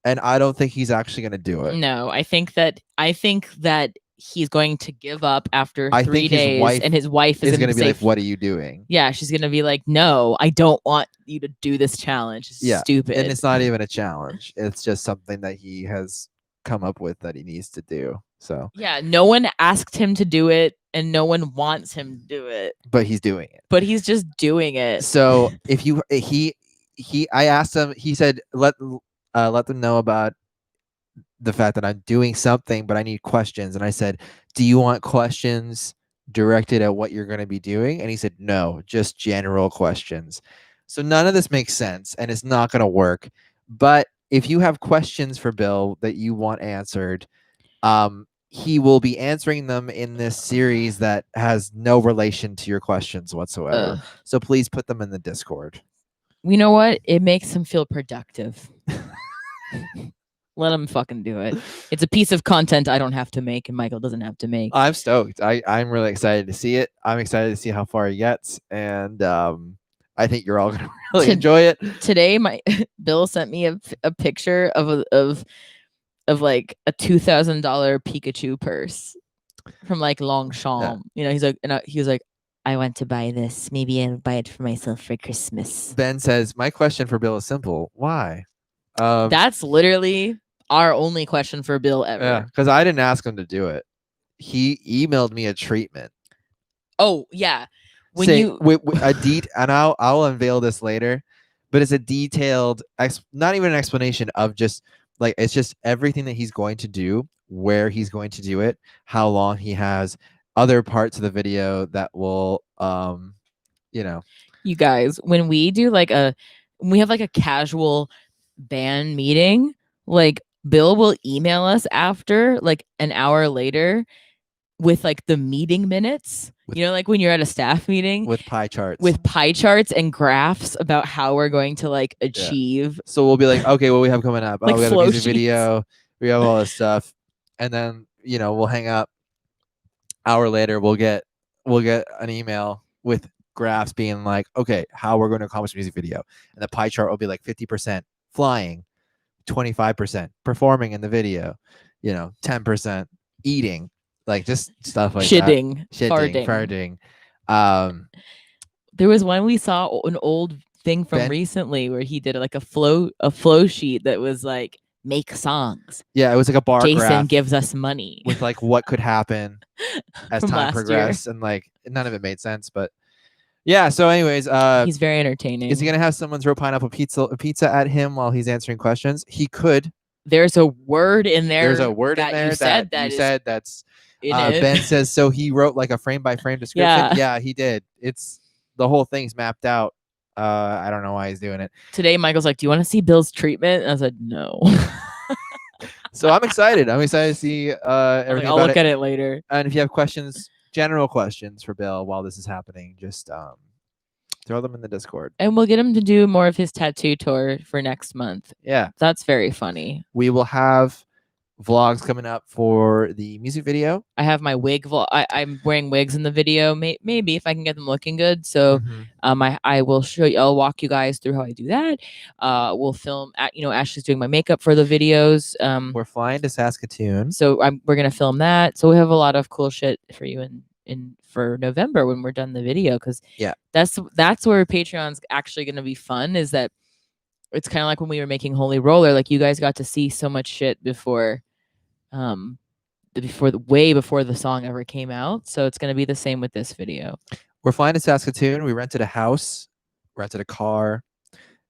and I don't think he's actually going to do it. No, I think that he's going to give up after 3 days, and his wife is going to be like, "What are you doing?" Yeah, she's going to be like, "No, I don't want you to do this challenge. It's stupid." And it's not even a challenge. It's just something that he has come up with that he needs to do. So yeah, no one asked him to do it, and no one wants him to do it. But he's doing it. But he's just doing it. So if you I asked him. He said, "Let them know about the fact that I'm doing something, but I need questions." And I said, "Do you want questions directed at what you're going to be doing?" And he said, "No, just general questions." So none of this makes sense, and it's not going to work. But if you have questions for Bill that you want answered, he will be answering them in this series that has no relation to your questions whatsoever. So please put them in the Discord. You know what? It makes him feel productive. Let him fucking do it. It's a piece of content I don't have to make and Michael doesn't have to make. I'm stoked. I'm really excited to see it. I'm excited to see how far he gets, and I think you're all gonna really enjoy it. Today, my Bill sent me a picture of like a $2,000 Pikachu purse from like Longchamp. You know, he's like, and he was like, I want to buy this. Maybe I'll buy it for myself for Christmas. Ben says, my question for Bill is simple. Why? That's literally our only question for Bill ever. Yeah, because I didn't ask him to do it. He emailed me a treatment. Oh yeah, when Say, you and I'll unveil this later, but it's a detailed, not even an explanation of just like it's just everything that he's going to do, where he's going to do it, how long he has, other parts of the video that will, you know. You guys, when we do like we have like a casual band meeting, like Bill will email us after like an hour later with like the meeting minutes. You know, like when you're at a staff meeting with pie charts, and graphs about how we're going to like achieve. Yeah. So we'll be like, okay, what we have coming up? Like we have a flow music sheets. video, we have all this stuff, and then we'll hang up. Hour later, we'll get an email with graphs being like, okay, how we're going to accomplish a music video, and the pie chart will be like 50% flying, 25% performing in the video, 10% eating, like just stuff like Shitting, that. Farting. There was one we saw, an old thing from recently where he did like a flow sheet that was like, make songs. Yeah, it was like a bar Jason graph gives us money with like what could happen as From time last progressed, and like none of it made sense. But yeah, so anyways, he's very entertaining. is he gonna have someone throw pineapple pizza at him while he's answering questions? He could. There's a word in there. There's a word in there that you said that's Ben says, so he wrote like a frame by frame description. Yeah, he did. It's the whole thing's mapped out. I don't know why he's doing it. Today, Michael's like, do you want to see Bill's treatment? And I said, no. So I'm excited. I'm excited to see everything. I'll look at it later. And if you have questions, general questions for Bill while this is happening, just throw them in the Discord. And we'll get him to do more of his tattoo tour for next month. Yeah. That's very funny. We will have vlogs coming up for the music video. I have my wig vlog. I'm wearing wigs in the video, maybe if I can get them looking good. So I will show you. I'll walk you guys through how I do that. We'll film at, Ashley's doing my makeup for the videos. We're flying to Saskatoon, so we're gonna film that. So we have a lot of cool shit for you for November when we're done the video, because that's where Patreon's actually gonna be fun. Is that it's kind of like when we were making Holy Roller, like you guys got to see so much shit before before the song ever came out. So it's going to be the same with this video. We're flying to Saskatoon. We rented a house, rented a car.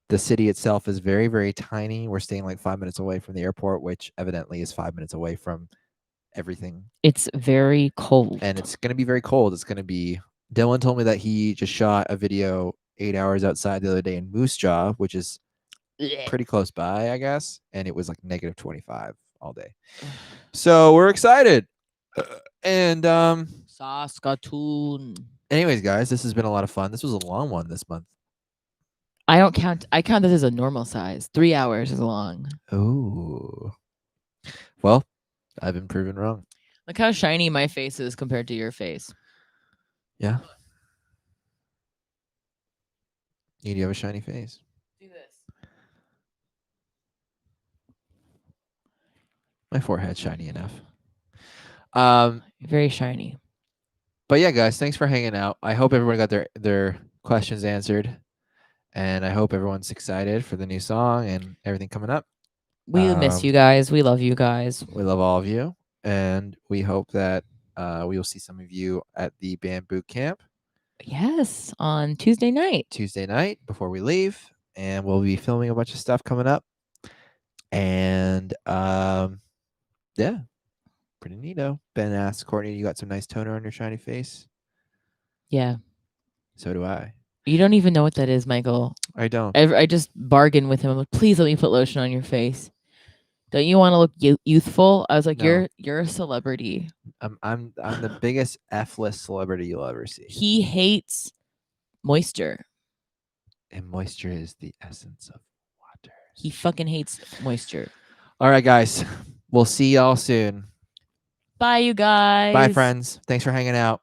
The city itself is very, very tiny. We're staying like 5 minutes away from the airport, which evidently is 5 minutes away from everything. It's very cold. And it's going to be very cold. It's going to be, Dylan told me that he just shot a video 8 hours outside the other day in Moose Jaw, which is pretty close by, I guess. And it was like negative 25 all day. So we're excited. And Saskatoon. Anyways, guys, this has been a lot of fun. This was a long one this month. I count this as a normal size. 3 hours is long. Oh. Well, I've been proven wrong. Look how shiny my face is compared to your face. Yeah. You do have a shiny face. Do this. My forehead's shiny enough. Very shiny. But yeah, guys, thanks for hanging out. I hope everyone got their questions answered. And I hope everyone's excited for the new song and everything coming up. We miss you guys. We love you guys. We love all of you. And we hope that we will see some of you at the band boot camp. Yes, on Tuesday night. Tuesday night before we leave. And we'll be filming a bunch of stuff coming up. And yeah, pretty neato. Ben asked Courtney, you got some nice toner on your shiny face? Yeah. So do I. You don't even know what that is, Michael. I don't. I just bargained with him. I'm like, please let me put lotion on your face. Don't you want to look youthful? I was like, no. You're a celebrity. I'm the biggest F-list celebrity you'll ever see. He hates moisture. And moisture is the essence of water. He fucking hates moisture. All right, guys. We'll see y'all soon. Bye, you guys. Bye, friends. Thanks for hanging out.